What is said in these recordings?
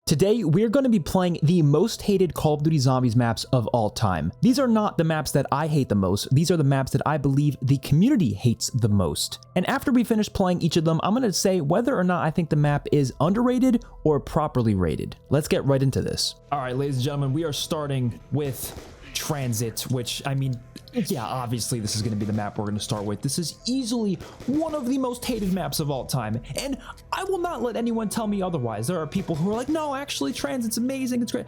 Today, we're going to be playing the most hated Call of Duty Zombies maps of all time. These are not the maps that I hate the most, these are the maps that I believe the community hates the most. And after we finish playing each of them, I'm going to say whether or not I think the map is underrated or properly rated. Let's get right into this. All right, ladies and gentlemen, we are starting with Tranzit, which, I mean, yeah, obviously this is going to be the map we're going to start with. This is easily one of the most hated maps of all time, and I will not let anyone tell me otherwise. There are people who are like, no, actually Transit's amazing, it's great.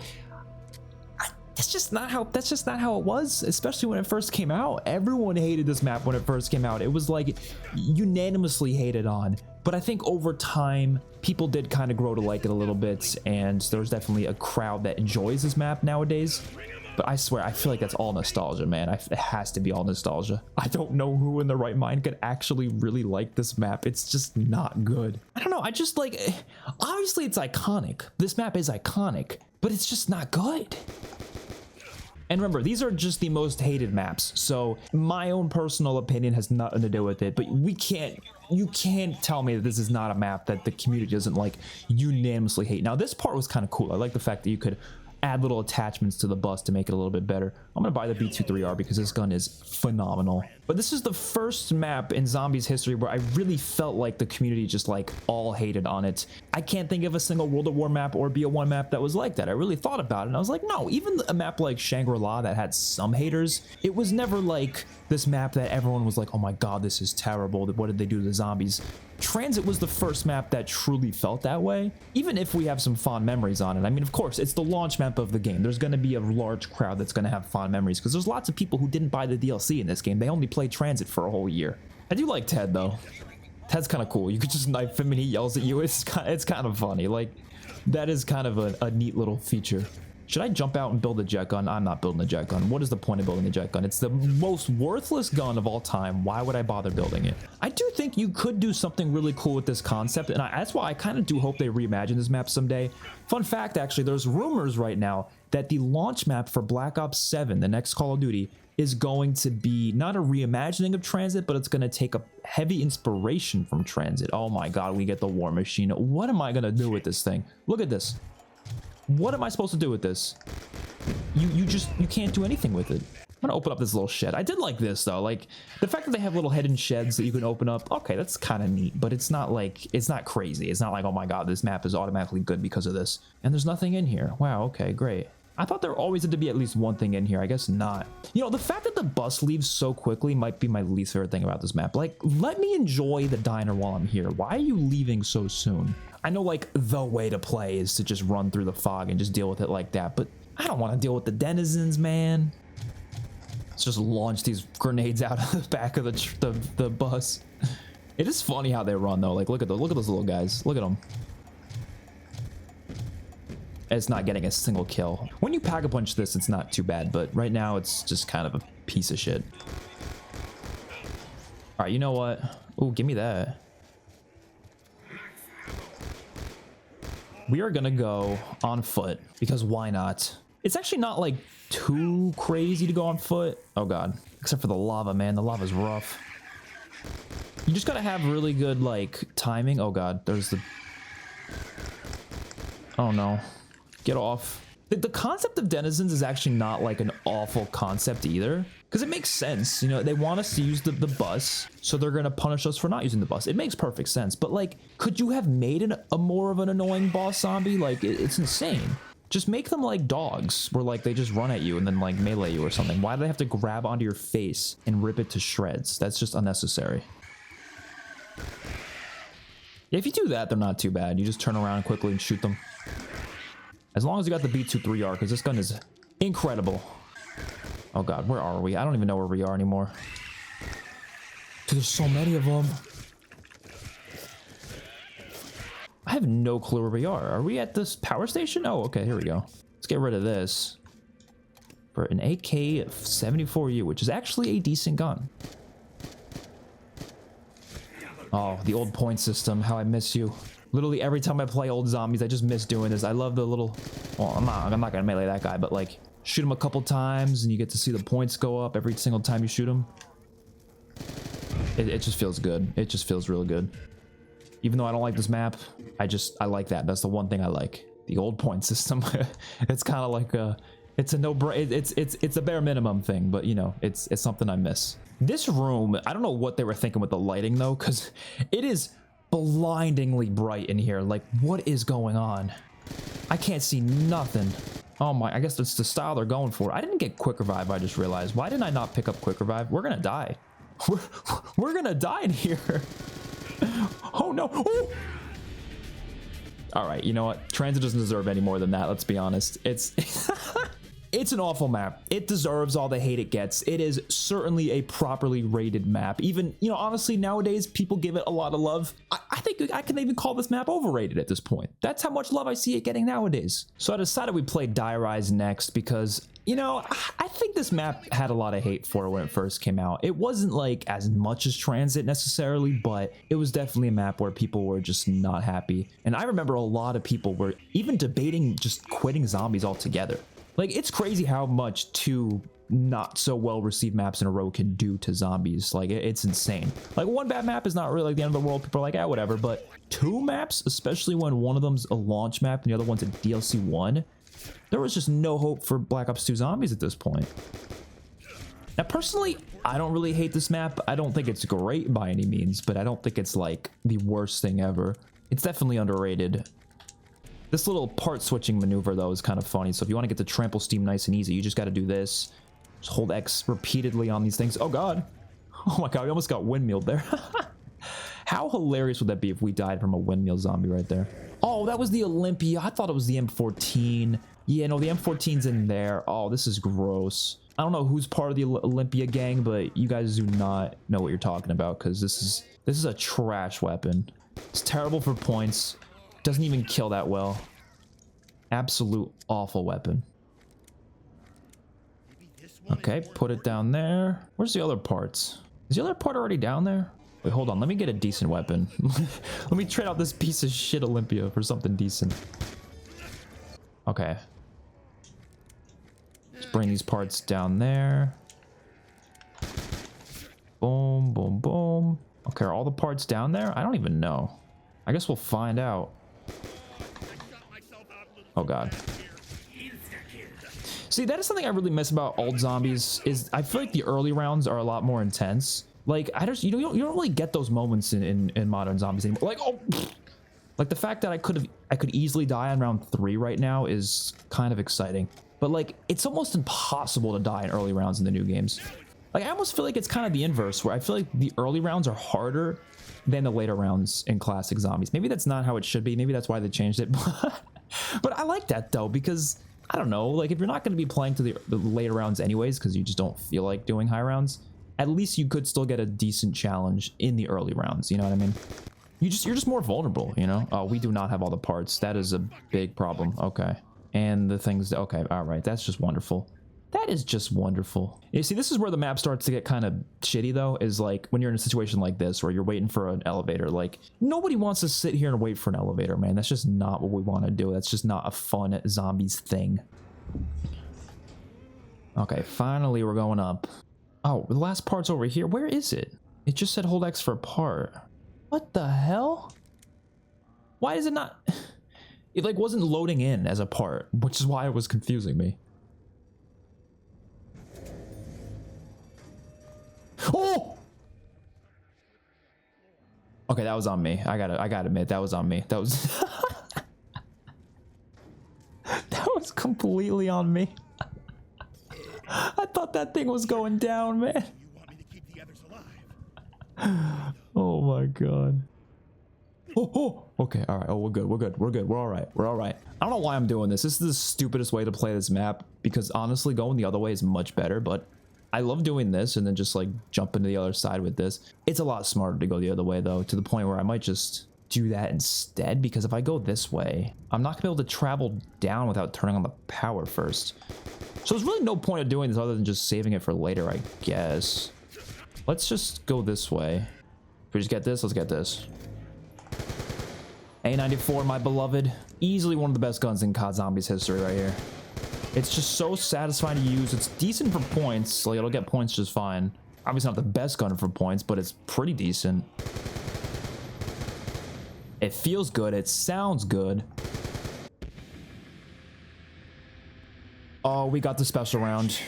That's just not how it was, especially when it first came out. Everyone hated this map when it first came out. It was like unanimously hated on. But I think over time, people did kind of grow to like it a little bit, and there's definitely a crowd that enjoys this map nowadays. But I swear, I feel like that's all nostalgia, man. It has to be all nostalgia. I don't know who in their right mind could actually really like this map. It's just not good. I don't know. I just like, obviously it's iconic. This map is iconic, but it's just not good. And remember, these are just the most hated maps. So my own personal opinion has nothing to do with it, but you can't tell me that this is not a map that the community doesn't like unanimously hate. Now this part was kind of cool. I like the fact that you could add little attachments to the bus to make it a little bit better. I'm gonna buy the B23R because this gun is phenomenal. But this is the first map in Zombies history where I really felt like the community just like all hated on it. I can't think of a single World at War map or BO1 map that was like that. I really thought about it and I was like, no, even a map like Shangri-La that had some haters, it was never like this map that everyone was like, oh my god, this is terrible. What did they do to the zombies? Transit was the first map that truly felt that way, even if we have some fond memories on it. I mean, of course, it's the launch map of the game. There's going to be a large crowd that's going to have fond memories because there's lots of people who didn't buy the DLC in this game. They only played Transit for a whole year. I do like Ted, though. Ted's kind of cool. You could just knife him and he yells at you. It's kind of funny. Like, that is kind of a neat little feature. Should I jump out and build a jet gun? I'm not building a jet gun. What is the point of building a jet gun? It's the most worthless gun of all time. Why would I bother building it? I do think you could do something really cool with this concept, and that's why I kind of do hope they reimagine this map someday. Fun fact, actually, there's rumors right now that the launch map for Black Ops 7, the next Call of Duty, is going to be not a reimagining of Transit, but it's going to take a heavy inspiration from Transit. Oh my god, we get the War Machine. What am I going to do with this thing? Look at this. What am I supposed to do with this? You can't do anything with it. I'm gonna open up this little shed. I did like this though, like the fact that they have little hidden sheds that you can open up. Okay, that's kind of neat, but it's not like, it's not crazy. It's not like, oh my god, this map is automatically good because of this. And there's nothing in here. Wow, okay, great. I thought there always had to be at least one thing in here. I guess not. You know, the fact that the bus leaves so quickly might be my least favorite thing about this map. Like, let me enjoy the diner while I'm here. Why are you leaving so soon? I know, like, the way to play is to just run through the fog and just deal with it like that, but I don't want to deal with the denizens, man. Let's just launch these grenades out of the back of the bus. It is funny how they run, though. Like, look at those little guys. Look at them. It's not getting a single kill. When you pack-a-punch this, it's not too bad, but right now it's just kind of a piece of shit. All right, you know what? Ooh, give me that. We are gonna go on foot because why not? It's actually not like too crazy to go on foot. Oh god, except for the lava, man. The lava's rough. You just gotta have really good like timing. Oh god, there's the, oh no, get off. The concept of denizens is actually not like an awful concept either, because it makes sense. You know, they want us to use the bus, so they're gonna punish us for not using the bus. It makes perfect sense, but like, could you have made a more of an annoying boss zombie? Like, it's insane. Just make them like dogs, where like they just run at you and then like melee you or something. Why do they have to grab onto your face and rip it to shreds? That's just unnecessary. Yeah, if you do that, they're not too bad. You just turn around quickly and shoot them. As long as you got the B23R, because this gun is incredible. Oh god, where are we? I don't even know where we are anymore. Dude, there's so many of them. I have no clue where we are. Are we at this power station? Oh, okay, here we go. Let's get rid of this. For an AK-74U, which is actually a decent gun. Oh, the old point system, how I miss you. Literally every time I play old zombies, I just miss doing this. I love the little, well, I'm not gonna melee that guy, but like shoot him a couple times and you get to see the points go up every single time you shoot him. It just feels good. It just feels real good. Even though I don't like this map, I like that. That's the one thing I like. the old point system. It's kind of like a, it's a it's a bare minimum thing, but you know, it's something I miss. This room, I don't know what they were thinking with the lighting though, because it is blindingly bright in here. Like, what is going on? I can't see nothing. Oh my, I guess that's the style they're going for. I didn't get quick revive, I just realized. Why didn't I not pick up quick revive? We're gonna die. We're gonna die in here. Oh no. Oh! All right, you know what? Transit doesn't deserve any more than that, let's be honest. It's it's an awful map. It deserves all the hate it gets. It is certainly a properly rated map. Even, you know, honestly, nowadays people give it a lot of love. I think I can even call this map overrated at this point. That's how much love I see it getting nowadays. So I decided we play Die Rise next because, you know, I think this map had a lot of hate for it when it first came out. It wasn't like as much as Transit necessarily, but it was definitely a map where people were just not happy. And I remember a lot of people were even debating just quitting zombies altogether. Like, it's crazy how much two not so well received maps in a row can do to zombies. Like, it's insane. Like, one bad map is not really like the end of the world. People are like, ah, whatever. But two maps, especially when one of them's a launch map and the other one's a DLC 1, there was just no hope for Black Ops 2 zombies at this point. Now, personally, I don't really hate this map. I don't think it's great by any means, but I don't think it's like the worst thing ever. It's definitely underrated. This little part switching maneuver though is kind of funny. So if you want to get the trample steam nice and easy, you just got to do this. Just hold X repeatedly on these things. Oh god. Oh my god, we almost got windmilled there. How hilarious would that be if we died from a windmill zombie right there? Oh, that was the Olympia. I thought it was the M14. Yeah, no, the M14's in there. Oh, this is gross. I don't know who's part of the Olympia gang, but you guys do not know what you're talking about because this is a trash weapon. It's terrible for points. Doesn't even kill that well. Absolute awful weapon. Okay, put it down there. Where's the other parts? Is the other part already down there? Wait, hold on. Let me get a decent weapon. Let me trade out this piece of shit Olympia for something decent. Okay. Let's bring these parts down there. Boom, boom, boom. Okay, are all the parts down there? I don't even know. I guess we'll find out. Oh god. See, that is something I really miss about old zombies, is I feel like the early rounds are a lot more intense. Like, you don't really get those moments in modern zombies anymore. Like, oh, like the fact that I could easily die on round 3 right now is kind of exciting. But like, it's almost impossible to die in early rounds in the new games. Like, I almost feel like it's kind of the inverse, where I feel like the early rounds are harder than the later rounds in classic zombies. Maybe that's not how it should be. Maybe that's why they changed it. But I like that though, because I don't know, like if you're not going to be playing to the later rounds anyways, because you just don't feel like doing high rounds, at least you could still get a decent challenge in the early rounds. You know what I mean? You're just more vulnerable, you know? Oh, we do not have all the parts. That is a big problem. Okay. And the things, okay, all right. That's just wonderful. That is just wonderful. You see, this is where the map starts to get kind of shitty though, is like when you're in a situation like this where you're waiting for an elevator. Like, nobody wants to sit here and wait for an elevator, man. That's just not what we want to do. That's just not a fun zombies thing. Okay, finally we're going up. Oh, the last part's over here. Where is it? It just said hold X for a part. What the hell? Why is it not? It like wasn't loading in as a part, which is why it was confusing me. Oh! Okay, that was on me. I gotta admit, that was on me. That was that was completely on me. I thought that thing was going down, man. Oh my god. Oh, okay, all right. Oh, we're good. We're all right. I don't know why I'm doing this. This is the stupidest way to play this map, because honestly, going the other way is much better, but I love doing this and then just like jumping to the other side with this. It's a lot smarter to go the other way though, to the point where I might just do that instead, because if I go this way, I'm not gonna be able to travel down without turning on the power first. So there's really no point of doing this other than just saving it for later, I guess. Let's just go this way. If we just get this, let's get this. A94, my beloved. Easily one of the best guns in COD Zombies history right here. It's just so satisfying to use. It's decent for points. Like, it'll get points just fine. Obviously not the best gun for points, but it's pretty decent. It feels good. It sounds good. Oh, we got the special round.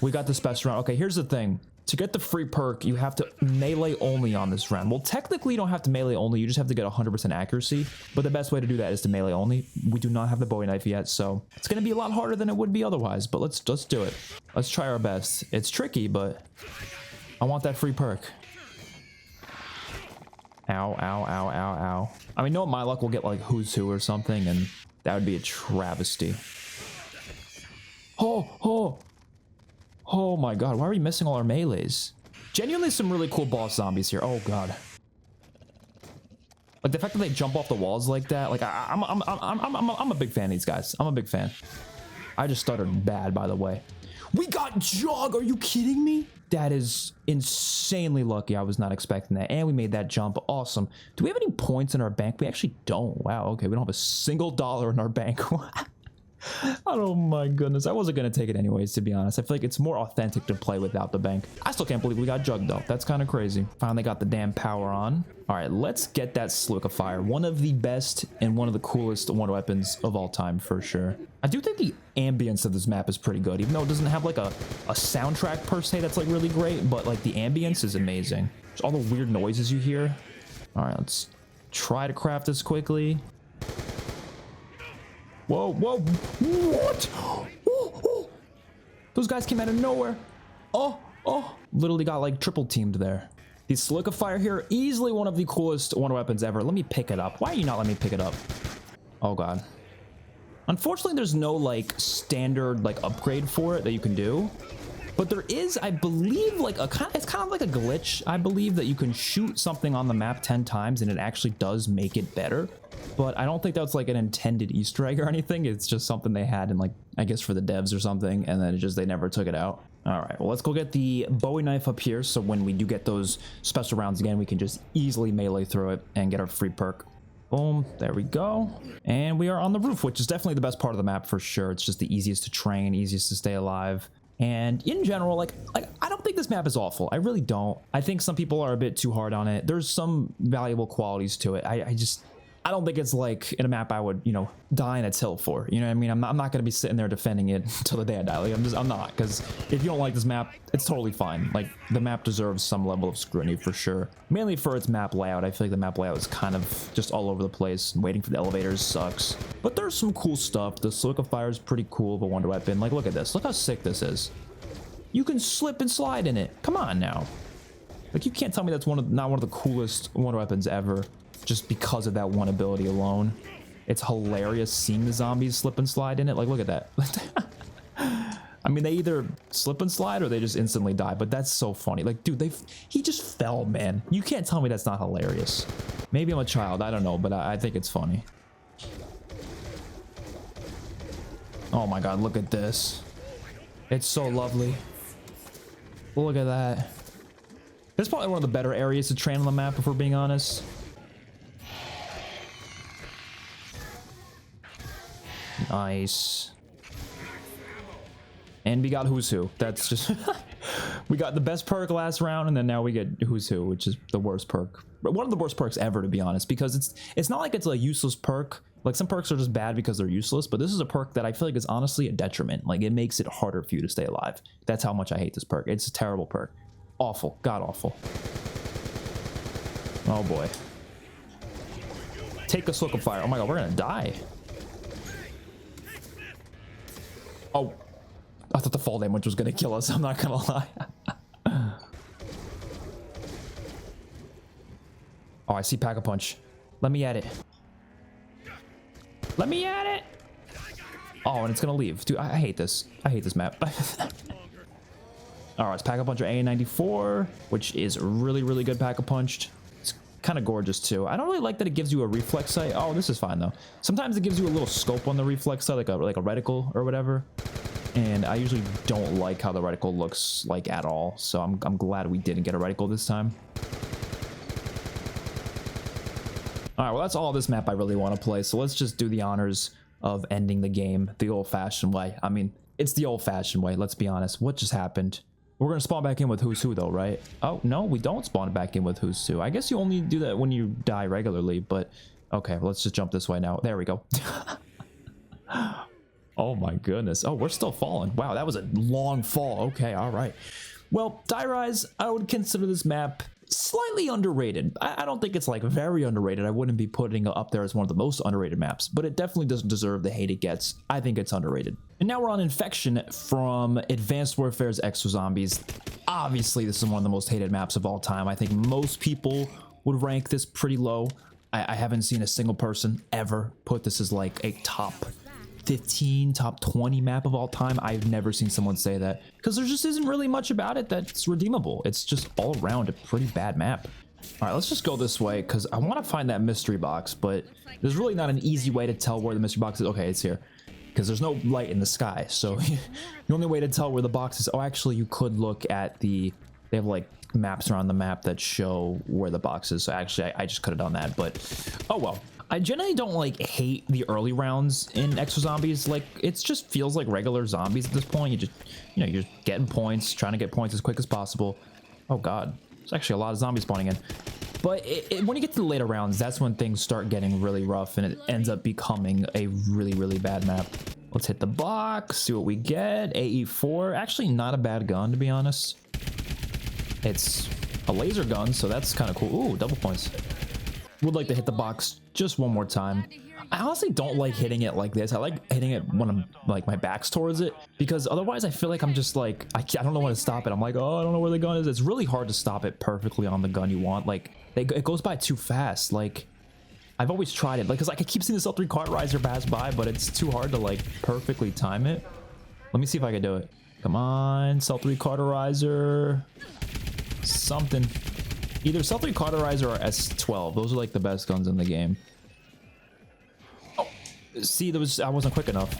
We got the special round. Okay, here's the thing. To get the free perk, you have to melee only on this round. Well, technically, you don't have to melee only. You just have to get 100% accuracy. But the best way to do that is to melee only. We do not have the Bowie knife yet, so it's going to be a lot harder than it would be otherwise. But let's do it. Let's try our best. It's tricky, but I want that free perk. Ow, ow, ow, ow, ow. I mean, no, my luck will get like Who's Who or something, and that would be a travesty. Oh my god, why are we missing all our melees? Genuinely some really cool boss zombies here. Oh god. Like the fact that they jump off the walls like that, like I'm a big fan of these guys. I'm a big fan. I just stuttered bad, by the way. We got Jog, are you kidding me? That is insanely lucky. I was not expecting that. And we made that jump. Awesome. Do we have any points in our bank? We actually don't. Wow, okay, we don't have a single dollar in our bank. Oh my goodness, I wasn't gonna take it anyways, to be honest. I feel like it's more authentic to play without the bank. I still can't believe we got Jug though. That's kind of crazy. Finally got the damn power on. All right, let's get that Sliquifier. One of the best and one of the coolest wonder weapons of all time for sure. I do think the ambience of this map is pretty good, even though it doesn't have like a soundtrack per se that's like really great, but like the ambience is amazing. Just all the weird noises you hear. All right, let's try to craft this quickly. Whoa, whoa, what? Ooh. Those guys came out of nowhere. Oh, literally got like triple teamed there. The Sliquifier here, easily one of the coolest wonder weapons ever. Let me pick it up. Why are you not letting me pick it up? Oh god. Unfortunately, there's no like standard like upgrade for it that you can do. But there is, I believe, like it's kind of like a glitch. I believe that you can shoot something on the map 10 times and it actually does make it better. But I don't think that's like an intended Easter egg or anything. It's just something they had in like, I guess for the devs or something. And then they never took it out. All right, well, let's go get the Bowie knife up here. So when we do get those special rounds again, we can just easily melee through it and get our free perk. Boom, there we go. And we are on the roof, which is definitely the best part of the map for sure. It's just the easiest to train, easiest to stay alive. And in general, like I don't think this map is awful. I really don't. I think some people are a bit too hard on it. There's some valuable qualities to it. I don't think it's like in a map I would, you know, die in a tilt for. You know what I mean? I'm not going to be sitting there defending it until the day I die. Like I'm not, because if you don't like this map, it's totally fine. Like the map deserves some level of scrutiny for sure. Mainly for its map layout. I feel like the map layout is kind of just all over the place. Waiting for the elevators sucks. But there's some cool stuff. The Sliquifier is pretty cool of a wonder weapon. Like look at this. Look how sick this is. You can slip and slide in it. Come on now. Like you can't tell me that's not one of the coolest wonder weapons ever. Just because of that one ability alone. It's hilarious seeing the zombies slip and slide in it. Like, look at that. I mean, they either slip and slide or they just instantly die, but that's so funny. Like, dude, he just fell, man. You can't tell me that's not hilarious. Maybe I'm a child, I don't know, but I think it's funny. Oh my god, look at this. It's so lovely. Look at that. This is probably one of the better areas to train on the map, if we're being honest. Nice. And we got Who's Who. That's just... we got the best perk last round, and then now we get Who's Who, which is the worst perk. One of the worst perks ever, to be honest, because it's not like it's a useless perk. Like, some perks are just bad because they're useless, but this is a perk that I feel like is honestly a detriment. Like, it makes it harder for you to stay alive. That's how much I hate this perk. It's a terrible perk. Awful. God awful. Oh, boy. Take a Sliquifier. Oh, my God. We're gonna die. Oh, I thought the fall damage was gonna kill us. I'm not gonna lie. Oh, I see Pack-a-Punch. Let me at it. Let me at it. Oh, and it's gonna leave. Dude, I hate this. I hate this map. All right, it's Pack-a-Punch A94, which is really, really good Pack-a-Punch. It's kind of gorgeous too. I don't really like that it gives you a reflex sight. Oh, this is fine though. Sometimes it gives you a little scope on the reflex sight, like a reticle or whatever. And I usually don't like how the reticle looks like at all. So I'm glad we didn't get a reticle this time. All right, well, that's all this map I really want to play. So let's just do the honors of ending the game the old-fashioned way. I mean, it's the old-fashioned way. Let's be honest. What just happened? We're going to spawn back in with Who's Who, though, right? Oh, no, we don't spawn back in with Who's Who. I guess you only do that when you die regularly, but... Okay, well, let's just jump this way now. There we go. Oh my goodness. Oh, we're still falling. Wow, that was a long fall. Okay, all right. Well, Die Rise, I would consider this map slightly underrated. I don't think it's like very underrated. I wouldn't be putting it up there as one of the most underrated maps, but it definitely doesn't deserve the hate it gets. I think it's underrated. And now we're on Infection from Advanced Warfare's Exozombies. Obviously, this is one of the most hated maps of all time. I think most people would rank this pretty low. I haven't seen a single person ever put this as like a top 15, top 20 map of all time. I've never seen someone say that because there just isn't really much about it that's redeemable. It's just all around a pretty bad map. All right, let's just go this way because I want to find that mystery box, but there's really not an easy way to tell where the mystery box is. Okay, it's here because there's no light in the sky. So the only way to tell where the box is, oh, actually you could look at they have like maps around the map that show where the box is. So actually I just could have done that, but oh well. I generally don't like hate the early rounds in Exozombies. Like it just feels like regular zombies at this point. You're just getting points, trying to get points as quick as possible. Oh god, there's actually a lot of zombies spawning in. But when you get to the later rounds, that's when things start getting really rough and it ends up becoming a really, really bad map. Let's hit the box, see what we get. AE4, actually not a bad gun to be honest. It's a laser gun, so that's kind of cool. Ooh, double points. Would like to hit the box just one more time. I honestly don't like hitting it like this. I like hitting it when I'm like my back's towards it because otherwise I feel like I'm just like I don't know when to stop it. I'm like, oh, I don't know where the gun is. It's really hard to stop it perfectly on the gun you want. Like it goes by too fast. Like I've always tried it, like because I keep seeing this L3 Cauterizer pass by, but it's too hard to like perfectly time it. Let me see if I can do it. Come on, L3 Cauterizer, something. Either L3 Cauterizer or S12. Those are like the best guns in the game. Oh, see, I wasn't quick enough.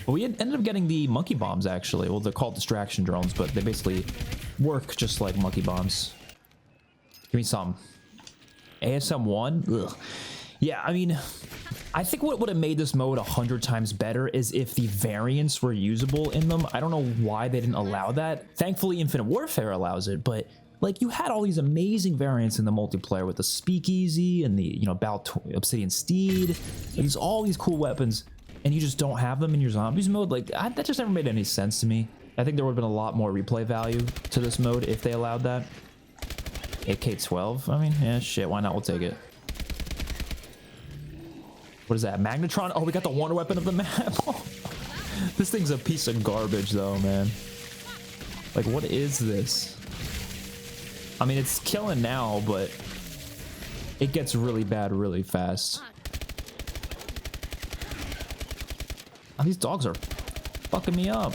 But we ended up getting the monkey bombs actually. Well, they're called distraction drones, but they basically work just like monkey bombs. Give me some. ASM1? Ugh. Yeah, I mean, I think what would have made this mode 100 times better is if the variants were usable in them. I don't know why they didn't allow that. Thankfully, Infinite Warfare allows it, but like you had all these amazing variants in the multiplayer with the Speakeasy and the, you know, Obsidian Steed, like all these cool weapons, and you just don't have them in your zombies mode. Like that just never made any sense to me. I think there would have been a lot more replay value to this mode if they allowed that. AK-12, I mean, yeah, shit, why not? We'll take it. What is that, Magnetron? Oh, we got the wonder weapon of the map. This thing's a piece of garbage though, man. Like, what is this? I mean, it's killing now, but it gets really bad really fast. Oh, these dogs are fucking me up.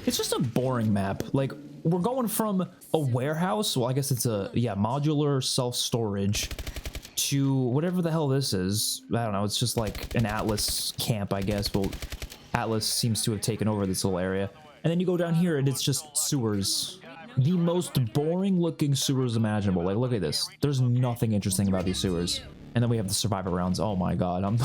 It's just a boring map. Like, we're going from a warehouse, well, I guess it's a, yeah, modular self-storage, to whatever the hell this is. I don't know, it's just like an Atlas camp, I guess. Well, Atlas seems to have taken over this little area. And then you go down here and it's just sewers. The most boring looking sewers imaginable. Like, look at this. There's nothing interesting about these sewers. And then we have the survivor rounds. Oh my god, I'm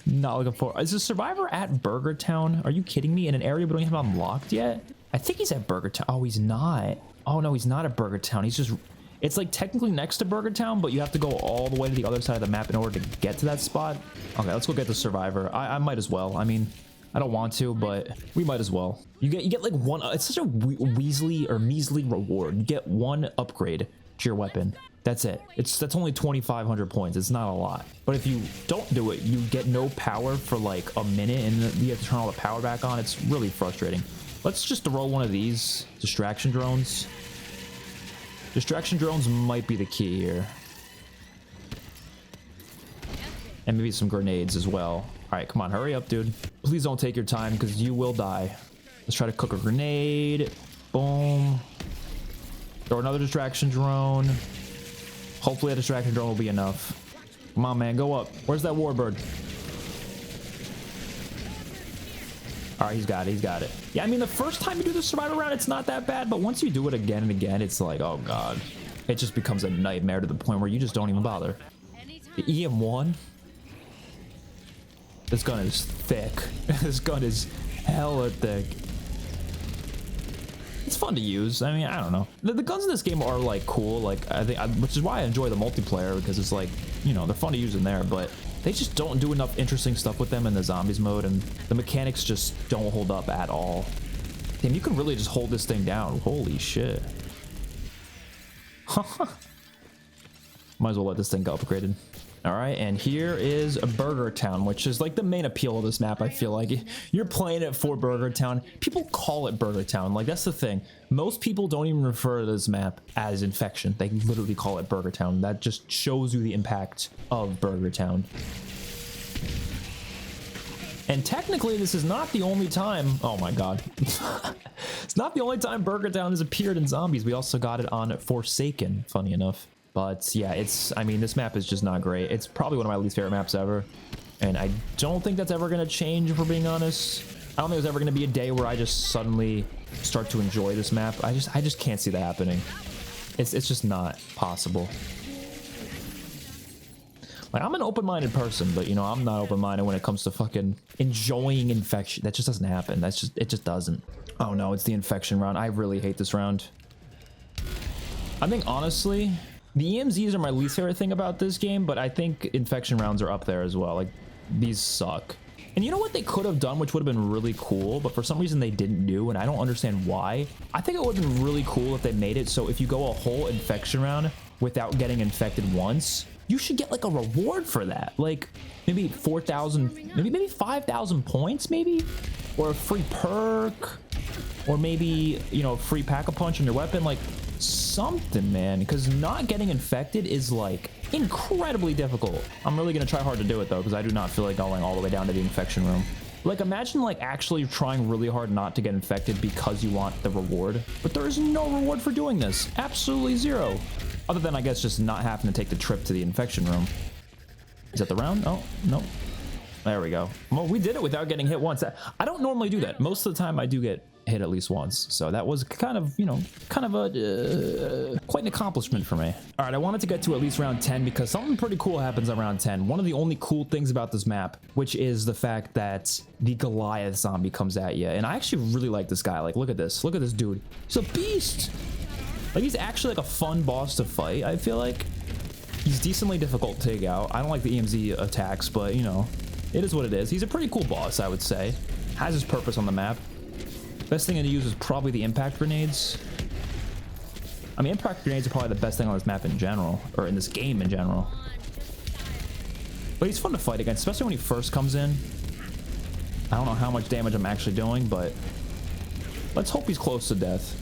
not looking for. Is the survivor at Burger Town? Are you kidding me? In an area we don't even have unlocked yet? I think he's at Burger Town. Oh, he's not. Oh no, he's not at Burger Town. He's just, it's like technically next to Burger Town, but you have to go all the way to the other side of the map in order to get to that spot. Okay, let's go get the survivor. I might as well. I mean, I don't want to, but we might as well. You get like one, it's such a measly reward. You get one upgrade to your weapon. That's it. That's only 2,500 points. It's not a lot. But if you don't do it, you get no power for like a minute and you have to turn all the power back on. It's really frustrating. Let's just throw one of these distraction drones. Distraction drones might be the key here. And maybe some grenades as well. All right, come on, hurry up, dude. Please don't take your time because you will die. Let's try to cook a grenade. Boom. Throw another distraction drone. Hopefully a distraction drone will be enough. Come on, man, go up. Where's that warbird? All right, he's got it, he's got it. Yeah, I mean, the first time you do the survivor round, it's not that bad, but once you do it again and again, it's like, oh god. It just becomes a nightmare to the point where you just don't even bother. The EM1? This gun is thick. This gun is hella thick. It's fun to use. I mean, I don't know. The guns in this game are like cool, like I think, which is why I enjoy the multiplayer, because it's like, you know, they're fun to use in there. But They just don't do enough interesting stuff with them in the zombies mode, and the mechanics just don't hold up at all. Damn, you can really just hold this thing down. Holy shit. Might as well let this thing get upgraded. All right, and here is a Burger Town, which is like the main appeal of this map. I feel like you're playing it for Burger Town. People call it Burger Town. Like, that's the thing. Most people don't even refer to this map as Infection. They literally call it Burger Town. That just shows you the impact of Burger Town. And technically, this is not the only time. Oh my god. It's not the only time Burger Town has appeared in zombies. We also got it on Forsaken, funny enough. But yeah, I mean, this map is just not great. It's probably one of my least favorite maps ever. And I don't think that's ever going to change, if we're being honest. I don't think there's ever going to be a day where I just suddenly start to enjoy this map. I just can't see that happening. It's just not possible. Like, I'm an open-minded person, but, you know, I'm not open-minded when it comes to fucking enjoying Infection. That just doesn't happen. It just doesn't. Oh no, it's the Infection round. I really hate this round. I think, honestly, the EMZs are my least favorite thing about this game, but I think Infection rounds are up there as well. Like, these suck. And you know what they could have done, which would have been really cool, but for some reason they didn't do, and I don't understand why. I think it would have been really cool if they made it so if you go a whole Infection round without getting infected once, you should get like a reward for that. Like maybe 4,000, maybe 5,000 points, maybe? Or a free perk, or maybe, you know, a free pack-a-punch on your weapon, like something, man, because not getting infected is like incredibly difficult. I'm really gonna try hard to do it though, because I do not feel like going all the way down to the Infection room. Like, imagine like actually trying really hard not to get infected because you want the reward, but there is no reward for doing this. Absolutely zero. Other than, I guess, just not having to take the trip to the Infection room. Is that the round? Oh, no. There we go. Well, we did it without getting hit once. I don't normally do that. Most of the time I do get hit at least once. So that was kind of, you know, kind of a quite an accomplishment for me. All right, I wanted to get to at least round 10 because something pretty cool happens on round 10. One of the only cool things about this map, which is the fact that the Goliath zombie comes at you. And I actually really like this guy. Like, look at this. Look at this dude. He's a beast. Like, he's actually like a fun boss to fight, I feel like. He's decently difficult to take out. I don't like the EMZ attacks, but, you know, it is what it is. He's a pretty cool boss, I would say. Has his purpose on the map. Best thing to use is probably the impact grenades. I mean, impact grenades are probably the best thing on this map in general, or in this game in general. But he's fun to fight against, especially when he first comes in. I don't know how much damage I'm actually doing, but let's hope he's close to death.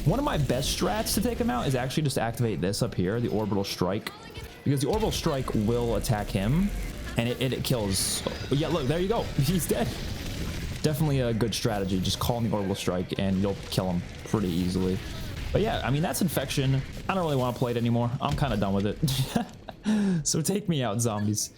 One of my best strats to take him out is actually just to activate this up here, the Orbital Strike. Because the Orbital Strike will attack him, and it kills. Yeah, look, there you go. He's dead. Definitely a good strategy. Just call him the Orbital Strike, and you'll kill him pretty easily. But yeah, I mean, that's Infection. I don't really want to play it anymore. I'm kind of done with it. So take me out, zombies.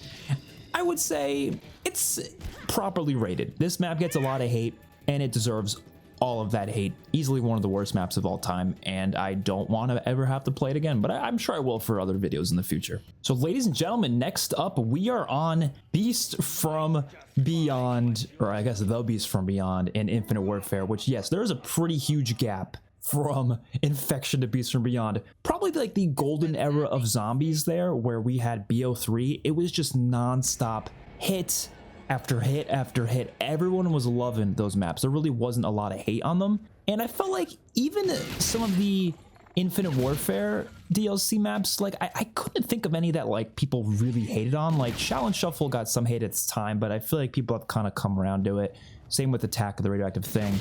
I would say it's properly rated. This map gets a lot of hate, and it deserves all of that hate. Easily one of the worst maps of all time, and I don't want to ever have to play it again, but I'm sure I will for other videos in the future. So ladies and gentlemen, next up we are on Beast from Beyond, or I guess the Beast from Beyond in Infinite Warfare, which, yes, there is a pretty huge gap from Infection to Beast from Beyond. Probably like the golden era of zombies there, where we had BO3. It was just non-stop hit after hit after hit. Everyone was loving those maps. There really wasn't a lot of hate on them. And I felt like even some of the Infinite Warfare DLC maps, like I couldn't think of any that like people really hated on. Like Shao and Shuffle got some hate at its time, but I feel like people have kind of come around to it. Same with Attack of the Radioactive Thing.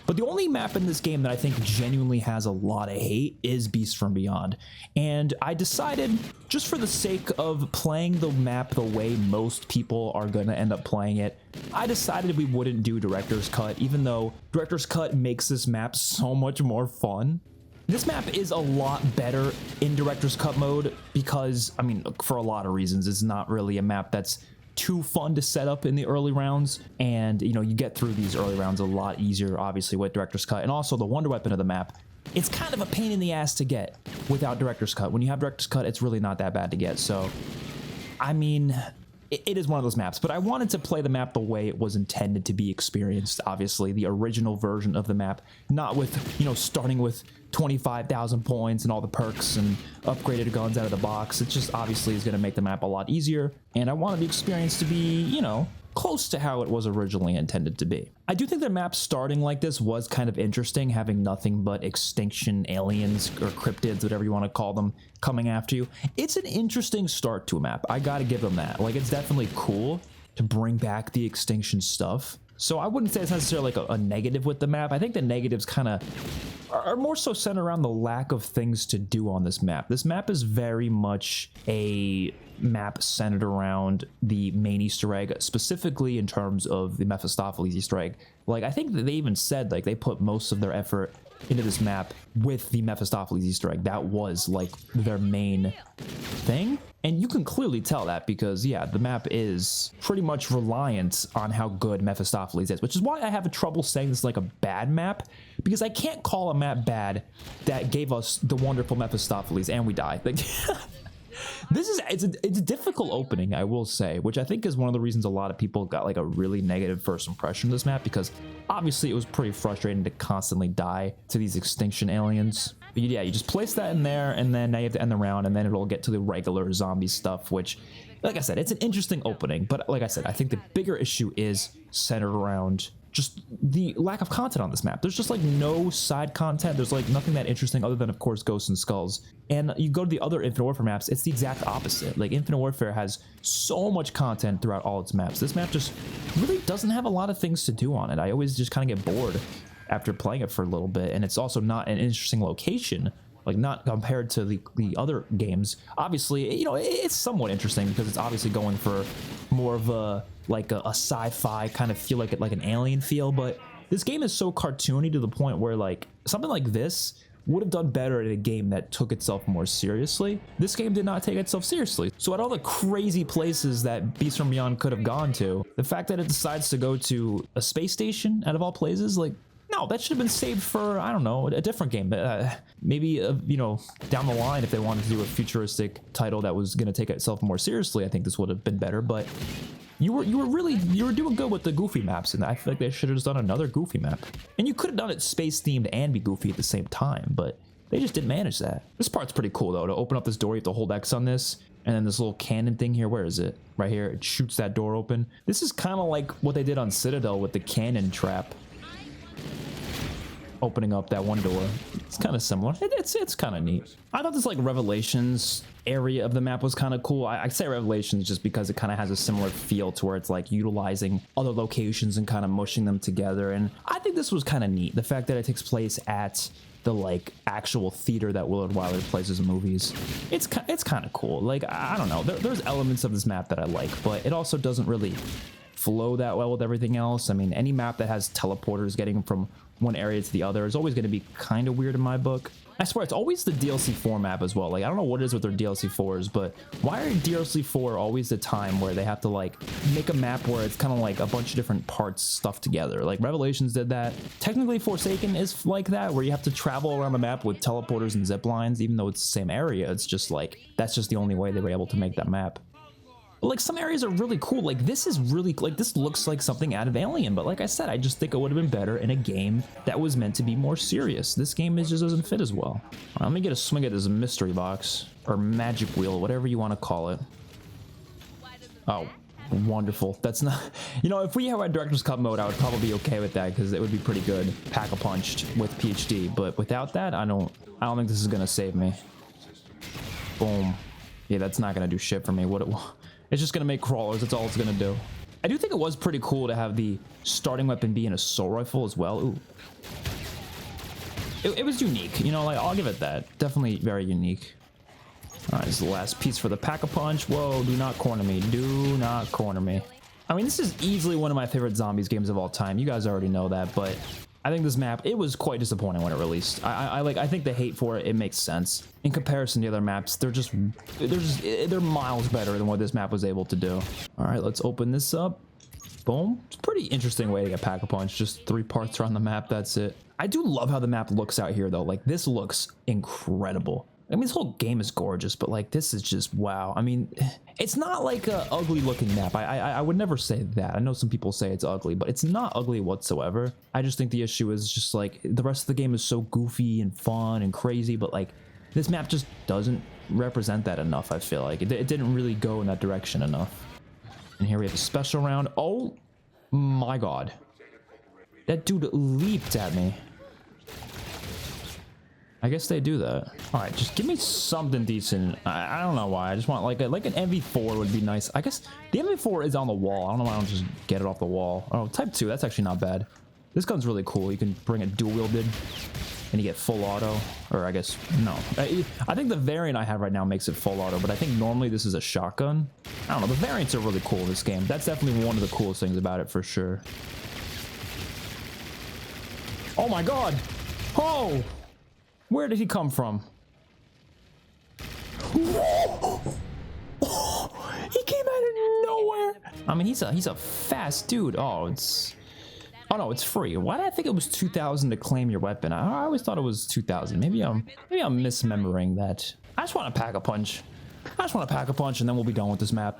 But the only map in this game that I think genuinely has a lot of hate is Beast from Beyond. And I decided, just for the sake of playing the map the way most people are going to end up playing it, I decided we wouldn't do Director's Cut, even though Director's Cut makes this map so much more fun. This map is a lot better in Director's Cut mode because, I mean, for a lot of reasons, it's not really a map that's too fun to set up in the early rounds, and you know, you get through these early rounds a lot easier obviously with Director's Cut. And also the wonder weapon of the map, it's kind of a pain in the ass to get without Director's Cut. When you have Director's Cut, it's really not that bad to get. So I mean, it is one of those maps, but I wanted to play the map the way it was intended to be experienced. Obviously, the original version of the map, not with, you know, starting with 25,000 points and all the perks and upgraded guns out of the box. It just obviously is going to make the map a lot easier, and I wanted the experience to be, you know, close to how it was originally intended to be. I do think the map starting like this was kind of interesting, having nothing but extinction aliens or cryptids, whatever you want to call them, coming after you. It's an interesting start to a map. I gotta give them that. Like, it's definitely cool to bring back the extinction stuff. So I wouldn't say it's necessarily like a negative with the map. I think the negatives kind of are more so centered around the lack of things to do on this map. This map is very much a map centered around the main Easter egg, specifically in terms of the Mephistopheles Easter egg. Like, I think that they even said, like, they put most of their effort into this map with the Mephistopheles Easter egg. That was, like, their main thing. And you can clearly tell that because, yeah, the map is pretty much reliant on how good Mephistopheles is, which is why I have trouble saying this is like a bad map, because I can't call a map bad that gave us the wonderful Mephistopheles and we die. Like, it's a difficult opening, I will say, which I think is one of the reasons a lot of people got like a really negative first impression of this map, because obviously it was pretty frustrating to constantly die to these extinction aliens. But yeah, you just place that in there, and then now you have to end the round, and then it'll get to the regular zombie stuff, which, like I said, it's an interesting opening. But like I said, I think the bigger issue is centered around just the lack of content on this map. There's just like no side content. There's like nothing that interesting other than, of course, Ghosts and Skulls. And you go to the other Infinite Warfare maps, it's the exact opposite. Like, Infinite Warfare has so much content throughout all its maps. This map just really doesn't have a lot of things to do on it. I always just kind of get bored after playing it for a little bit, and it's also not an interesting location, like not compared to the other games. Obviously, you know, it's somewhat interesting because it's obviously going for more of a like a sci-fi kind of feel, like an alien feel, but this game is so cartoony to the point where like something like this would have done better in a game that took itself more seriously. This game did not take itself seriously. So at all the crazy places that Beast from Beyond could have gone to, the fact that it decides to go to a space station out of all places, like, no, that should have been saved for, I don't know, a different game. Maybe, you know, down the line, if they wanted to do a futuristic title that was going to take itself more seriously, I think this would have been better. But you were doing good with the goofy maps, and I feel like they should have just done another goofy map. And you could have done it space themed and be goofy at the same time, but they just didn't manage that. This part's pretty cool though. To open up this door, you have to hold X on this, and then this little cannon thing here. Where is it? Right here. It shoots that door open. This is kind of like what they did on Citadel with the cannon trap, opening up that one door. It's kind of similar. It's kind of neat. I thought this like Revelations area of the map was kind of cool. I say Revelations just because it kind of has a similar feel to where it's like utilizing other locations and kind of mushing them together, and I think this was kind of neat. The fact that it takes place at the like actual theater that Willard Wyler plays his movies, it's kind of cool. Like, I don't know, there's elements of this map that I like, but it also doesn't really flow that well with everything else. I mean, any map that has teleporters getting from one area to the other is always going to be kind of weird in my book. I swear, it's always the DLC 4 map as well. Like, I don't know what it is with their DLC 4s, but why are DLC 4 always the time where they have to like make a map where it's kind of like a bunch of different parts stuffed together? Like, Revelations did that. Technically, Forsaken is like that, where you have to travel around the map with teleporters and zip lines, even though it's the same area. It's just like, that's just the only way they were able to make that map. Like, some areas are really cool. Like, this is really, like, this looks like something out of Alien, but like I said, I just think it would have been better in a game that was meant to be more serious. This game just doesn't fit as well. All right, let me get a swing at this mystery box, or magic wheel, whatever you want to call it. Oh, wonderful. That's not, you know, if we have our director's cut mode, I would probably be okay with that, because it would be pretty good pack-a-punched with PhD, but without that, I don't think this is gonna save me. Boom. Yeah, that's not gonna do shit for me. It's just gonna make crawlers, that's all it's gonna do. I do think it was pretty cool to have the starting weapon be an assault rifle as well. Ooh. It was unique, you know, like, I'll give it that. Definitely very unique. All right, this is the last piece for the pack-a-punch. Whoa, do not corner me, do not corner me. I mean, this is easily one of my favorite zombies games of all time. You guys already know that, but I think this map, it was quite disappointing when it released. I think the hate for it makes sense. In comparison to the other maps, they're miles better than what this map was able to do. All right, let's open this up. Boom. It's a pretty interesting way to get Pack-a-Punch. Just 3 parts around the map, that's it. I do love how the map looks out here though. Like, this looks incredible. I mean, this whole game is gorgeous, but like this is just wow. I mean, it's not like a ugly looking map. I would never say that. I know some people say it's ugly, but it's not ugly whatsoever. I just think the issue is just like the rest of the game is so goofy and fun and crazy, but like this map just doesn't represent that enough. I feel like it didn't really go in that direction enough. And here we have a special round. Oh my god, that dude leaped at me. I guess they do that. All right, just give me something decent. I don't know why. I just want like an MV4 would be nice. I guess the MV4 is on the wall. I don't know why I don't just get it off the wall. Oh, type 2. That's actually not bad. This gun's really cool. You can bring it dual wielded and you get full auto. Or I guess, no. I think the variant I have right now makes it full auto, but I think normally this is a shotgun. I don't know. The variants are really cool in this game. That's definitely one of the coolest things about it for sure. Oh my god. Oh! Where did he come from? He came out of nowhere. I mean, he's a fast dude. Oh, oh no, it's free. Why did I think it was 2,000 to claim your weapon? I always thought it was 2,000. Maybe I'm misremembering that. I just want to pack a punch. And then we'll be done with this map.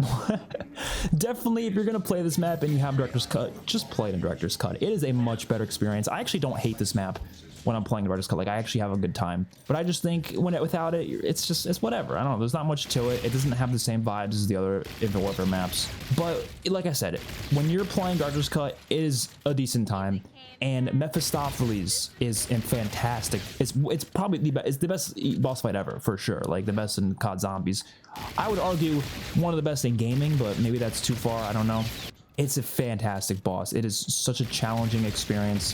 Definitely, if you're gonna play this map and you have Director's Cut, just play the Director's Cut. It is a much better experience. I actually don't hate this map when I'm playing Director's Cut. Like, I actually have a good time. But I just think without it, it's whatever. I don't know. There's not much to it. It doesn't have the same vibes as the other Infinite Warfare maps. But like I said, when you're playing Director's Cut, it is a decent time. And Mephistopheles is fantastic. It's probably the best boss fight ever, for sure. Like the best in COD Zombies. I would argue one of the best in gaming, but maybe that's too far. I don't know. It's a fantastic boss. It is such a challenging experience.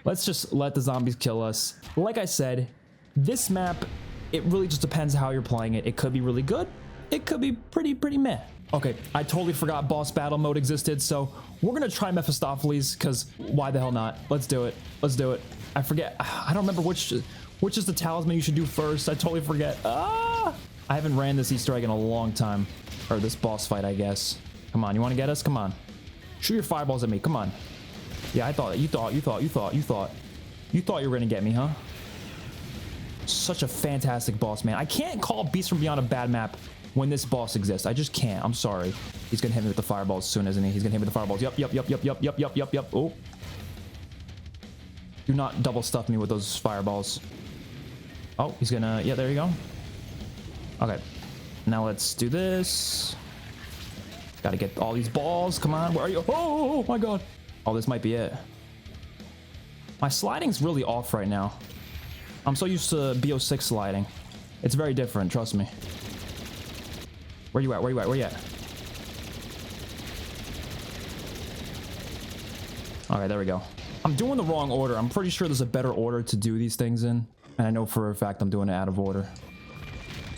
Let's just let the zombies kill us. Like I said, this map, it really just depends how you're playing it. It could be really good. It could be pretty meh. Okay, I totally forgot boss battle mode existed, so we're gonna try Mephistopheles, because why the hell not? Let's do it. I forget. I don't remember which is the talisman you should do first. I totally forget. I haven't ran this Easter egg in a long time. Or this boss fight, I guess. Come on, you want to get us? Come on. Shoot your fireballs at me. Come on. Yeah, I thought. You thought you were gonna get me, huh? Such a fantastic boss, man. I can't call Beast from Beyond a bad map when this boss exists. I just can't. I'm sorry. He's gonna hit me with the fireballs soon, isn't he? He's gonna hit me with the fireballs. Yep. Oh. Do not double stuff me with those fireballs. Oh, he's gonna... Yeah, there you go. Okay. Now let's do this. Gotta get all these balls. Come on. Where are you? Oh my god. Oh, this might be it. My sliding's really off right now. I'm so used to BO6 sliding. It's very different, trust me. Where you at? Where you at? Alright, there we go. I'm doing the wrong order. I'm pretty sure there's a better order to do these things in. And I know for a fact I'm doing it out of order.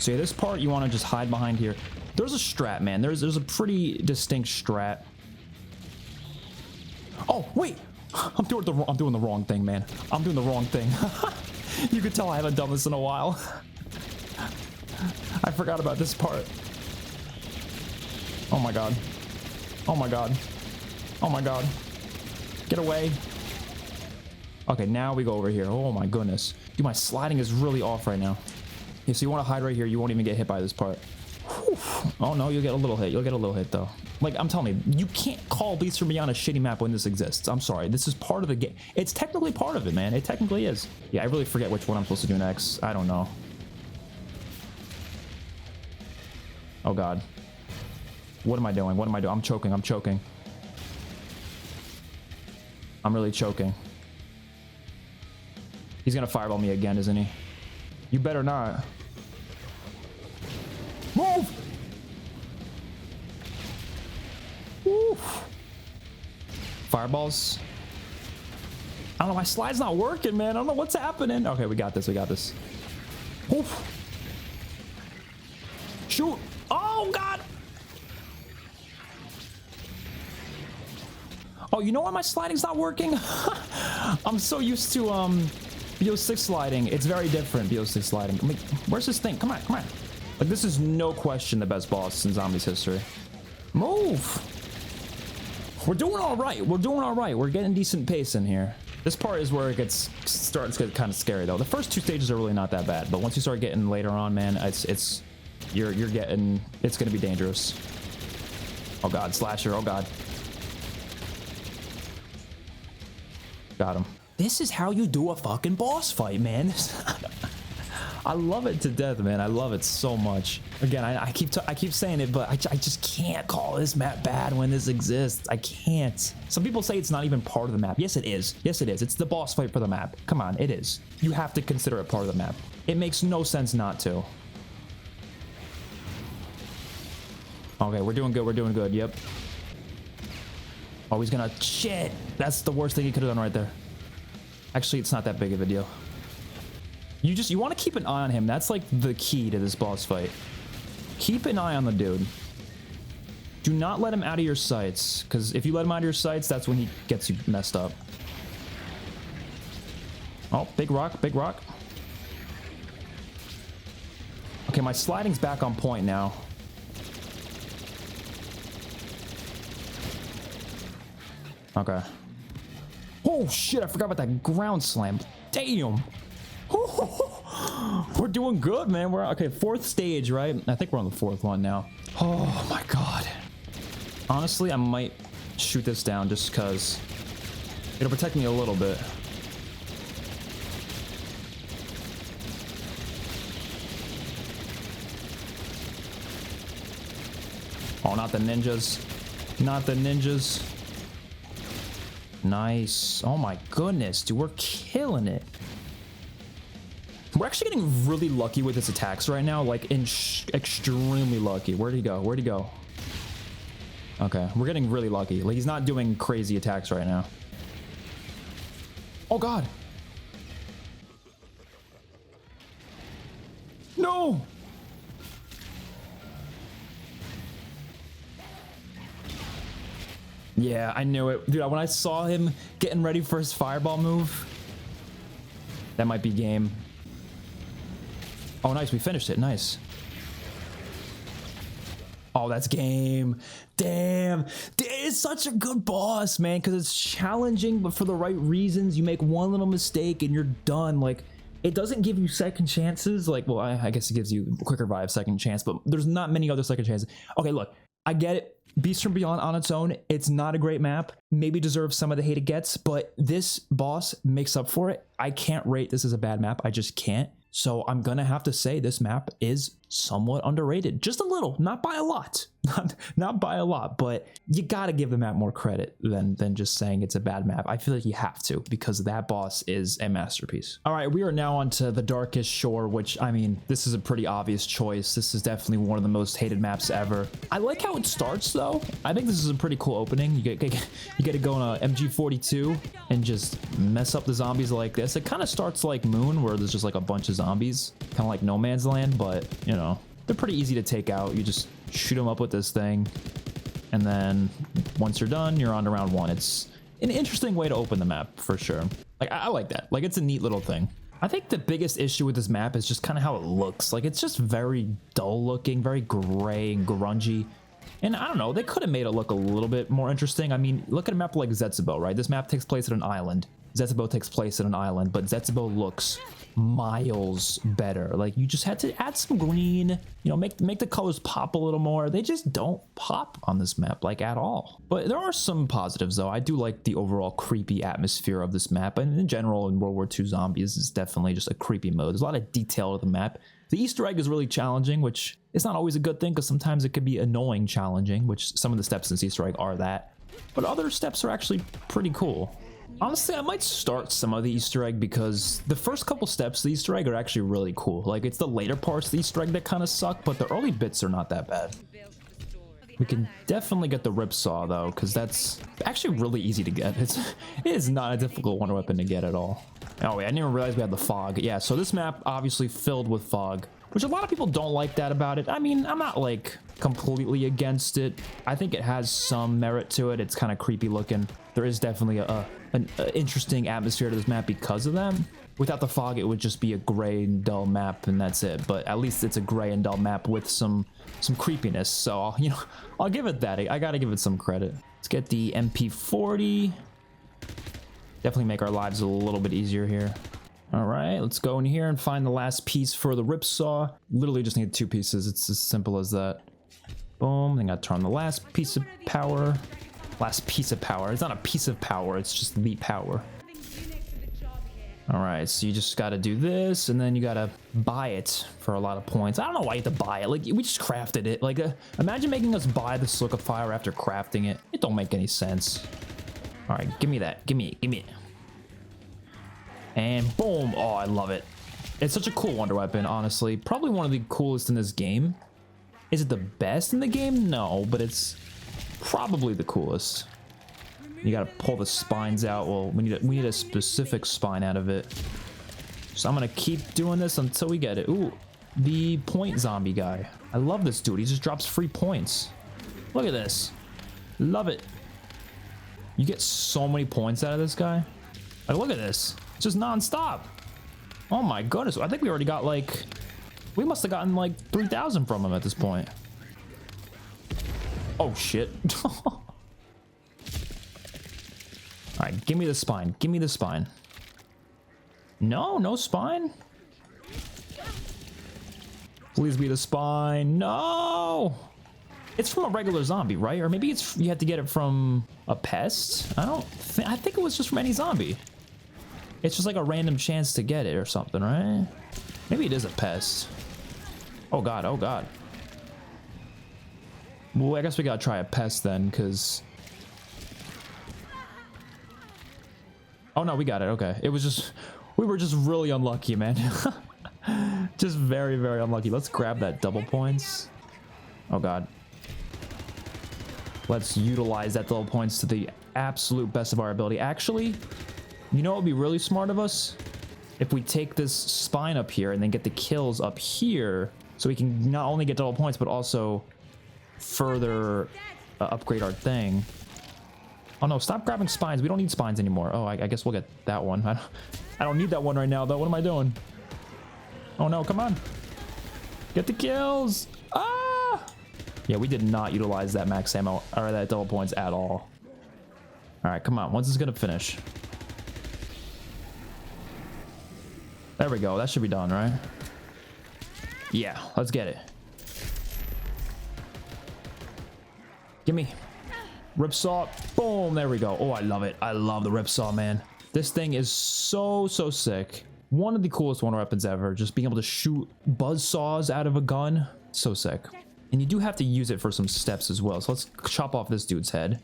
So yeah, this part you want to just hide behind here. There's a strat, man. There's a pretty distinct strat. Oh, wait! I'm doing the wrong thing, man. I'm doing the wrong thing. You could tell I haven't done this in a while. I forgot about this part. Oh my god. Oh my god. Oh my god. Get away. Okay, now we go over here. Oh my goodness. Dude, my sliding is really off right now. Yeah, so you want to hide right here. You won't even get hit by this part. Whew. Oh no, you'll get a little hit. You'll get a little hit though. Like, I'm telling you, you can't call Beast from Beyond a shitty map when this exists. I'm sorry. This is part of the game. It's technically part of it, man. It technically is. Yeah, I really forget which one I'm supposed to do next. I don't know. Oh god. What am I doing? What am I doing? I'm choking. I'm choking. I'm really choking. He's gonna fireball me again, isn't he? You better not. Move! Woof. Fireballs. I don't know, my slide's not working, man. I don't know what's happening. Okay, we got this. We got this. Oof. Shoot. Oh, God. Oh, you know why my sliding's not working? I'm so used to BO6 sliding. It's very different, BO6 sliding. I mean, where's this thing? Come on, come on. Like, this is no question the best boss in Zombies history. Move. We're doing all right. We're doing all right. We're getting decent pace in here. This part is where it starts to get kind of scary though. The first 2 stages are really not that bad, but once you start getting later on, man, you're getting, it's gonna be dangerous. Oh god, slasher, oh god. Got him. This is how you do a fucking boss fight, man. I love it to death, man. I love it so much. Again, I keep saying it, but I just can't call this map bad when this exists. I can't. Some people say it's not even part of the map. Yes, it is. Yes, it is. It's the boss fight for the map. Come on, it is. You have to consider it part of the map. It makes no sense not to. Okay, we're doing good. We're doing good. Yep. Oh, he's gonna... Shit! That's the worst thing he could have done right there. Actually, it's not that big of a deal. You want to keep an eye on him. That's like the key to this boss fight. Keep an eye on the dude. Do not let him out of your sights, because if you let him out of your sights, that's when he gets you messed up. Oh, big rock, big rock. Okay, my sliding's back on point now. Okay. Oh shit, I forgot about that ground slam. Damn. We're doing good, man. We're okay. 4th stage, right? I think we're on the 4th one now. Oh my god. Honestly, I might shoot this down just because it'll protect me a little bit. Oh, not the ninjas. Not the ninjas. Nice. Oh my goodness, dude. We're killing it. We're actually getting really lucky with his attacks right now, like extremely lucky. Where'd he go? Where'd he go? Okay, we're getting really lucky. Like, he's not doing crazy attacks right now. Oh god. No. Yeah, I knew it. Dude, when I saw him getting ready for his fireball move, that might be game. Oh, nice. We finished it. Nice. Oh, that's game. Damn. It's such a good boss, man, because it's challenging, but for the right reasons. You make one little mistake and you're done. Like, it doesn't give you second chances. Like, well, I guess it gives you a quicker revive second chance, but there's not many other second chances. Okay, look. I get it. Beast from Beyond on its own, it's not a great map. Maybe deserves some of the hate it gets, but this boss makes up for it. I can't rate this as a bad map. I just can't. So I'm gonna have to say this map is somewhat underrated. Just a little, not by a lot. Not by a lot, but you gotta give the map more credit than just saying it's a bad map. I feel like you have to, because that boss is a masterpiece. All right, we are now on to the Darkest Shore, which, I mean, this is a pretty obvious choice. This is definitely one of the most hated maps ever. I like how it starts, though. I think this is a pretty cool opening. You get to go on a MG42 and just mess up the zombies like this. It kind of starts like Moon, where there's just like a bunch of zombies, kind of like No Man's Land, but, you know, they're pretty easy to take out. You just shoot them up with this thing, and then once you're done, you're on to round 1. It's an interesting way to open the map, for sure. Like, I like that. Like, it's a neat little thing. I think the biggest issue with this map is just kind of how it looks. Like, it's just very dull looking, very gray and grungy. And I don't know, they could have made it look a little bit more interesting. I mean, look at a map like Zetsubo, right? This map takes place at an island. Zetsubo takes place at an island, but Zetsubo looks miles better. Like, you just had to add some green, you know, make the colors pop a little more. They just don't pop on this map, like, at all. But there are some positives, though. I do like the overall creepy atmosphere of this map, and in general, in World War II Zombies, is definitely just a creepy mode. There's a lot of detail to the map. The Easter egg is really challenging, which is not always a good thing, because sometimes it could be annoying challenging, which some of the steps in this Easter egg are that. But other steps are actually pretty cool. Honestly, I might start some of the Easter egg, because the first couple steps of the Easter egg are actually really cool. Like, it's the later parts of the Easter egg that kind of suck, but the early bits are not that bad. We can definitely get the Ripsaw, though, because that's actually really easy to get. It is not a difficult wonder weapon to get at all. Oh wait, I didn't even realize we had the fog. Yeah, so this map obviously filled with fog, which a lot of people don't like that about it. I mean, I'm not like completely against it. I think it has some merit to it. It's kind of creepy looking. There is definitely an interesting atmosphere to this map because of them. Without the fog, it would just be a gray and dull map, and that's it. But at least it's a gray and dull map with some creepiness. So, you know, I'll give it that. I gotta give it some credit. Let's get the MP40. Definitely make our lives a little bit easier here. All right, let's go in here and find the last piece for the ripsaw. Literally just need 2 pieces. It's as simple as that. Boom, then gotta turn the last piece of power. Last piece of power. It's not a piece of power, it's just the power. All right, so you just gotta do this, and then you gotta buy it for a lot of points. I don't know why you have to buy it. Like, we just crafted it. Like, imagine making us buy the Slick of Fire after crafting it. It don't make any sense. All right, give me that. Give me it. And boom. Oh, I love it. It's such a cool wonder weapon, honestly. Probably one of the coolest in this game. Is it the best in the game? No, but it's probably the coolest. You gotta pull the spines out. Well, we need a specific spine out of it. So I'm gonna keep doing this until we get it. Ooh, the point zombie guy. I love this dude. He just drops free points. Look at this. Love it. You get so many points out of this guy. Like, look at this. It's just non-stop. Oh my goodness. I think we already got like... We must have gotten like 3,000 from him at this point. Oh, shit. All right, give me the spine. Give me the spine. No, no spine. Please be the spine. No. It's from a regular zombie, right? Or maybe it's you had to get it from a pest. I think it was just from any zombie. It's just like a random chance to get it or something, right? Maybe it is a pest. Oh god, oh god. Well, I guess we gotta try a pest then, because... Oh no, we got it. Okay. It was just... We were just really unlucky, man. Just very, very unlucky. Let's grab that double points. Oh god. Let's utilize that double points to the absolute best of our ability. Actually, you know what would be really smart of us? If we take this spine up here and then get the kills up here, so we can not only get double points, but also further upgrade our thing. Oh no, stop grabbing spines. We don't need spines anymore. Oh, I guess we'll get that one. I don't need that one right now, though. What am I doing? Oh no, come on. Get the kills. Ah! Yeah, we did not utilize that max ammo or that double points at all. All right, come on. When's this gonna finish? There we go. That should be done, right? Yeah, let's get it. Gimme. Ripsaw. Boom. There we go. Oh, I love it. I love the ripsaw, man. This thing is so sick. One of the coolest wonder weapons ever. Just being able to shoot buzzsaws out of a gun. So sick. And you do have to use it for some steps as well. So let's chop off this dude's head,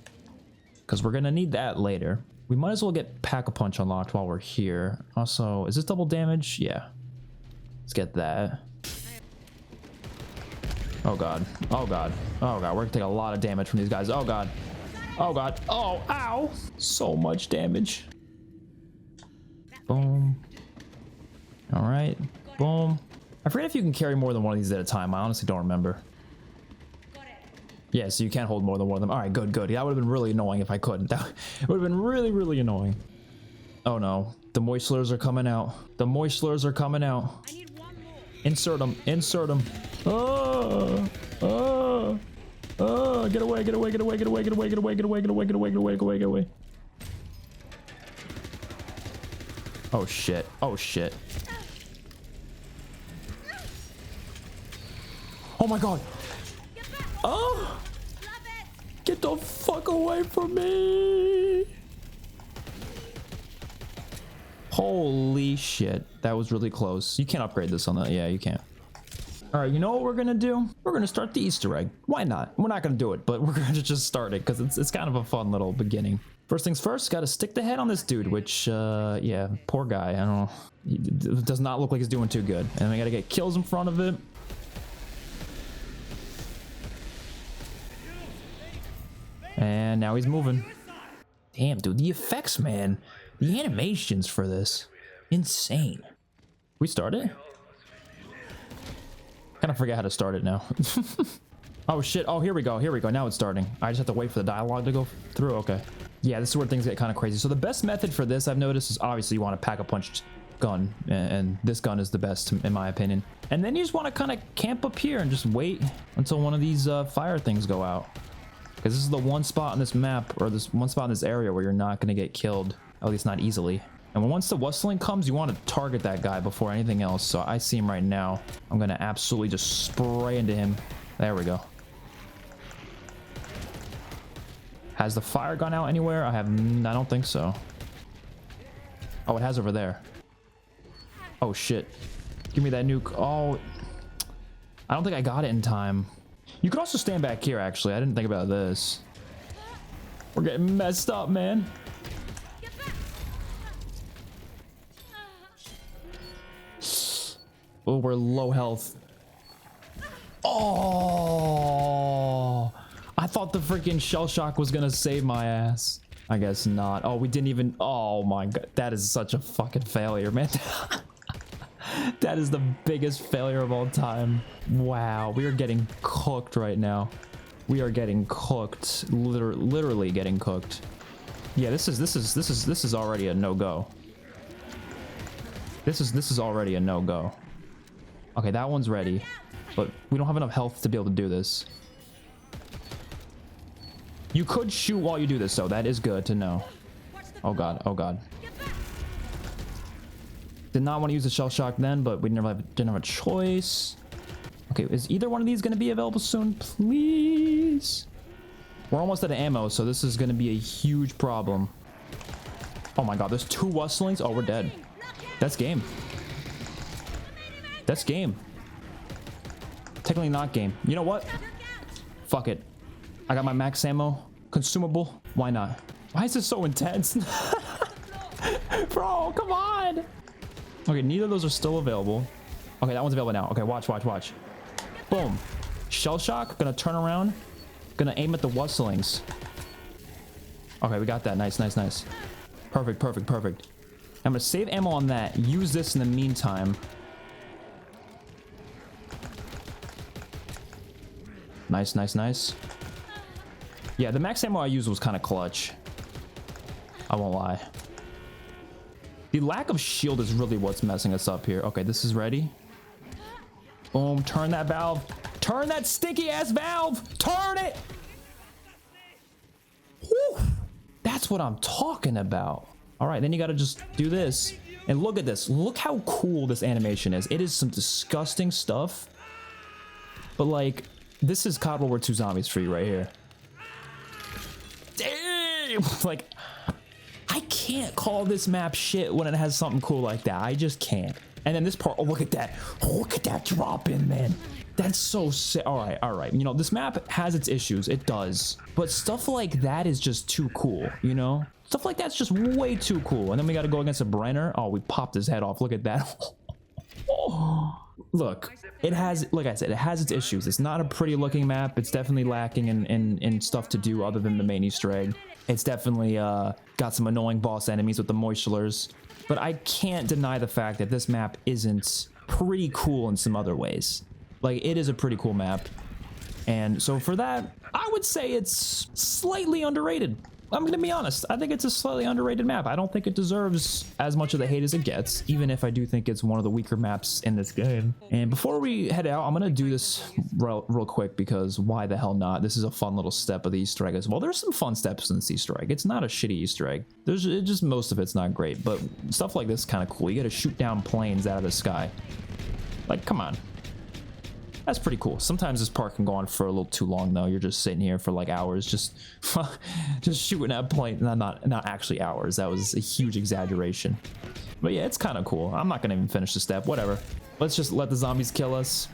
because we're going to need that later. We might as well get Pack-a-Punch unlocked while we're here. Also, is this double damage? Yeah. Let's get that. Oh god. Oh god. Oh god. We're gonna take a lot of damage from these guys. Oh god. Oh god. Oh, ow. So much damage. Boom. All right. Boom. I forget if you can carry more than one of these at a time. I honestly don't remember. Yeah, so you can't hold more than one of them. All right, good. Yeah, that would have been really annoying if I couldn't. That would have been really annoying. Oh no. The moisturers are coming out. The moisturers are coming out. I need one more. Insert them. Insert them. Oh, oh, oh, get away, get away, get away, get away, get away, get away, get away, get away, get away, get away, get away, get away. Oh shit. Oh shit. Oh my god. Oh, get the fuck away from me. Holy shit. That was really close. You can't upgrade this on that. Yeah, you can't. All right, you know what we're gonna do? We're gonna start the Easter egg. Why not? We're not gonna do it, but we're gonna just start it because it's kind of a fun little beginning. First things first, gotta stick the head on this dude, which, yeah, poor guy. I don't know. He does not look like he's doing too good. And we gotta get kills in front of it. And now he's moving. Damn, dude, the effects, man. The animations for this. Insane. We started? Kind of forget how to start it now. Oh shit. Oh, here we go. Here we go. Now it's starting. I just have to wait for the dialogue to go through. Okay. Yeah, this is where things get kind of crazy. So the best method for this, I've noticed, is obviously you want to Pack-a-Punch gun. And this gun is the best, in my opinion. And then you just want to kind of camp up here and just wait until one of these fire things go out. Because this is the one spot on this map, or this one spot in this area where you're not going to get killed At least not easily. And once the whistling comes, you want to target that guy before anything else. So I see him right now. I'm going to absolutely just spray into him. There we go. Has the fire gone out anywhere? I don't think so. Oh, it has over there. Oh, shit. Give me that nuke. Oh, I don't think I got it in time. You could also stand back here, actually. I didn't think about this. We're getting messed up, man. Oh, we're low health. Oh, I thought the freaking shell shock was gonna save my ass. I guess not. Oh, we didn't even. Oh my god, that is such a fucking failure, man. That is the biggest failure of all time. Wow, we are getting cooked right now. We are getting cooked. Literally getting cooked. Yeah, this is already a no-go. This is already a no-go. Okay, that one's ready, but we don't have enough health to be able to do this. You could shoot while you do this, though. That is good to know. Oh god, oh god. Did not want to use the shell shock then, but we didn't have a choice. Okay, is either one of these going to be available soon? Please. We're almost out of ammo, so this is going to be a huge problem. Oh my god, there's 2 wustlings. Oh, we're dead. That's game. That's game. Technically not game. You know what? Fuck it. I got my max ammo. Consumable. Why not? Why is this so intense? Bro, come on. Okay, neither of those are still available. Okay, that one's available now. Okay, watch, watch, watch. Boom. Shell shock. Gonna turn around. Gonna aim at the wustlings. Okay, we got that. Nice, nice, nice. Perfect, perfect, perfect. I'm gonna save ammo on that. Use this in the meantime. Nice, nice, nice. Yeah, the max ammo I used was kind of clutch. I won't lie. The lack of shield is really what's messing us up here. Okay, this is ready. Boom, turn that valve. Turn that stinky ass valve. Turn it. Whew. That's what I'm talking about. All right, then you got to just do this. And look at this. Look how cool this animation is. It is some disgusting stuff. But like, this is COD World War II Zombies for you right here. Damn! Like, I can't call this map shit when it has something cool like that. I just can't. And then this part, oh, look at that. Oh, look at that drop in, man. That's so sick. All right, all right. You know, this map has its issues. It does. But stuff like that is just too cool, you know? Stuff like that's just way too cool. And then we got to go against a Brenner. Oh, we popped his head off. Look at that. Oh. Look, it has, like I said, it has its issues. It's not a pretty looking map. It's definitely lacking in stuff to do other than the main Easter egg. It's definitely got some annoying boss enemies with the moistulars. But I can't deny the fact that this map isn't pretty cool in some other ways. Like, it is a pretty cool map. And so for that, I would say it's slightly underrated. I'm gonna be honest. I think it's a slightly underrated map. I don't think it deserves as much of the hate as it gets, even if I do think it's one of the weaker maps in this game. And before we head out, I'm gonna do this real quick because why the hell not? This is a fun little step of the Easter egg as well. There's some fun steps in this Easter egg. It's not a shitty Easter egg. Just most of it's not great, but stuff like this is kind of cool. You gotta shoot down planes out of the sky. Like, come on. That's pretty cool. Sometimes this part can go on for a little too long though. You're just sitting here for like hours, just shooting at a plane. Not actually hours. That was a huge exaggeration. But yeah, it's kind of cool. I'm not gonna even finish the step. Whatever. Let's just let the zombies kill us.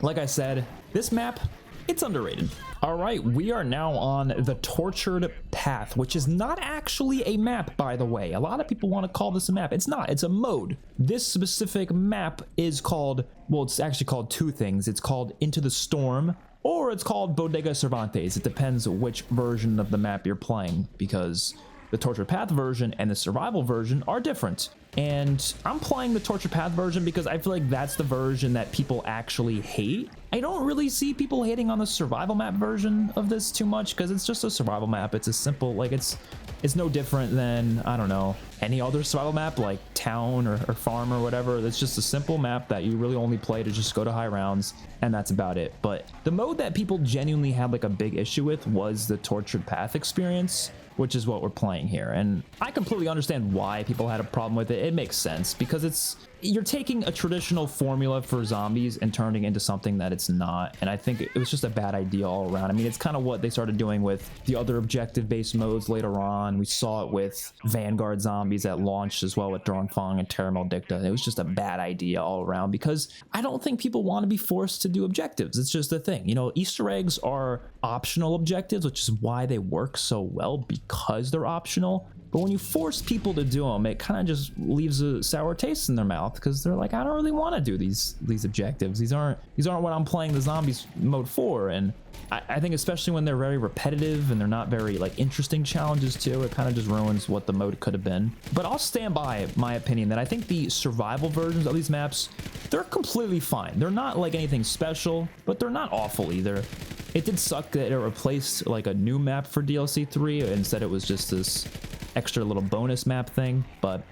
Like I said, this map, it's underrated. All right, we are now on the Tortured Path, which is not actually a map, by the way. A lot of people want to call this a map. It's not. It's a mode. This specific map is called, well, it's actually called 2 things. It's called Into the Storm, or it's called Bodega Cervantes. It depends which version of the map you're playing, because the Tortured Path version and the survival version are different. And I'm playing the Tortured Path version because I feel like that's the version that people actually hate. I don't really see people hating on the survival map version of this too much because it's just a survival map. It's a simple, like it's no different than, I don't know, any other survival map like town or farm or whatever. It's just a simple map that you really only play to just go to high rounds, and that's about it. But the mode that people genuinely had like a big issue with was the Tortured Path experience. which is what we're playing here. And I completely understand why people had a problem with it. It makes sense because you're taking a traditional formula for zombies and turning it into something that it's not. And I think it was just a bad idea all around. I mean, it's kind of what they started doing with the other objective-based modes later on. We saw it with Vanguard zombies at launch as well with Anfang and Terra Maledicta. It was just a bad idea all around because I don't think people want to be forced to do objectives. It's just a thing. You know, Easter eggs are optional objectives, which is why they work so well, because they're optional. But when you force people to do them, it kind of just leaves a sour taste in their mouth because they're like, I don't really want to do these objectives. These aren't what I'm playing the zombies mode for. And I think especially when they're very repetitive and they're not very like interesting challenges too, it kind of just ruins what the mode could have been. But I'll stand by my opinion that I think the survival versions of these maps, they're completely fine. They're not like anything special, but they're not awful either. It did suck that it replaced like a new map for DLC 3. Instead, it was just this extra little bonus map thing, but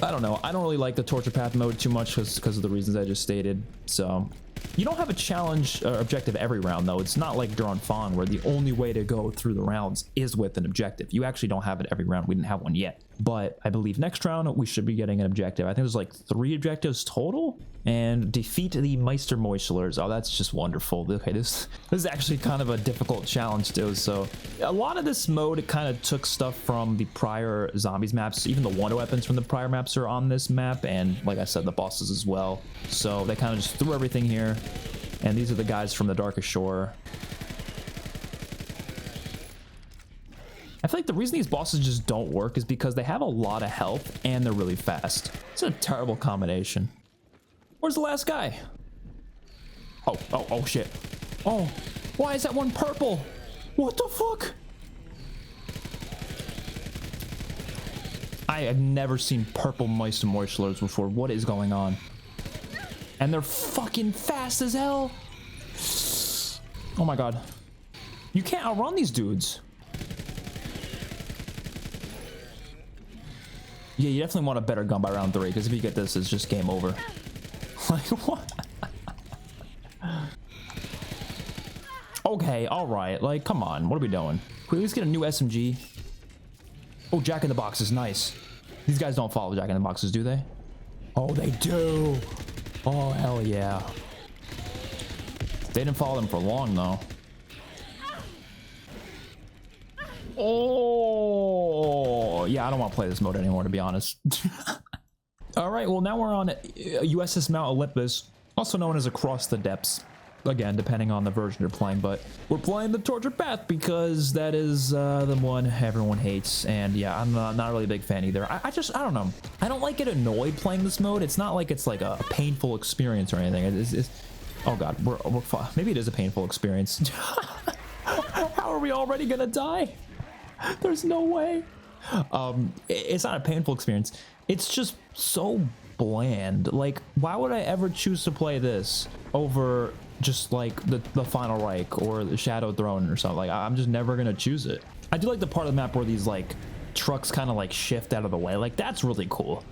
I don't know. I don't really like the torture path mode too much because of the reasons I just stated. So you don't have a challenge objective every round though. It's not like during Fawn where the only way to go through the rounds is with an objective. You actually don't have it every round. We didn't have one yet, but I believe next round we should be getting an objective. I think there's like 3 objectives total, and defeat the Meister Moislers. Oh, that's just wonderful. Okay, this is actually kind of a difficult challenge too. So a lot of this mode, it kind of took stuff from the prior zombies maps. Even the wonder weapons from the prior maps are on this map, and like I said, the bosses as well. So they kind of just threw everything here. And these are the guys from the Darkest Shore. I feel like the reason these bosses just don't work is because they have a lot of health and they're really fast. It's a terrible combination. Where's the last guy? Oh shit. Oh, why is that one purple? What the fuck? I have never seen purple Meister Moislers before. What is going on? And they're fucking fast as hell. Oh my god. You can't outrun these dudes. Yeah, you definitely want a better gun by round 3, because if you get this, it's just game over. Like, what? Okay, alright. Like, come on. What are we doing? Can we at least get a new SMG? Oh, Jack in the Box is nice. These guys don't follow Jack in the Boxes, do they? Oh, they do. Oh, hell yeah. They didn't follow them for long, though. Oh, yeah, I don't want to play this mode anymore, to be honest. All right, well, now we're on USS Mount Olympus, also known as Across the Depths. Again, depending on the version you're playing, but we're playing the torture path because that is the one everyone hates. And yeah, I'm not really a big fan either. I don't know. I don't like get annoyed playing this mode. It's not like it's like a painful experience or anything. It's oh god, maybe it is a painful experience. How are we already gonna die? There's no way. It's not a painful experience. It's just so bland. Like, why would I ever choose to play this over just like the Final Reich or the Shadow Throne or something? Like, I'm just never gonna choose it. I do like the part of the map where these like trucks kind of like shift out of the way. Like, that's really cool.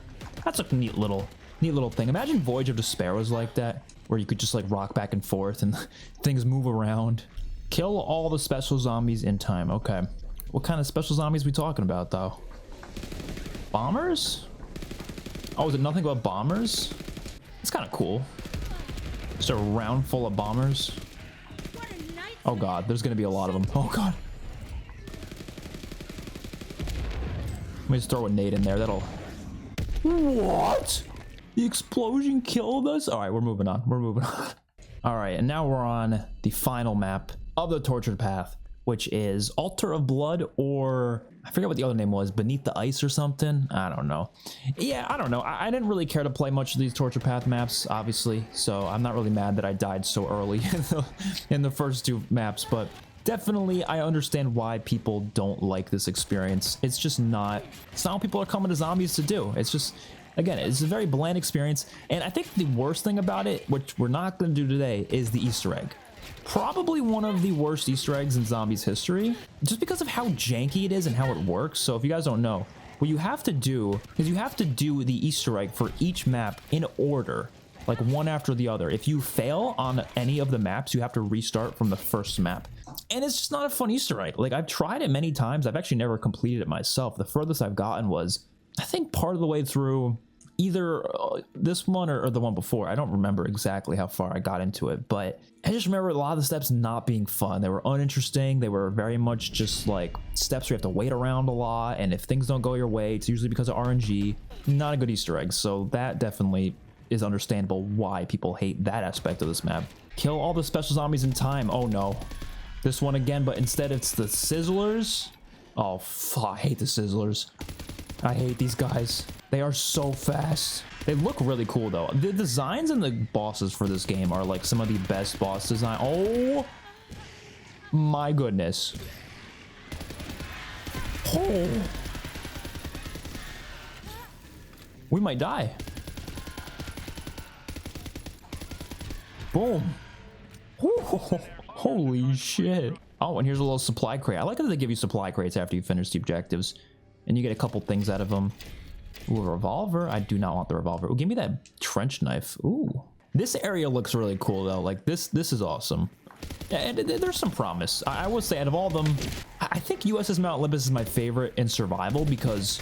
That's a neat little thing. Imagine Voyage of Despair was like that, where you could just like rock back and forth and things move around. Kill all the special zombies in time. Okay, what kind of special zombies we talking about though? Bombers? Oh, is it nothing but bombers? It's kind of cool. Just a round full of bombers. Oh god, there's gonna be a lot of them. Oh god. Let me just throw a nade in there. That'll... What? The explosion killed us? All right, we're moving on. We're moving on. All right, and now we're on the final map of the tortured path, which is Altar of Blood, or I forget what the other name was, Beneath the Ice or something. I don't know. Yeah, I don't know. I didn't really care to play much of these torture path maps, obviously, so I'm not really mad that I died so early in the first 2 maps, but definitely I understand why people don't like this experience. It's just not, it's not what people are coming to zombies to do. It's just, again, it's a very bland experience, and I think the worst thing about it, which we're not going to do today, is the Easter egg. Probably one of the worst Easter eggs in zombies history, just because of how janky it is and how it works. So if you guys don't know, what you have to do is you have to do the Easter egg for each map in order, like one after the other. If you fail on any of the maps, you have to restart from the first map. And it's just not a fun Easter egg. Like, I've tried it many times. I've actually never completed it myself. The furthest I've gotten was, I think, part of the way through either this one or the one before. I don't remember exactly how far I got into it, but I just remember a lot of the steps not being fun. They were uninteresting. They were very much just like steps where you have to wait around a lot, and if things don't go your way, it's usually because of RNG. Not a good Easter egg, so that definitely is understandable why people hate that aspect of this map. Kill all the special zombies in time. Oh no. This one again, but instead it's the Sizzlers. Oh, fuck, I hate the Sizzlers. I hate these guys. They are so fast. They look really cool though. The designs and the bosses for this game are like some of the best boss design. Oh my goodness. Oh. We might die. Boom. Ooh, holy shit. Oh, and here's a little supply crate. I like that they give you supply crates after you finish the objectives. And you get a couple things out of them. Ooh, a revolver. I do not want the revolver. Ooh, give me that trench knife. Ooh. This area looks really cool though. Like this is awesome. And there's some promise. I would say out of all of them, I think USS Mount Olympus is my favorite in survival, because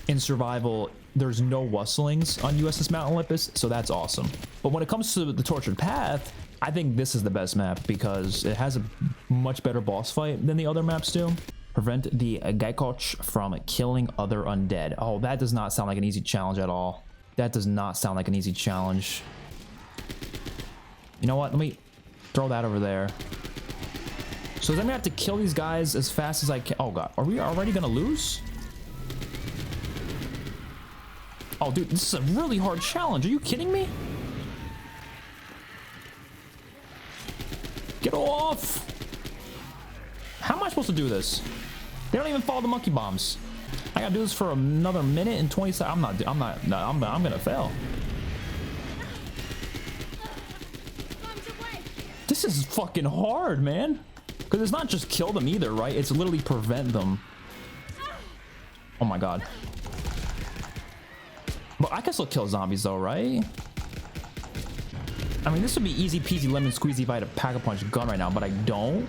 in survival, there's no wustlings on USS Mount Olympus, so that's awesome. But when it comes to the Tortured Path, I think this is the best map because it has a much better boss fight than the other maps do. Prevent the Gaikoch from killing other undead. Oh, that does not sound like an easy challenge at all. That does not sound like an easy challenge. You know what? Let me throw that over there. So then we have to kill these guys as fast as I can. Oh god, are we already gonna lose? Oh dude, this is a really hard challenge. Are you kidding me? Get off! How am I supposed to do this? They don't even follow the monkey bombs. I gotta do this for another minute and 20 seconds. I'm gonna fail. This is fucking hard, man. Because it's not just kill them either, right? It's literally prevent them. Oh my god. But I can still kill zombies though, right? I mean, this would be easy peasy lemon squeezy if I had a pack-a-punch gun right now, but I don't.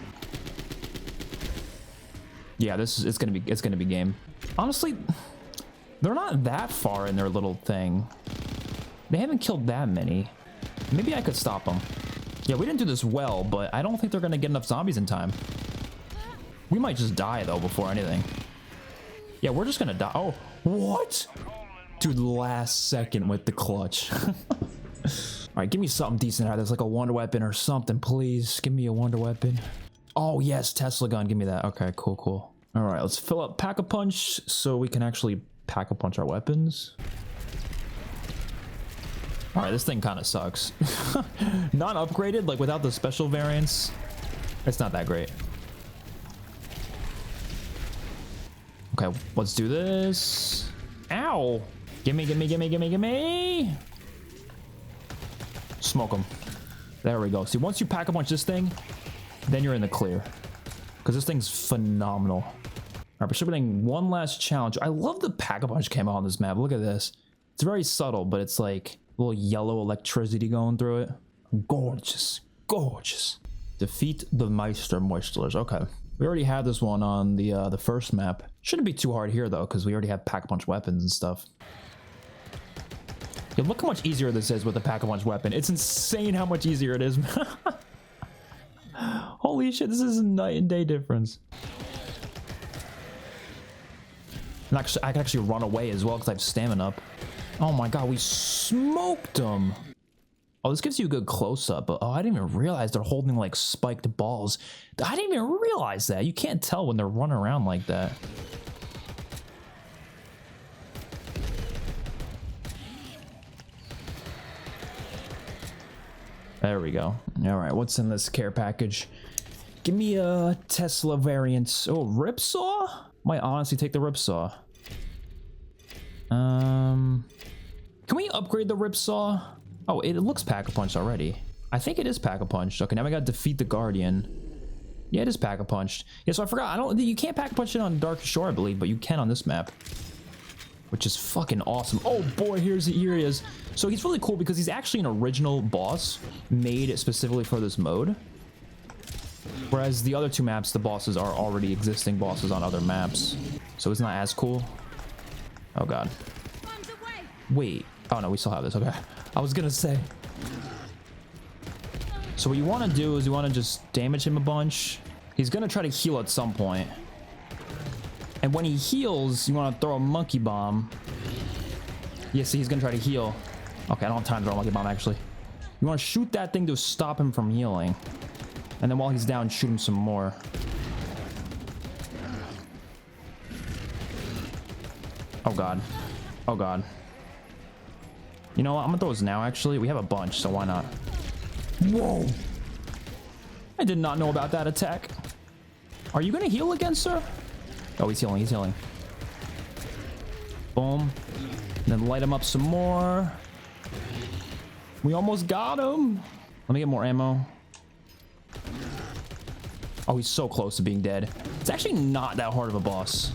Yeah, it's gonna be game. Honestly, they're not that far in their little thing. They haven't killed that many. Maybe I could stop them. Yeah, we didn't do this well, but I don't think they're gonna get enough zombies in time. We might just die though before anything. Yeah, we're just gonna die. Oh, what? Dude, last second with the clutch. All right, give me something decent out. There's like a wonder weapon or something, please. Give me a wonder weapon. Oh yes, Tesla gun. Give me that. Okay, cool, cool. All right, let's fill up Pack-a-Punch so we can actually Pack-a-Punch our weapons. All right, this thing kind of sucks. Not upgraded, like without the special variants, it's not that great. Okay, let's do this. Ow! Gimme, gimme, gimme, gimme, gimme! Smoke them. There we go. See, once you Pack-a-Punch this thing, then you're in the clear. Because this thing's phenomenal. All right, we're shipping one last challenge. I love the Pack-a-Punch camo on this map. Look at this. It's very subtle, but it's like a little yellow electricity going through it. Gorgeous. Gorgeous. Defeat the Meister Moistlers. Okay. We already had this one on the first map. Shouldn't be too hard here, though, because we already have Pack-a-Punch weapons and stuff. Yeah, look how much easier this is with the Pack-a-Punch weapon. It's insane how much easier it is. Holy shit, this is a night and day difference. And actually, I can actually run away as well because I have stamina up. Oh my god, we smoked them. Oh, this gives you a good close-up, but oh, I didn't even realize they're holding like spiked balls. I didn't even realize that. You can't tell when they're running around like that. There we go. All right, what's in this care package? Give me a Tesla variant. Oh, Ripsaw? Might honestly take the Ripsaw. Can we upgrade the Ripsaw? Oh, it looks Pack-a-Punch already. I think it is Pack-a-Punch. Okay, now we gotta defeat the Guardian. Yeah, it is Pack-a-Punched. Yeah, so I forgot. You can't Pack-a-Punch it on Dark Shore, I believe, but you can on this map, which is fucking awesome. Oh boy, here he is. So he's really cool because he's actually an original boss made specifically for this mode. Whereas the other two maps, the bosses are already existing bosses on other maps. So it's not as cool. Oh god. Wait. Oh no, we still have this. Okay. I was gonna say. So what you want to do is you want to just damage him a bunch. He's gonna try to heal at some point. And when he heals, you want to throw a monkey bomb. Yeah, see, he's gonna try to heal. Okay, I don't have time to throw a monkey bomb, actually. You want to shoot that thing to stop him from healing. And then while he's down, shoot him some more. Oh god. Oh god. You know what? I'm gonna throw this now, actually. We have a bunch, so why not? Whoa! I did not know about that attack. Are you gonna heal again, sir? Oh, he's healing, he's healing. Boom. And then light him up some more. We almost got him. Let me get more ammo. Oh, he's so close to being dead. It's actually not that hard of a boss.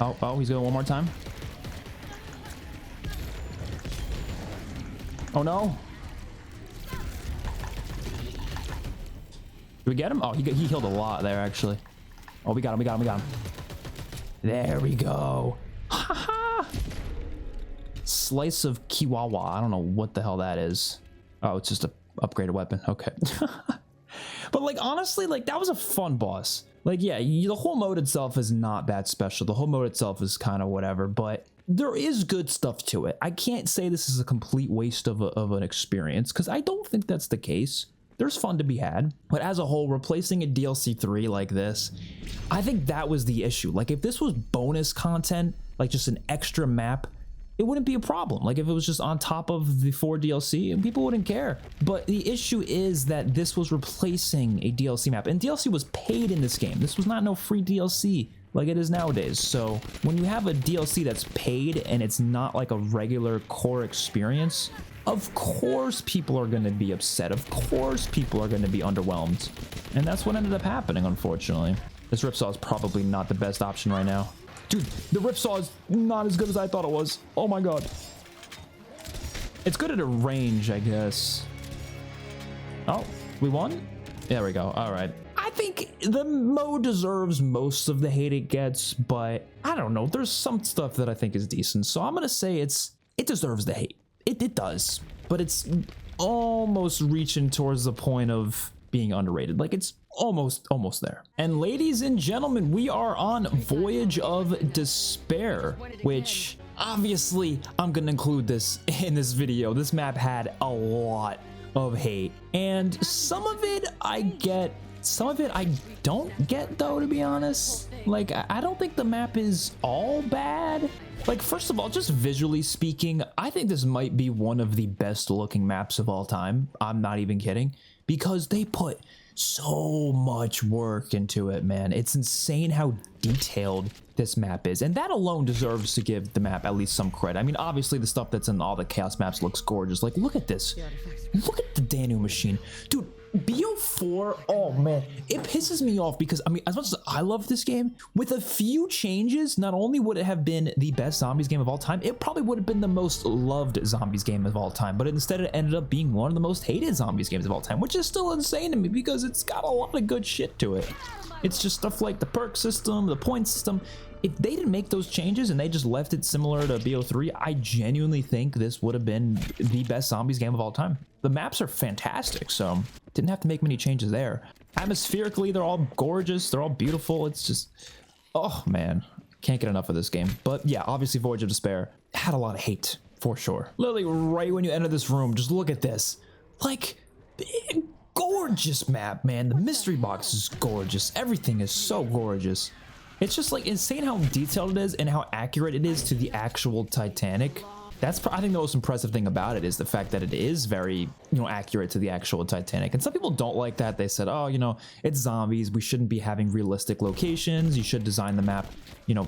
Oh, he's going one more time. Oh no. Did we get him? Oh, he healed a lot there, actually. Oh, we got him, we got him, we got him. There we go. Ha ha. Slice of Kiwawa. I don't know what the hell that is. Oh, it's just a upgraded weapon. Okay. But like, honestly, like that was a fun boss. Like, yeah, the whole mode itself is not that special. The whole mode itself is kind of whatever, but there is good stuff to it. I can't say this is a complete waste of an experience, because I don't think that's the case. There's fun to be had, but as a whole, replacing a DLC 3 like this, I think that was the issue. Like, if this was bonus content, like just an extra map, it wouldn't be a problem. Like if it was just on top of the 4 DLC, and people wouldn't care. But the issue is that this was replacing a DLC map, and DLC was paid in this game. This was not no free DLC like it is nowadays. So when you have a DLC that's paid and it's not like a regular core experience, of course people are going to be upset. Of course people are going to be underwhelmed. And that's what ended up happening, unfortunately. This ripsaw is probably not the best option right now. Dude, the ripsaw is not as good as I thought it was. Oh my god. It's good at a range, I guess. Oh, we won? There we go. All right. I think the mode deserves most of the hate it gets, but I don't know. There's some stuff that I think is decent. So I'm going to say it deserves the hate. It does, but it's almost reaching towards the point of being underrated. Like it's almost there. And ladies and gentlemen, we are on Voyage of Despair, which obviously I'm gonna include this in this video. This map had a lot of hate, and some of it I get, some of it I don't get though, to be honest. Like I don't think the map is all bad. Like, first of all, just visually speaking, I think this might be one of the best looking maps of all time. I'm not even kidding, because they put so much work into it, man. It's insane how detailed this map is, and that alone deserves to give the map at least some credit. I mean, obviously the stuff that's in all the Chaos maps looks gorgeous. Like, look at this. Look at the Danu machine. Dude, BO4, oh man, it pisses me off because, I mean, as much as I love this game, with a few changes, not only would it have been the best zombies game of all time, it probably would have been the most loved zombies game of all time, but instead it ended up being one of the most hated zombies games of all time, which is still insane to me because it's got a lot of good shit to it. It's just stuff like the perk system, the point system. If they didn't make those changes and they just left it similar to BO3, I genuinely think this would have been the best zombies game of all time. The maps are fantastic, so didn't have to make many changes there. Atmospherically, they're all gorgeous. They're all beautiful. It's just, oh man, can't get enough of this game. But yeah, obviously Voyage of Despair had a lot of hate for sure. Literally right when you enter this room, just look at this. Like, gorgeous map, man. The mystery box is gorgeous. Everything is so gorgeous. It's just like insane how detailed it is and how accurate it is to the actual Titanic. That's, I think, the most impressive thing about it is the fact that it is very, accurate to the actual Titanic. And some people don't like that. They said, oh, it's zombies. We shouldn't be having realistic locations. You should design the map,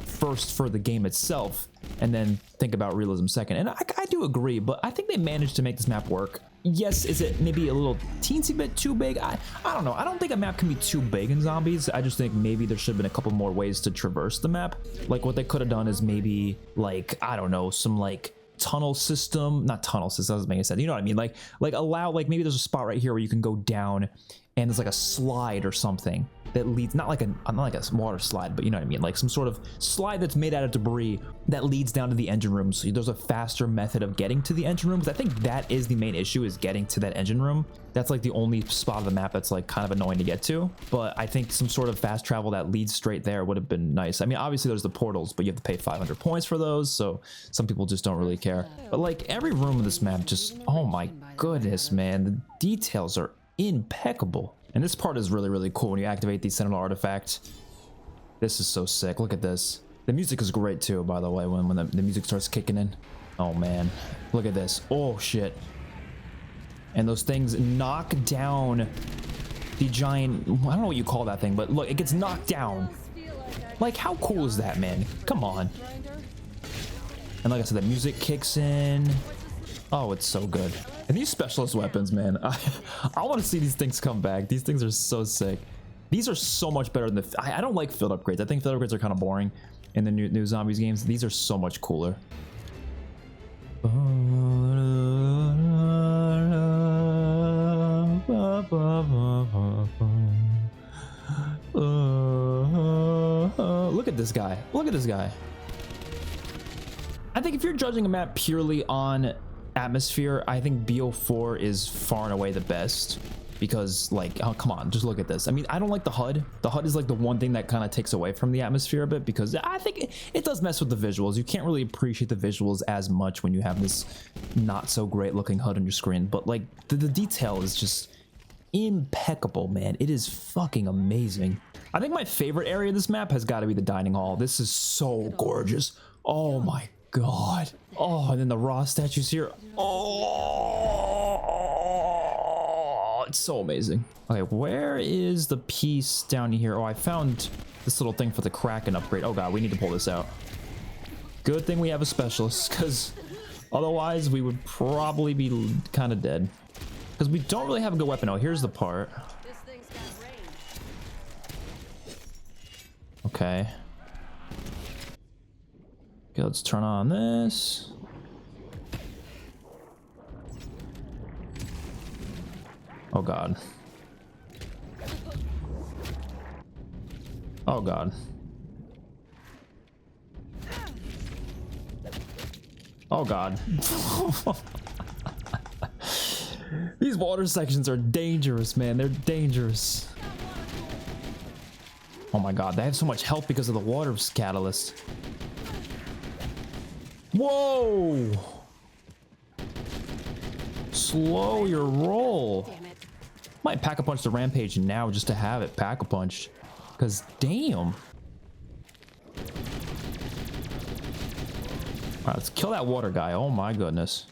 first for the game itself and then think about realism second. And I do agree, but I think they managed to make this map work. Yes, is it maybe a little teensy bit too big? I don't know. I don't think a map can be too big in zombies. I just think maybe there should have been a couple more ways to traverse the map. Like what they could have done is maybe like, I don't know, some like tunnel system, not tunnel system, doesn't make any sense. You know what I mean? Like allow, like maybe there's a spot right here where you can go down and there's like a slide or something that leads, not like a water slide, but you know what I mean? Like some sort of slide that's made out of debris that leads down to the engine room. So there's a faster method of getting to the engine room. 'Cause I think that is the main issue, is getting to that engine room. That's like the only spot of the map that's like kind of annoying to get to. But I think some sort of fast travel that leads straight there would have been nice. I mean, obviously there's the portals, but you have to pay 500 points for those. So some people just don't really care. But like every room of this map just, oh my goodness, man. The details are impeccable. And this part is really, really cool when you activate the Sentinel artifact. This is so sick. Look at this. The music is great too, by the way, when the music starts kicking in. Oh man, look at this. Oh shit. And those things knock down the giant, I don't know what you call that thing, but look, it gets knocked down. Like, how cool is that, man? Come on. And like I said, the music kicks in. Oh, it's so good. And these specialist weapons, man, I want to see these things come back. These things are so sick. These are so much better than the, I don't like field upgrades. I think field upgrades are kind of boring in the new zombies games. These are so much cooler. Look at this guy. Look at this guy. I think if you're judging a map purely on atmosphere, I think BO4 is far and away the best, because like, oh come on, just look at this. I mean, I don't like the HUD. The HUD is like the one thing that kind of takes away from the atmosphere a bit, because I think it does mess with the visuals. You can't really appreciate the visuals as much when you have this not so great looking HUD on your screen, but like the detail is just impeccable, man. It is fucking amazing. I think my favorite area of this map has got to be the dining hall. This is so gorgeous. Oh my god. Oh, and then the raw statues here. Oh, it's so amazing. Okay, where is the piece down here? Oh, I found this little thing for the Kraken upgrade. Oh god, we need to pull this out. Good thing we have a specialist, because otherwise we would probably be kind of dead. Because we don't really have a good weapon. Oh, here's the part. Okay. Okay, let's turn on this. Oh god. Oh god. Oh god. These water sections are dangerous, man. They're dangerous. Oh my god, they have so much health because of the water catalyst. Whoa! Slow your roll. Might pack a punch the rampage now just to have it pack a punch. Cause damn. Alright, let's kill that water guy. Oh my goodness.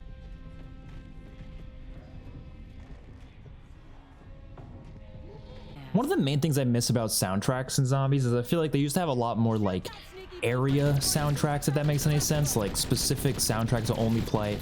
One of the main things I miss about soundtracks in zombies is I feel like they used to have a lot more like area soundtracks, if that makes any sense, like specific soundtracks that only play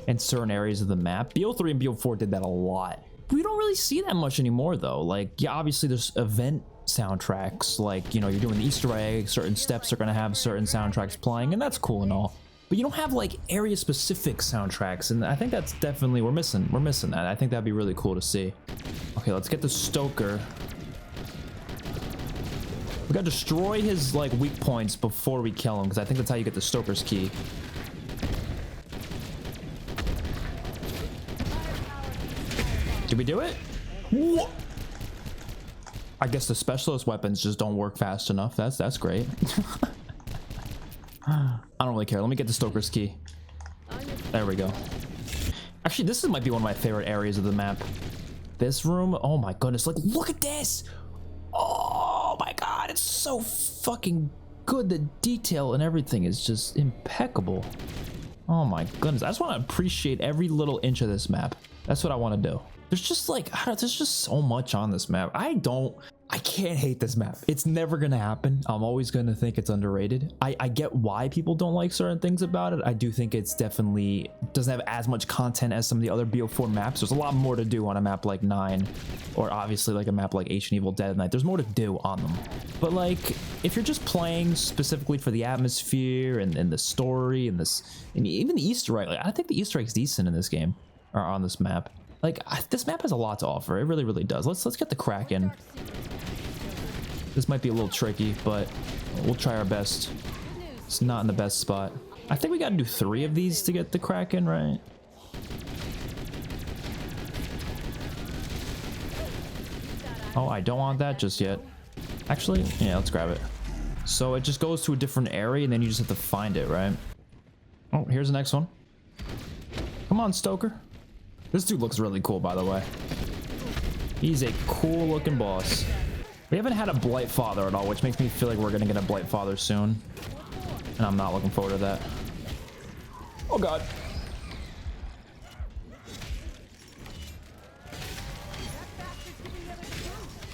in certain areas of the map. BO3 and BO4 did that a lot. We don't really see that much anymore though. Like, yeah, obviously there's event soundtracks, like, you know, you're doing the Easter egg, certain steps are gonna have certain soundtracks playing, and that's cool and all. But you don't have like area specific soundtracks, and I think that's definitely, we're missing that. I think that'd be really cool to see. Okay, let's get the Stoker. We gotta destroy his like weak points before we kill him, because I think that's how you get the Stoker's key. Did we do it? What? I guess the specialist weapons just don't work fast enough. That's great. I don't really care. Let me get the Stoker's key. There we go. Actually, this might be one of my favorite areas of the map. This room. Oh my goodness! Like, look at this. Oh my god, it's so fucking good. The detail and everything is just impeccable. Oh my goodness, I just want to appreciate every little inch of this map. That's what I want to do. There's just like, there's just so much on this map. I don't I can't hate this map. It's never gonna happen. I'm always gonna think it's underrated. I get why people don't like certain things about it. I do think it's definitely doesn't have as much content as some of the other BO4 maps. There's a lot more to do on a map like 9, or obviously like a map like Ancient Evil Dead Night. There's more to do on them. But like, if you're just playing specifically for the atmosphere and the story and even the Easter egg, like I think the Easter egg's decent in this game or on this map. Like this map has a lot to offer. It really, really does. Let's get the Kraken. This might be a little tricky, but we'll try our best. It's not in the best spot. I think we gotta do 3 of these to get the Kraken, right? Oh, I don't want that just yet. Actually, yeah, let's grab it. So it just goes to a different area and then you just have to find it, right? Oh, here's the next one. Come on, Stoker. This dude looks really cool, by the way. He's a cool looking boss. We haven't had a Blight Father at all, which makes me feel like we're gonna get a Blight Father soon. And I'm not looking forward to that. Oh god.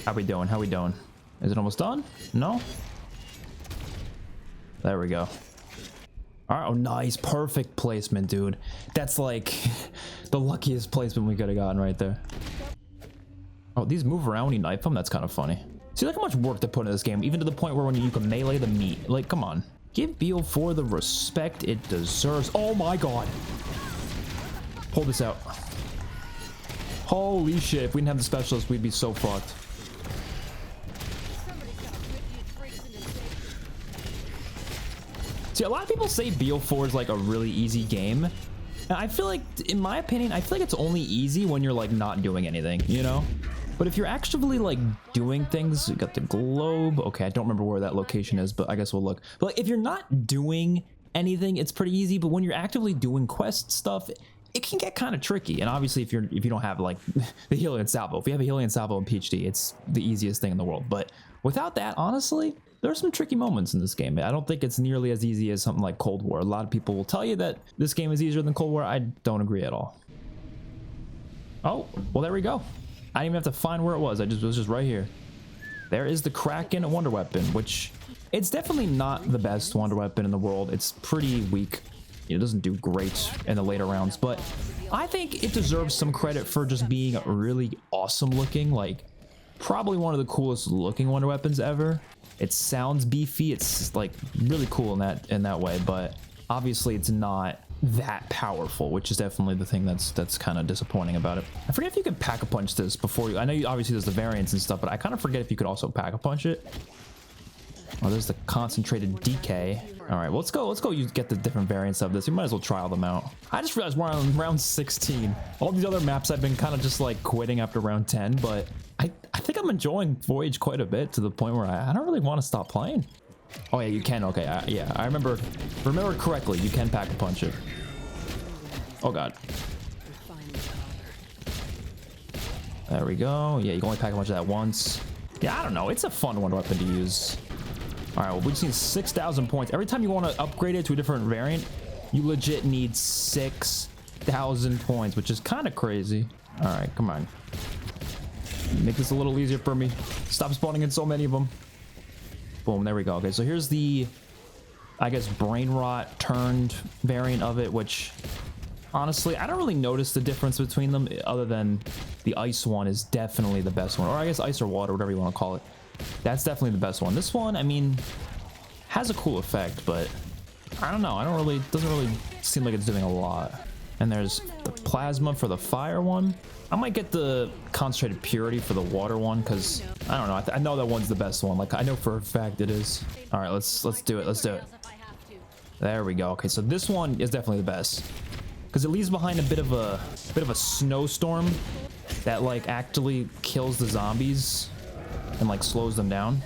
How we doing? How we doing? Is it almost done? No? There we go. All right, oh nice, perfect placement, dude. That's like the luckiest placement we could have gotten right there. Oh, these move around when you knife them? That's kind of funny. See, look how much work they put into this game, even to the point where when you can melee the meat. Like, come on. Give BO4 the respect it deserves. Oh my god. Hold this out. Holy shit, if we didn't have the specialist, we'd be so fucked. See, a lot of people say BO4 is like a really easy game. And I feel like, in my opinion, I feel like it's only easy when you're like not doing anything, you know? But if you're actually like doing things, you got the globe. Okay, I don't remember where that location is, but I guess we'll look. But like, if you're not doing anything, it's pretty easy. But when you're actively doing quest stuff, it can get kind of tricky. And obviously, if you don't have like the Helion Salvo, if you have a Helion Salvo and PhD, it's the easiest thing in the world. But without that, honestly, there are some tricky moments in this game. I don't think it's nearly as easy as something like Cold War. A lot of people will tell you that this game is easier than Cold War. I don't agree at all. Oh, well, there we go. I didn't even have to find where it was. It was just right here. There is the Kraken Wonder Weapon, which it's definitely not the best Wonder Weapon in the world. It's pretty weak. It doesn't do great in the later rounds, but I think it deserves some credit for just being really awesome looking. Like, probably one of the coolest looking Wonder Weapons ever. It sounds beefy. It's like really cool in that way, but obviously it's not that powerful, which is definitely the thing that's kind of disappointing about it. I forget if you can pack-a-punch this before you. I know you obviously there's the variants and stuff, but I kind of forget if you could also pack-a-punch it. Oh, there's the concentrated decay. All right, well, let's go. You get the different variants of this. You might as well try them out. I just realized we're on round 16. All these other maps I've been kind of just like quitting after round 10, but I think I'm enjoying Voyage quite a bit to the point where I don't really want to stop playing. Oh yeah, you can. Okay, yeah, I remember correctly. You can pack-a-punch it. Oh god. There we go. Yeah, you can only pack-a-punch that once. Yeah, I don't know. It's a fun Wonder Weapon to use. All right, well, we've seen 6,000 points. Every time you want to upgrade it to a different variant, you legit need 6,000 points, which is kind of crazy. All right, come on. Make this a little easier for me. Stop spawning in so many of them. Boom, there we go. Okay, so here's the, I guess, brain rot turned variant of it, which honestly, I don't really notice the difference between them other than the ice one is definitely the best one. Or I guess ice or water, whatever you want to call it. That's definitely the best one. This one, I mean, has a cool effect, but I don't know. Doesn't really seem like it's doing a lot. And there's the plasma for the fire one. I might get the concentrated purity for the water one because I don't know. I know that one's the best one. Like I know for a fact it is. All right, let's do it. Let's do it. There we go. Okay, so this one is definitely the best because it leaves behind a bit of a snowstorm that like actually kills the zombies and like slows them down.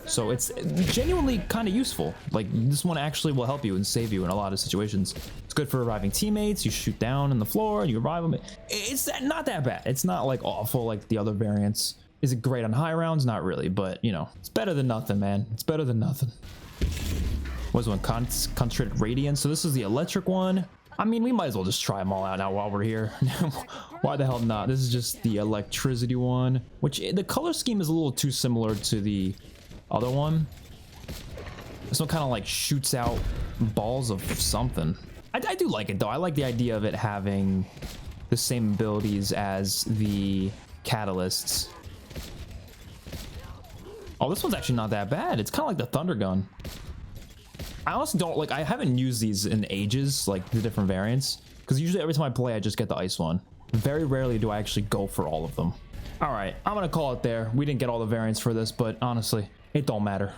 So it's genuinely kind of useful. Like this one actually will help you and save you in a lot of situations. It's good for reviving teammates. You shoot down on the floor and you revive them. It's not that bad. It's not like awful like the other variants. Is it great on high rounds? Not really, but you know, it's better than nothing, man. It's better than nothing. What is one? Concentrated radiance. So this is the electric one. I mean, we might as well just try them all out now while we're here. Why the hell not? This is just the electricity one, which the color scheme is a little too similar to the other one. This one kind of like shoots out balls of something. I do like it though. I like the idea of it having the same abilities as the catalysts. Oh, this one's actually not that bad. It's kind of like the thunder gun. I honestly don't like, I haven't used these in ages, like the different variants, because usually every time I play I just get the ice one. Very rarely do I actually go for all of them. All right, I'm gonna call it there. We didn't get all the variants for this, but honestly, it don't matter.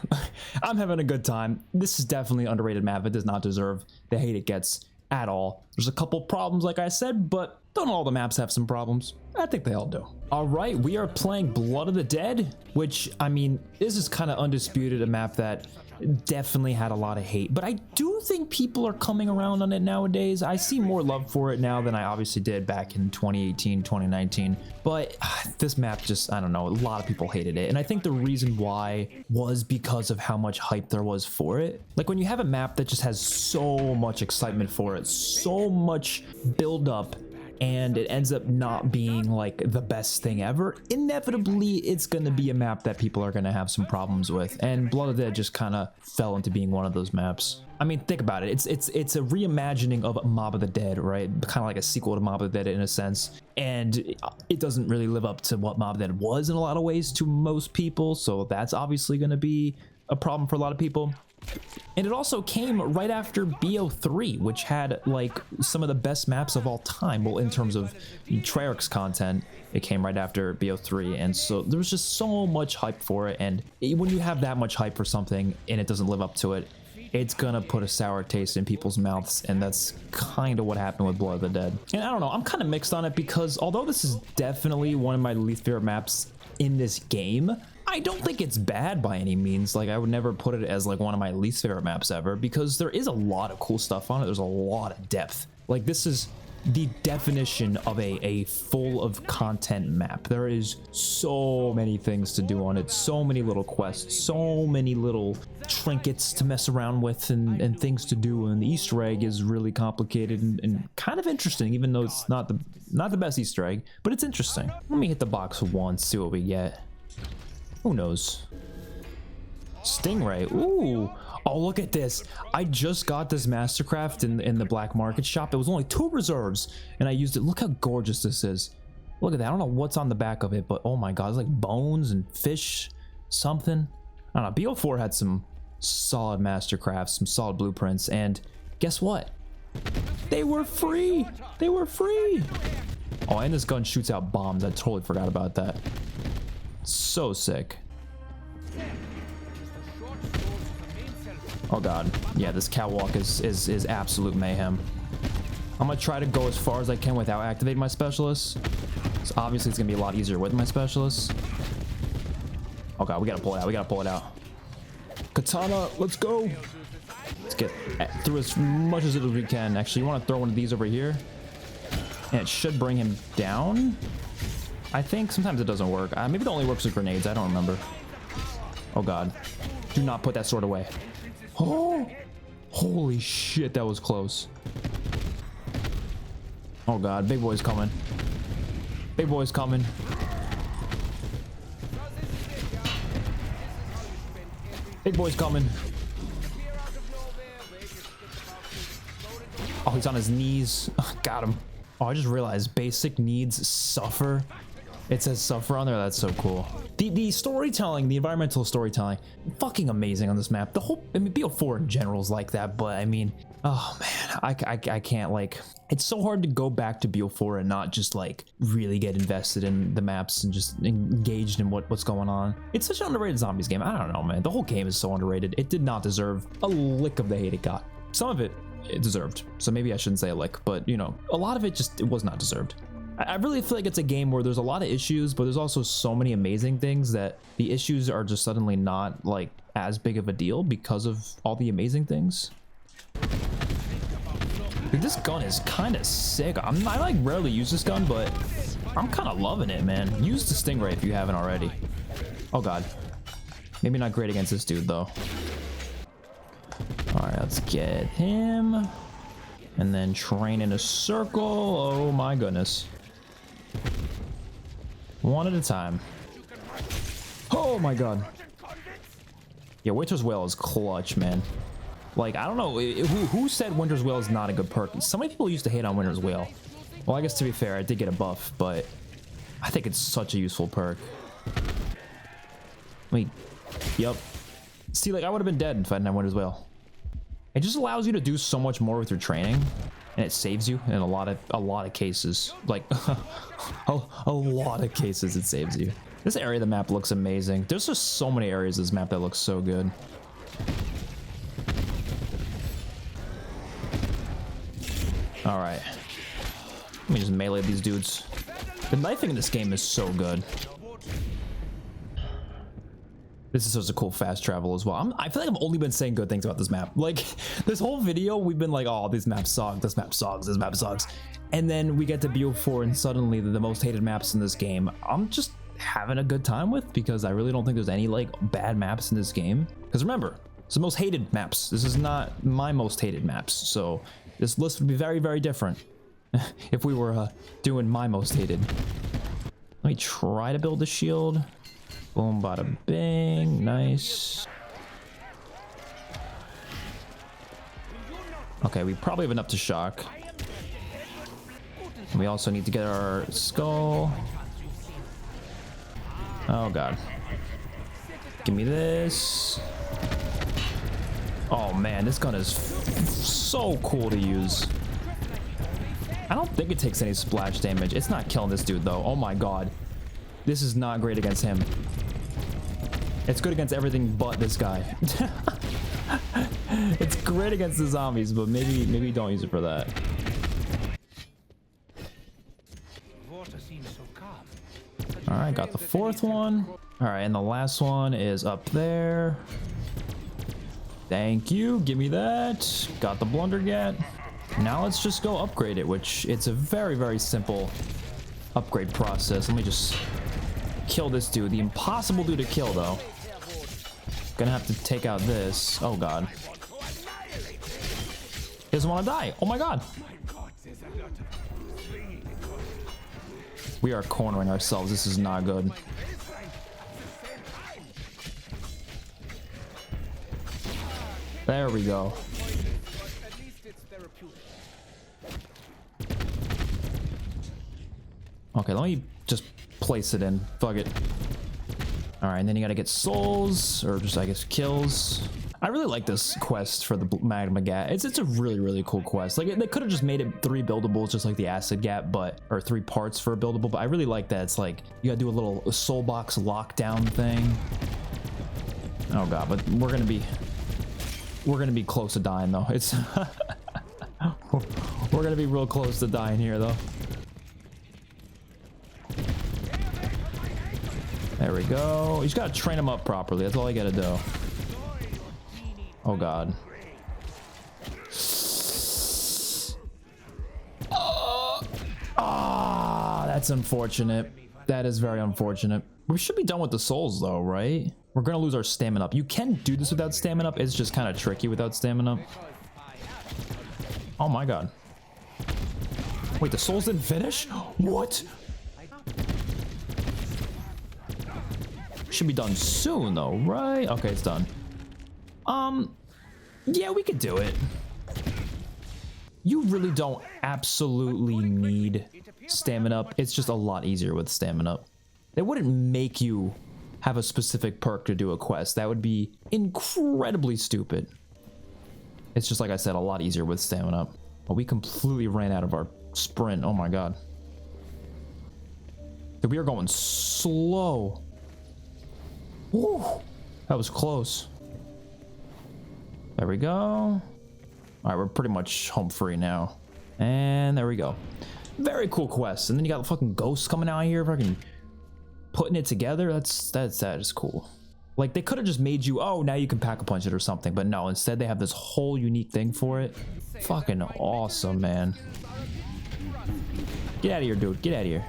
I'm having a good time. This is definitely an underrated map. It does not deserve the hate it gets at all. There's a couple problems like I said, but don't all the maps have some problems? I think they all do. All right, we are playing Blood of the Dead, which, I mean, this is kind of undisputed, a map that definitely had a lot of hate, but I do think people are coming around on it nowadays. I see more love for it now than I obviously did back in 2018, 2019, but this map just, I don't know, a lot of people hated it, and I think the reason why was because of how much hype there was for it. Like when you have a map that just has so much excitement for it, so much build up, and it ends up not being like the best thing ever, inevitably it's gonna be a map that people are gonna have some problems with, and Blood of the Dead just kind of fell into being one of those maps. I mean, think about it. It's a reimagining of Mob of the Dead, right? Kind of like a sequel to Mob of the Dead in a sense, and it doesn't really live up to what Mob of the Dead was in a lot of ways to most people, so that's obviously gonna be a problem for a lot of people. And it also came right after BO3, which had like some of the best maps of all time. Well, in terms of Treyarch's content, it came right after BO3, and so there was just so much hype for it. And when you have that much hype for something and it doesn't live up to it, it's gonna put a sour taste in people's mouths, and that's kind of what happened with Blood of the Dead. And I don't know, I'm kind of mixed on it, because although this is definitely one of my least favorite maps in this game, I don't think it's bad by any means. Like, I would never put it as like one of my least favorite maps ever, because there is a lot of cool stuff on it. There's a lot of depth. Like, this is the definition of a full of content map. There is so many things to do on it, so many little quests, so many little trinkets to mess around with, and things to do, and the Easter egg is really complicated and kind of interesting, even though it's not the best Easter egg, but it's interesting. Let me hit the box once, see what we get. Who knows? Stingray. Ooh. Oh, look at this. I just got this Mastercraft in the black market shop. It was only 2 reserves, and I used it. Look how gorgeous this is. Look at that. I don't know what's on the back of it, but oh my god, it's like bones and fish, something. I don't know. BO4 had some solid Mastercrafts, some solid blueprints, and guess what? They were free. They were free. Oh, and this gun shoots out bombs. I totally forgot about that. So sick. Oh god, yeah, this catwalk is absolute mayhem. I'm gonna try to go as far as I can without activating my specialists. So obviously it's gonna be a lot easier with my specialists. Oh god, we gotta pull it out. We gotta pull it out. Katana, let's go. Let's get through as much as we can. Actually, you want to throw one of these over here, and it should bring him down. I think sometimes it doesn't work. Maybe it only works with grenades. I don't remember. Oh god, do not put that sword away. Oh, holy shit, that was close. Oh god, big boy's coming. Big boy's coming. Big boy's coming. Oh, he's on his knees. Got him. Oh, I just realized basic needs suffer. It says suffer on there. That's so cool. The storytelling, the environmental storytelling, fucking amazing on this map. The whole, I mean, BO4 in general is like that, but I mean, oh man, I can't, like, it's so hard to go back to BO4 and not just like really get invested in the maps and just engaged in what's going on. It's such an underrated zombies game. I don't know, man. The whole game is so underrated. It did not deserve a lick of the hate it got. Some of it deserved, so maybe I shouldn't say a lick, but you know, a lot of it just, it was not deserved. I really feel like it's a game where there's a lot of issues, but there's also so many amazing things that the issues are just suddenly not like as big of a deal because of all the amazing things. Dude, this gun is kind of sick. I like rarely use this gun, but I'm kind of loving it, man. Use the Stingray if you haven't already. Oh god, maybe not great against this dude though. All right, let's get him. And then train in a circle. Oh my goodness. One at a time. Oh my god. Yeah, Winter's Wail is clutch, man. Like, I don't know, who said Winter's Wail is not a good perk? So many people used to hate on Winter's Wail. Well, I guess to be fair, I did get a buff, but I think it's such a useful perk. Wait, yep. See, like, I would have been dead if I didn't have Winter's Wail. It just allows you to do so much more with your training, and it saves you in a lot of cases. Like, a lot of cases it saves you. This area of the map looks amazing. There's just so many areas of this map that looks so good. All right, let me just melee these dudes. The knifing in this game is so good. This is such a cool fast travel as well. I feel like I've only been saying good things about this map. Like, this whole video, we've been like, oh, this map sucks, this map sucks, this map sucks. And then we get to BO4 and suddenly they're the most hated maps in this game. I'm just having a good time with, because I really don't think there's any like bad maps in this game. Because remember, it's the most hated maps. This is not my most hated maps. So this list would be very, very different if we were doing my most hated. Let me try to build the shield. Boom, bada bing, nice. Okay, we probably have enough to shock. We also need to get our skull. Oh god. Give me this. Oh man, this gun is so cool to use. I don't think it takes any splash damage. It's not killing this dude though. Oh my god. This is not great against him. It's good against everything but this guy. It's great against the zombies, but maybe don't use it for that. All right, got the fourth one. All right, and the last one is up there. Thank you, give me that. Got the Blundergat. Now let's just go upgrade it, which it's a very, very simple upgrade process. Let me just kill this dude. The impossible dude to kill though. Gonna have to take out this. Oh god. He doesn't want to die. Oh my god. We are cornering ourselves. This is not good. There we go. Okay, let me just place it in. Fuck it. All right, and then you gotta get souls, or just, I guess, kills. I really like this quest for the magma gat. It's a really, really cool quest. Like, they could have just made it 3 buildables, just like the acid gat, but, or 3 parts for a buildable, but I really like that. It's like, you gotta do a little soul box lockdown thing. Oh god, but we're gonna be close to dying though. It's, we're gonna be real close to dying here though. There we go. You just gotta train him up properly. That's all I gotta do. Oh god. That's unfortunate. That is very unfortunate. We should be done with the souls though, right? We're gonna lose our stamina up. You can do this without stamina up. It's just kind of tricky without stamina up. Oh my god. Wait, the souls didn't finish? What? Should be done soon though, right? Okay, it's done. Yeah, we could do it. You really don't absolutely need stamina up. It's just a lot easier with stamina up. They wouldn't make you have a specific perk to do a quest. That would be incredibly stupid. It's just, like I said, a lot easier with stamina up. But we completely ran out of our sprint. Oh my god. Dude, we are going slow. Woo, that was close. There we go. All right, we're pretty much home free now. And there we go. Very cool quest. And then you got the fucking ghosts coming out here, fucking putting it together. That is cool. Like, they could have just made you, oh, now you can pack a punch it or something, but no, instead they have this whole unique thing for it. Fucking awesome, man. Get out of here, dude. Get out of here.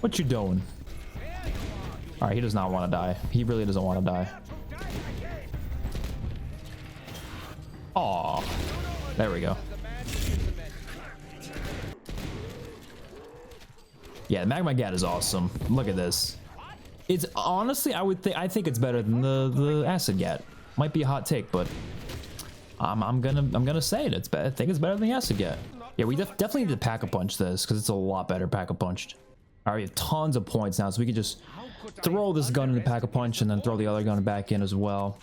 What you doing? All right, he does not want to die. He really doesn't want to die. Aw, there we go. Yeah, the Magma Gat is awesome. Look at this. It's honestly, I think it's better than the Acid Gat. Might be a hot take, but I'm gonna say it. I think it's better than the Acid Gat. Yeah, we definitely need to Pack-a-Punch this because it's a lot better Pack-a-Punched. All right, we have tons of points now, so we can just throw this gun in the Pack-a-Punch and then throw the other gun back in as well.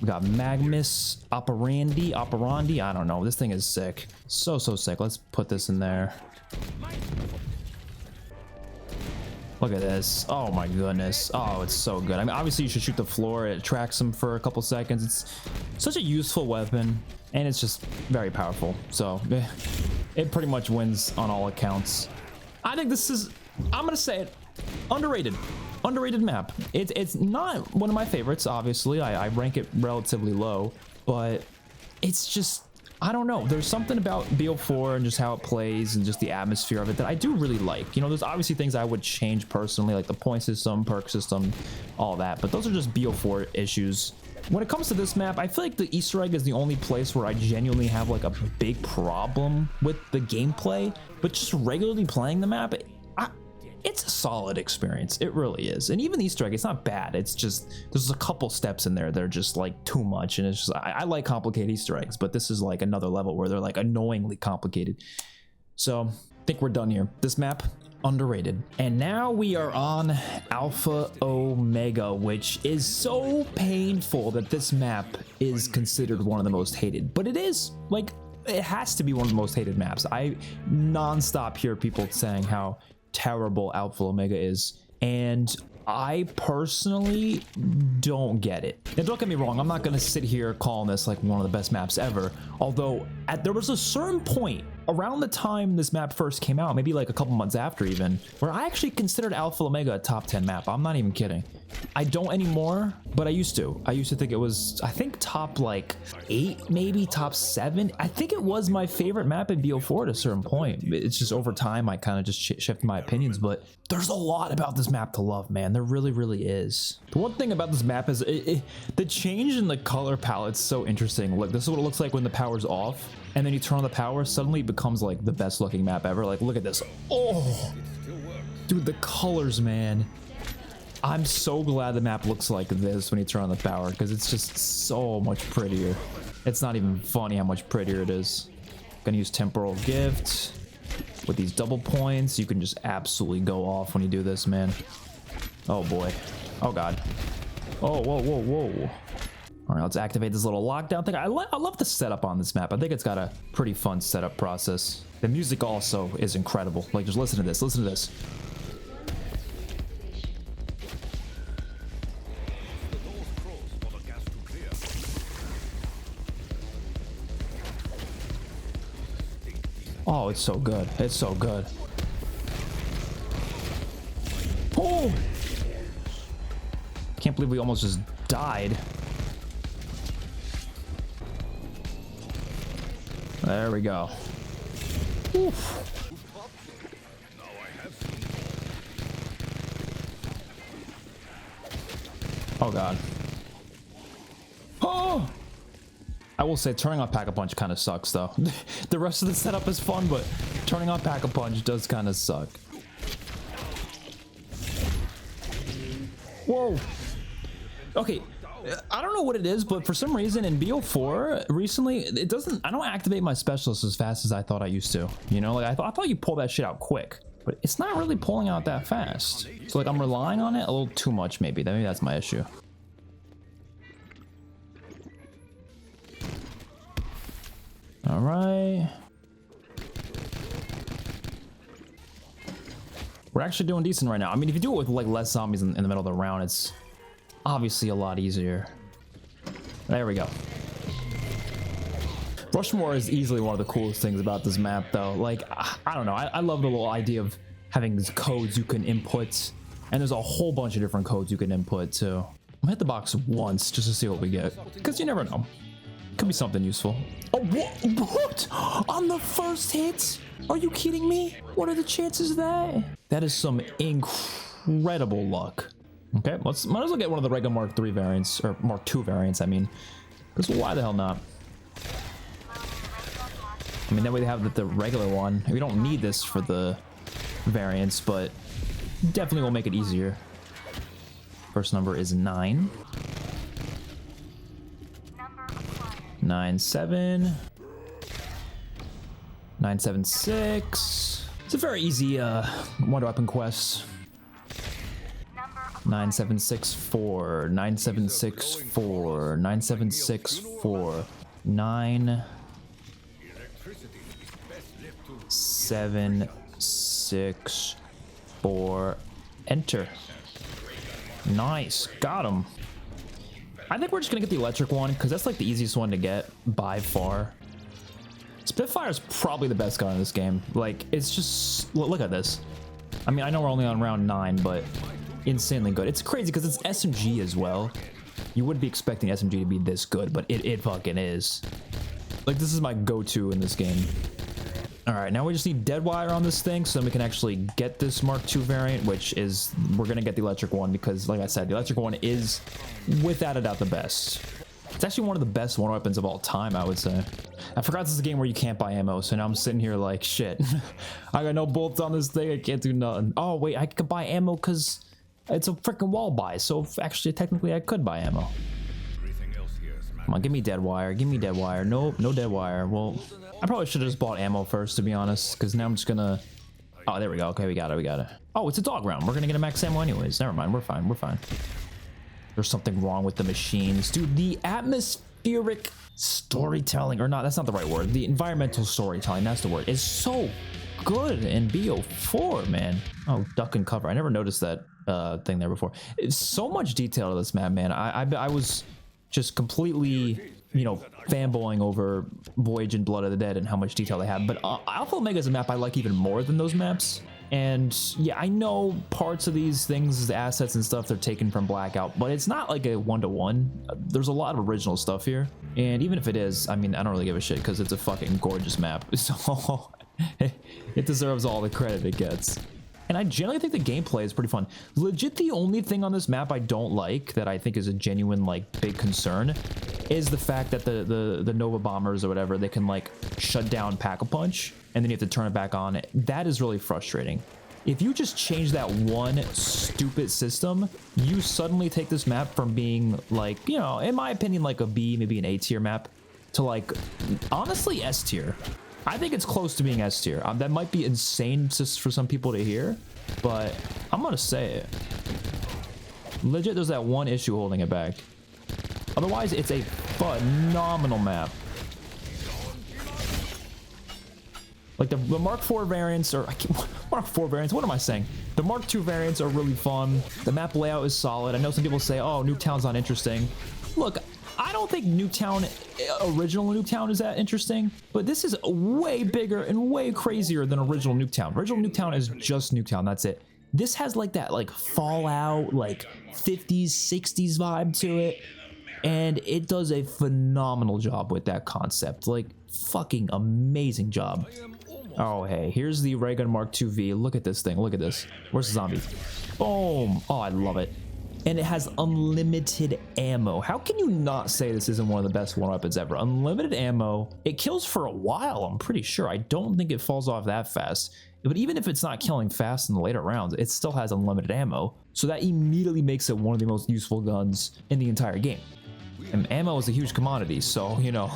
We got Magmus Operandi. I don't know. This thing is sick. So sick. Let's put this in there. Look at this. Oh my goodness. Oh, it's so good. I mean, obviously you should shoot the floor. It tracks them for a couple seconds. It's such a useful weapon, and it's just very powerful. So it pretty much wins on all accounts. I think this is, I'm gonna say it, underrated map. It's not one of my favorites, obviously. I rank it relatively low, but it's just, I don't know. There's something about BO4 and just how it plays and just the atmosphere of it that I do really like. You know, there's obviously things I would change personally, like the point system, perk system, all that, but those are just BO4 issues. When it comes to this map, I feel like the Easter egg is the only place where I genuinely have like a big problem with the gameplay, but just regularly playing the map, it's a solid experience. It really is. And even the Easter egg, it's not bad. It's just, there's a couple steps in there that are just like too much. And it's just, I like complicated Easter eggs, but this is like another level where they're like annoyingly complicated. So I think we're done here. This map, underrated. And now we are on Alpha Omega, which is so painful that this map is considered one of the most hated, but it is. Like, it has to be one of the most hated maps. I nonstop hear people saying how terrible Alpha Omega is, and I personally don't get it. And don't get me wrong, I'm not gonna sit here calling this like one of the best maps ever, although there was a certain point around the time this map first came out, maybe like a couple months after even, where I actually considered Alpha Omega a top 10 map. I'm not even kidding. I don't anymore, but I used to. I used to think it was, I think top like 8, maybe top 7. I think it was my favorite map in BO4 at a certain point. It's just over time, I kind of just shifted my opinions, but there's a lot about this map to love, man. There really is. The one thing about this map is the change in the color palette's so interesting. Look, this is what it looks like when the power's off, and then you turn on the power, suddenly it becomes like the best looking map ever. Like, look at this. Oh, dude, the colors, man. I'm so glad the map looks like this when you turn on the power, because it's just so much prettier. It's not even funny how much prettier it is. Gonna use Temporal Gift. With these double points, you can just absolutely go off when you do this, man. Oh boy. Oh god. Oh, whoa. All right, let's activate this little lockdown thing. I love the setup on this map. I think it's got a pretty fun setup process. The music also is incredible. Like, just listen to this. Listen to this. Oh, it's so good. It's so good. Oh! Can't believe we almost just died. There we go. Oof. Oh god. Oh! I will say turning on Pack-a-Punch kind of sucks though. The rest of the setup is fun, but turning on Pack-a-Punch does kind of suck. Whoa. Okay. I don't know what it is, but for some reason in BO4 recently, it doesn't, I don't activate my specialist as fast as I thought I used to. You know, like I thought you pull that shit out quick, but it's not really pulling out that fast. So like I'm relying on it a little too much maybe. Maybe that's my issue. All right. We're actually doing decent right now. I mean, if you do it with like less zombies in the middle of the round, it's obviously a lot easier. There we go. Rushmore is easily one of the coolest things about this map though. Like, I don't know. I love the little idea of having these codes you can input. And there's a whole bunch of different codes you can input too. I'm gonna hit the box once just to see what we get. Because you never know. Could be something useful. Oh, what? On the first hit? Are you kidding me? What are the chances of that? That is some incredible luck. Okay, might as well get one of the regular Mark III variants, or Mark II variants, I mean. Because why the hell not? I mean, that way they have the regular one. We don't need this for the variants, but definitely will make it easier. First number is 9. 97. 976. It's a very easy wonder weapon quest. 9764. 9764. 9764. 974. Enter. Nice, got him. I think we're just gonna get the electric one because that's like the easiest one to get by far. Spitfire is probably the best gun in this game. Like, it's just look at this. I mean, I know we're only on round 9, but insanely good. It's crazy because it's SMG as well. You wouldn't be expecting SMG to be this good, but it fucking is. Like, this is my go-to in this game. All right, now we just need dead wire on this thing so we can actually get this Mark II variant, which is, we're gonna get the electric one because, like I said, the electric one is without a doubt the best. It's actually one of the best wonder weapons of all time, I would say. I forgot this is a game where you can't buy ammo, so now I'm sitting here like, shit. I got no bolts on this thing, I can't do nothing. Oh wait, I could buy ammo because it's a freaking wall buy, so actually technically I could buy ammo. Come on, give me dead wire, give me dead wire. Nope, no dead wire. Well, I probably should have just bought ammo first, to be honest, because now I'm just gonna... Oh, there we go. Okay, we got it, we got it. Oh, it's a dog round. We're gonna get a max ammo anyways. Never mind, we're fine, we're fine. There's something wrong with the machines. Dude, the atmospheric storytelling, or not, that's not the right word. The environmental storytelling, that's the word. It's so good in BO4, man. Oh, duck and cover. I never noticed that thing there before. It's so much detail to this map, man. I was just completely, you know, fanboying over Voyage and Blood of the Dead and how much detail they have. But Alpha Omega is a map I like even more than those maps. And yeah, I know parts of these things, the assets and stuff, they're taken from Blackout, but it's not like a one-to-one. There's a lot of original stuff here. And even if it is, I mean, I don't really give a shit because it's a fucking gorgeous map. So it deserves all the credit it gets. And I generally think the gameplay is pretty fun. Legit, the only thing on this map I don't like, that I think is a genuine, like, big concern, is the fact that the Nova bombers or whatever, they can, like, shut down Pack-a-Punch, and then you have to turn it back on. That is really frustrating. If you just change that one stupid system, you suddenly take this map from being, like, you know, in my opinion, like a B, maybe an A tier map, to, like, honestly, S tier. I think it's close to being S tier. That might be insane just for some people to hear, but I'm gonna say it. Legit, there's that one issue holding it back. Otherwise, it's a phenomenal map. Like the Mark IV variants, or Mark IV variants, what am I saying? The Mark II variants are really fun. The map layout is solid. I know some people say, oh, Nuketown's not interesting. Look, I don't think Nuketown, original Nuketown, is that interesting, but this is way bigger and way crazier than original Nuketown. Original Nuketown is just Nuketown, that's it. This has like that like Fallout, like 50s, 60s vibe to it, and it does a phenomenal job with that concept. Like, fucking amazing job. Oh, hey, here's the Ray Gun Mark II V. Look at this thing, look at this. Where's the zombie? Boom! Oh, I love it. And it has unlimited ammo. How can you not say this isn't one of the best wonder weapons ever? Unlimited ammo. It kills for a while, I'm pretty sure. I don't think it falls off that fast. But even if it's not killing fast in the later rounds, it still has unlimited ammo. So that immediately makes it one of the most useful guns in the entire game. And ammo is a huge commodity, so, you know,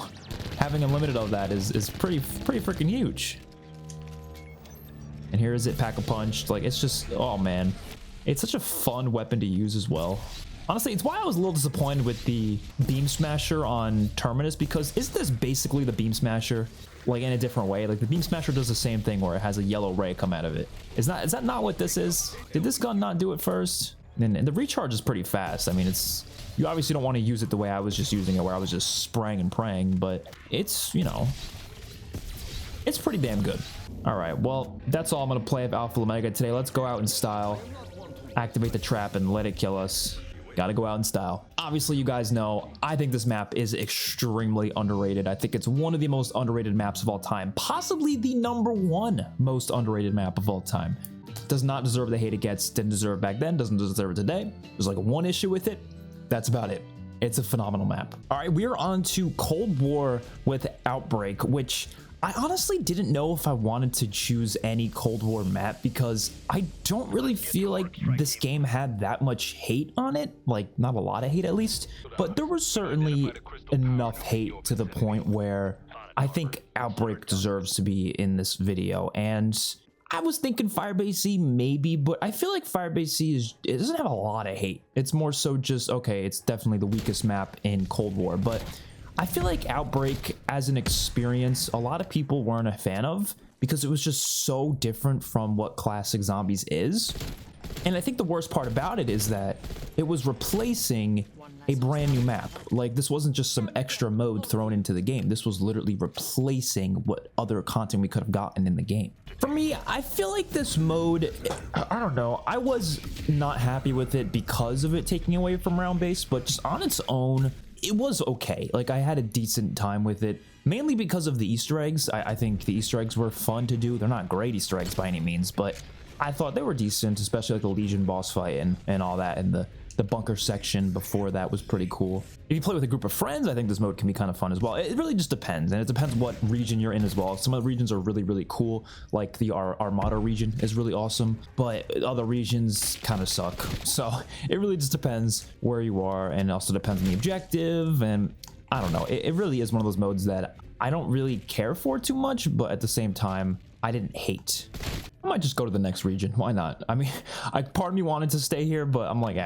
having unlimited of that is pretty freaking huge. And here is it, Pack-a-Punch. Like, it's just, oh man. It's such a fun weapon to use as well. Honestly, it's why I was a little disappointed with the Beam Smasher on Terminus, because isn't this basically the Beam Smasher, like in a different way? Like the Beam Smasher does the same thing where it has a yellow ray come out of it. Is that not what this is? Did this gun not do it first? And the recharge is pretty fast. I mean, it's, you obviously don't want to use it the way I was just using it, where I was just spraying and praying, but it's, you know, it's pretty damn good. All right, well, that's all I'm gonna play of Alpha Omega today. Let's go out in style. Activate the trap and let it kill us. Gotta go out in style. Obviously, you guys know, I think this map is extremely underrated. I think it's one of the most underrated maps of all time. Possibly the #1 most underrated map of all time. Does not deserve the hate it gets. Didn't deserve it back then. Doesn't deserve it today. There's like one issue with it. That's about it. It's a phenomenal map. All right, we are on to Cold War with Outbreak, which I honestly didn't know if I wanted to choose any Cold War map because I don't really feel like this game had that much hate on it, like not a lot of hate at least, but there was certainly enough hate to the point where I think Outbreak deserves to be in this video. And I was thinking Firebase C maybe, but I feel like Firebase C it doesn't have a lot of hate. It's more so just, okay, it's definitely the weakest map in Cold War, but I feel like Outbreak as an experience, a lot of people weren't a fan of because it was just so different from what classic Zombies is. And I think the worst part about it is that it was replacing a brand new map. Like, this wasn't just some extra mode thrown into the game. This was literally replacing what other content we could have gotten in the game. For me, I feel like this mode, I don't know, I was not happy with it because of it taking away from round-based, but just on its own, it was okay. Like, I had a decent time with it, mainly because of the Easter eggs. I think the Easter eggs were fun to do. They're not great Easter eggs by any means, but I thought they were decent, especially like the Legion boss fight and all that, and the bunker section before that was pretty cool. If you play with a group of friends, I think this mode can be kind of fun as well. It really just depends, and it depends what region you're in as well. Some of the regions are really, really cool, like the Armada region is really awesome, but other regions kind of suck. So it really just depends where you are, and it also depends on the objective, and I don't know. It really is one of those modes that I don't really care for too much, but at the same time, I didn't hate. I might just go to the next region. Why not? I mean, part of me wanted to stay here, but I'm like,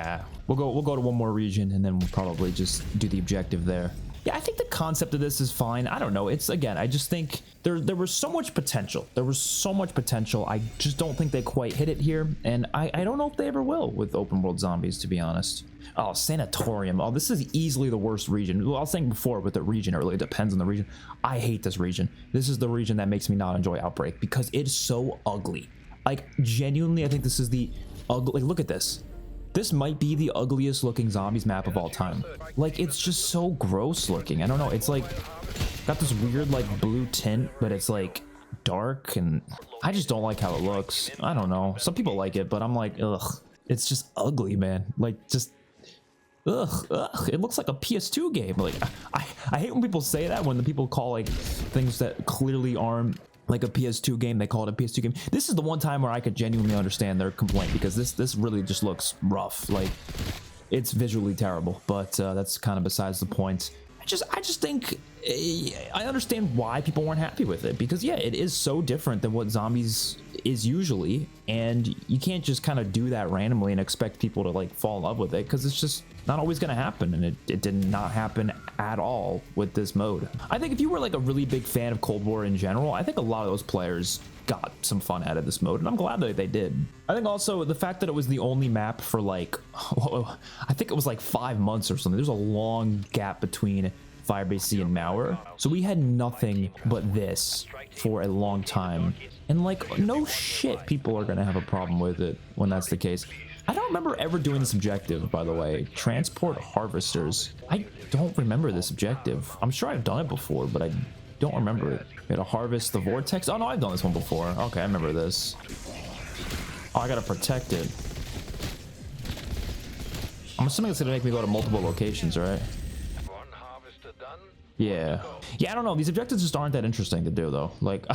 we'll go to one more region, and then we'll probably just do the objective there. Yeah, I think the concept of this is fine. I don't know. It's, again, I just think there was so much potential. There was so much potential. I just don't think they quite hit it here, and I don't know if they ever will with open world zombies, to be honest. Oh, Sanatorium. Oh, this is easily the worst region. Well, I was saying before with the region, it really depends on the region. I hate this region. This is the region that makes me not enjoy Outbreak because it's so ugly. Like, genuinely, I think this is the ugly. Like, look at this. This might be the ugliest looking zombies map of all time. Like, it's just so gross looking. I don't know. It's like got this weird like blue tint, but it's like dark, and I just don't like how it looks. I don't know. Some people like it, but I'm like, ugh. It's just ugly, man. Like, just ugh. It looks like a PS2 game. Like, I hate when people say that, when the people call like things that clearly aren't like a PS2 game, they call it a PS2 game. This is the one time where I could genuinely understand their complaint, because this really just looks rough. Like, it's visually terrible, but that's kind of besides the point. I just think I understand why people weren't happy with it, because yeah, it is so different than what zombies is usually, and you can't just kind of do that randomly and expect people to like fall in love with it, because it's just not always going to happen, and it did not happen at all with this mode. I think if you were like a really big fan of Cold War in general, I think a lot of those players got some fun out of this mode, and I'm glad that they did. I think also the fact that it was the only map for like, I think it was like 5 months or something. There's a long gap between Firebase C and Mauer, so we had nothing but this for a long time, and like, no shit, people are gonna have a problem with it when that's the case. I don't remember ever doing this objective, by the way. Transport harvesters. I don't remember this objective. I'm sure I've done it before, but I don't remember it. We gotta harvest the vortex. Oh no, I've done this one before. Okay, I remember this. Oh, I gotta protect it. I'm assuming it's gonna make me go to multiple locations, right? Yeah, I don't know. These objectives just aren't that interesting to do, though. Like,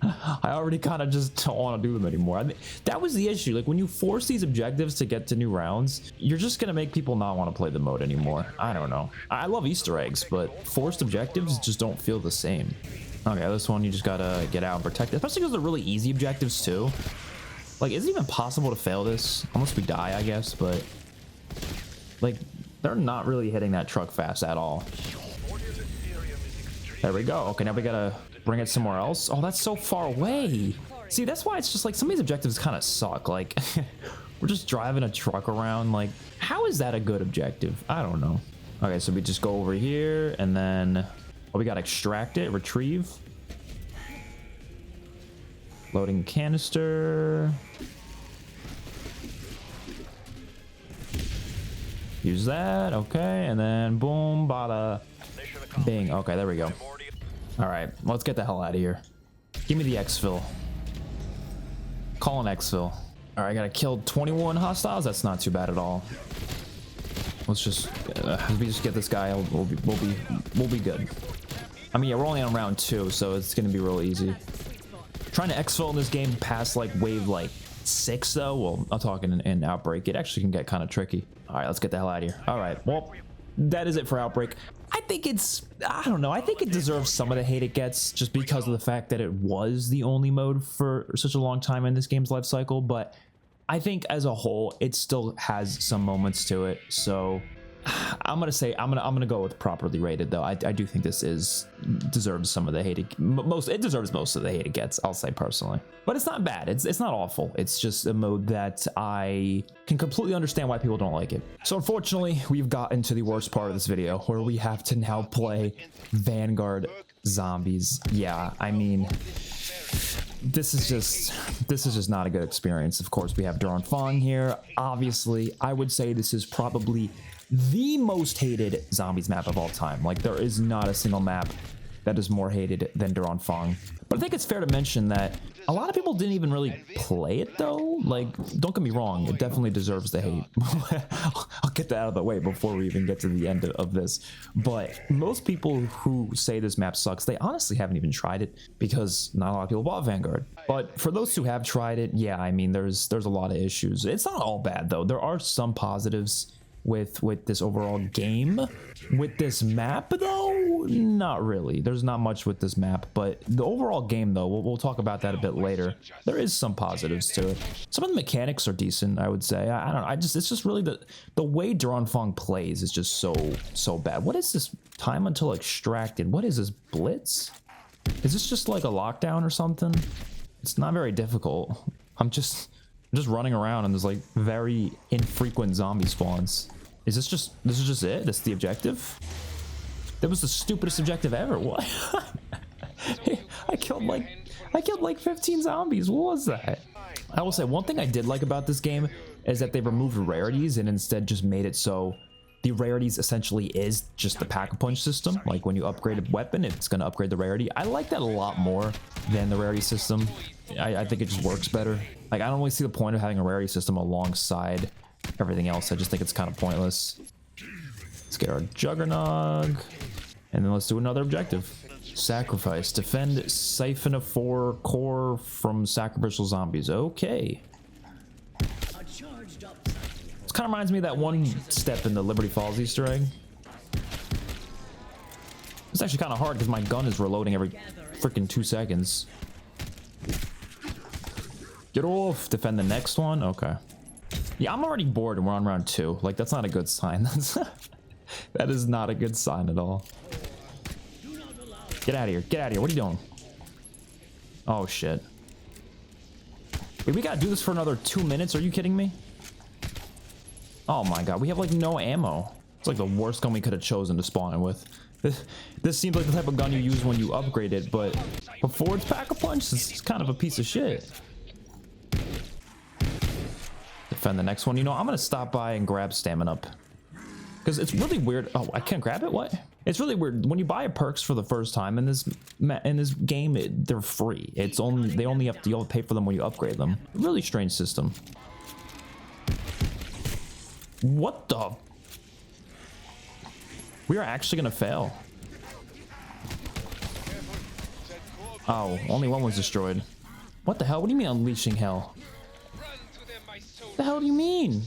I already kind of just don't want to do them anymore. I mean, that was the issue. Like, when you force these objectives to get to new rounds, you're just gonna make people not want to play the mode anymore. I don't know. I love Easter eggs, but forced objectives just don't feel the same. Okay, this one you just gotta get out and protect it, especially because they're really easy objectives too. Like, is it even possible to fail this? Unless we die, I guess, but like, they're not really hitting that truck fast at all. There we go. Okay, now we gotta bring it somewhere else. Oh, that's so far away. See, that's why it's just like some of these objectives kind of suck. Like, we're just driving a truck around. Like, how is that a good objective? I don't know. Okay, so we just go over here, and then we gotta extract it, retrieve. Loading canister. Use that. Okay, and then boom, bada, bing. Okay, there we go. All right, let's get the hell out of here. Give me the exfil. Call an exfil. All right, I gotta kill 21 hostiles. That's not too bad at all. Let's just if we just get this guy, we'll be good. I mean, yeah, we're only on round 2, so it's gonna be real easy. Trying to exfil in this game past like wave like 6 though, well, I'm talking in Outbreak, it actually can get kind of tricky. All right, let's get the hell out of here. All right, well, that is it for Outbreak. I think it's, I don't know, I think it deserves some of the hate it gets just because of the fact that it was the only mode for such a long time in this game's life cycle, but I think as a whole, it still has some moments to it, so I'm gonna go with properly rated though. I do think this deserves some of the hate it deserves most of the hate it gets, I'll say personally. But it's not bad. It's not awful. It's just a mode that I can completely understand why people don't like it. So unfortunately, we've gotten to the worst part of this video where we have to now play Vanguard Zombies. Yeah, I mean, this is just not a good experience. Of course, we have Anfang here. Obviously, I would say this is probably the most hated zombies map of all time. Like, there is not a single map that is more hated than Anfang. But I think it's fair to mention that a lot of people didn't even really play it though. Like, don't get me wrong, it definitely deserves the hate. I'll get that out of the way before we even get to the end of this. But most people who say this map sucks, they honestly haven't even tried it because not a lot of people bought Vanguard. But for those who have tried it, yeah, I mean, there's a lot of issues. It's not all bad though. There are some positives with this overall game. With this map though, not really. There's not much with this map, but the overall game though, we'll talk about that a bit later. There is some positives to it. Some of the mechanics are decent, I would say. I don't know, it's just really the way Anfang plays is just so bad. What is this time until extracted? What is this, Blitz? Is this just like a lockdown or something? It's not very difficult. I'm just running around and there's like very infrequent zombie spawns. This is just it? That's the objective? That was the stupidest objective ever. What? I killed like 15 zombies. What was that? I will say one thing I did like about this game is that they removed rarities and instead just made it so the rarities essentially is just the pack-a-punch system. Like when you upgrade a weapon, it's going to upgrade the rarity. I like that a lot more than the rarity system. I think it just works better. Like, I don't really see the point of having a rarity system alongside everything else. I just think it's kind of pointless. Let's get our Juggernog. And then let's do another objective. Sacrifice. Defend Siphon of 4 core from sacrificial zombies. Okay. This kind of reminds me of that one step in the Liberty Falls Easter egg. It's actually kind of hard because my gun is reloading every freaking 2 seconds. Get off. Defend the next one. Okay. Yeah, I'm already bored and we're on round 2. Like, that's not a good sign. That is not a good sign at all. Get out of here. Get out of here. What are you doing? Oh, shit. Wait, we gotta do this for another 2 minutes? Are you kidding me? Oh my god, we have like no ammo. It's like the worst gun we could have chosen to spawn it with. This seems like the type of gun you use when you upgrade it, but before it's pack-a-punch, it's kind of a piece of shit. Defend the next one. You know, I'm gonna stop by and grab Stamina Up. Because it's really weird. Oh, I can't grab it? What? It's really weird. When you buy perks for the first time in this game, they're free. It's only you have to pay for them when you upgrade them. Really strange system. What the? We are actually gonna fail. Oh, only one was destroyed. What the hell? What do you mean unleashing hell? What the hell do you mean?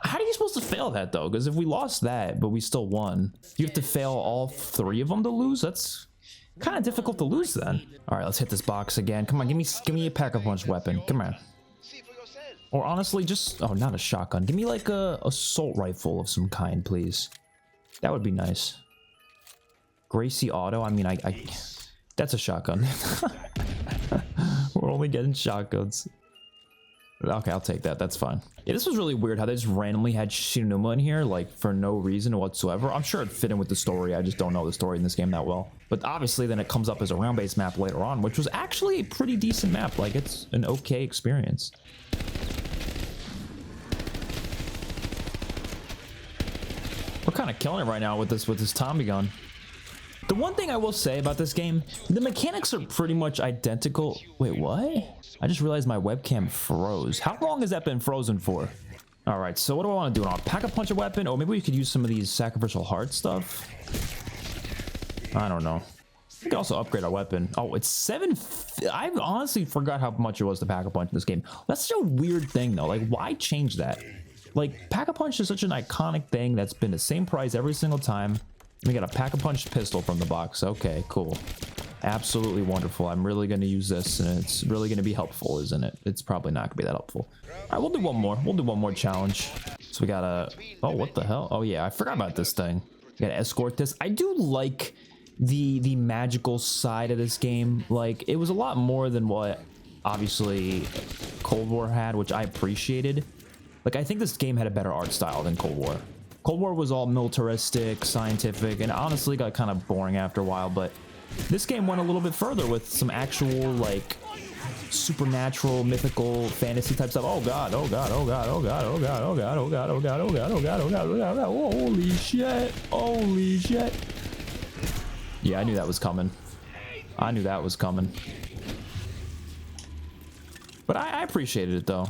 How are you supposed to fail that though? Because if we lost that, but we still won, you have to fail all 3 of them to lose? That's kind of difficult to lose then. All right, let's hit this box again. Come on, give me a pack-a-punch weapon. Come on. Or honestly, just, oh, not a shotgun. Give me like a assault rifle of some kind, please. That would be nice. Gracie Auto, I mean, that's a shotgun. We're only getting shotguns. Okay, I'll take that. That's fine. Yeah, this was really weird how they just randomly had Shinuma in here, like, for no reason whatsoever. I'm sure it fit in with the story. I just don't know the story in this game that well. But obviously, then it comes up as a round-based map later on, which was actually a pretty decent map. Like, it's an okay experience. We're kind of killing it right now with this Tommy gun. The one thing I will say about this game, the mechanics are pretty much identical. Wait, what? I just realized my webcam froze. How long has that been frozen for? All right, so what do I want to do? I'll pack-a-punch a weapon, or maybe we could use some of these sacrificial heart stuff. I don't know. We can also upgrade our weapon. Oh, it's 7. I honestly forgot how much it was to Pack-a-Punch in this game. That's such a weird thing though. Like, why change that? Like, Pack-a-Punch is such an iconic thing that's been the same price every single time. We got a Pack-a-Punch pistol from the box. Okay, cool. Absolutely wonderful. I'm really going to use this, and it's really going to be helpful, isn't it? It's probably not going to be that helpful. All right, we'll do one more. We'll do one more challenge. So we got a... Oh, what the hell? Oh, yeah, I forgot about this thing. We got to escort this. I do like the magical side of this game. Like, it was a lot more than what, obviously, Cold War had, which I appreciated. Like, I think this game had a better art style than Cold War. Cold War was all militaristic, scientific, and honestly got kind of boring after a while, but this game went a little bit further with some actual, like, supernatural, mythical, fantasy type stuff. Oh god, oh god, oh god, oh god, oh god, oh god, oh god, oh god, oh god, oh god, oh god, oh god, oh god, holy shit, holy shit. Yeah, I knew that was coming. I knew that was coming. But I appreciated it though.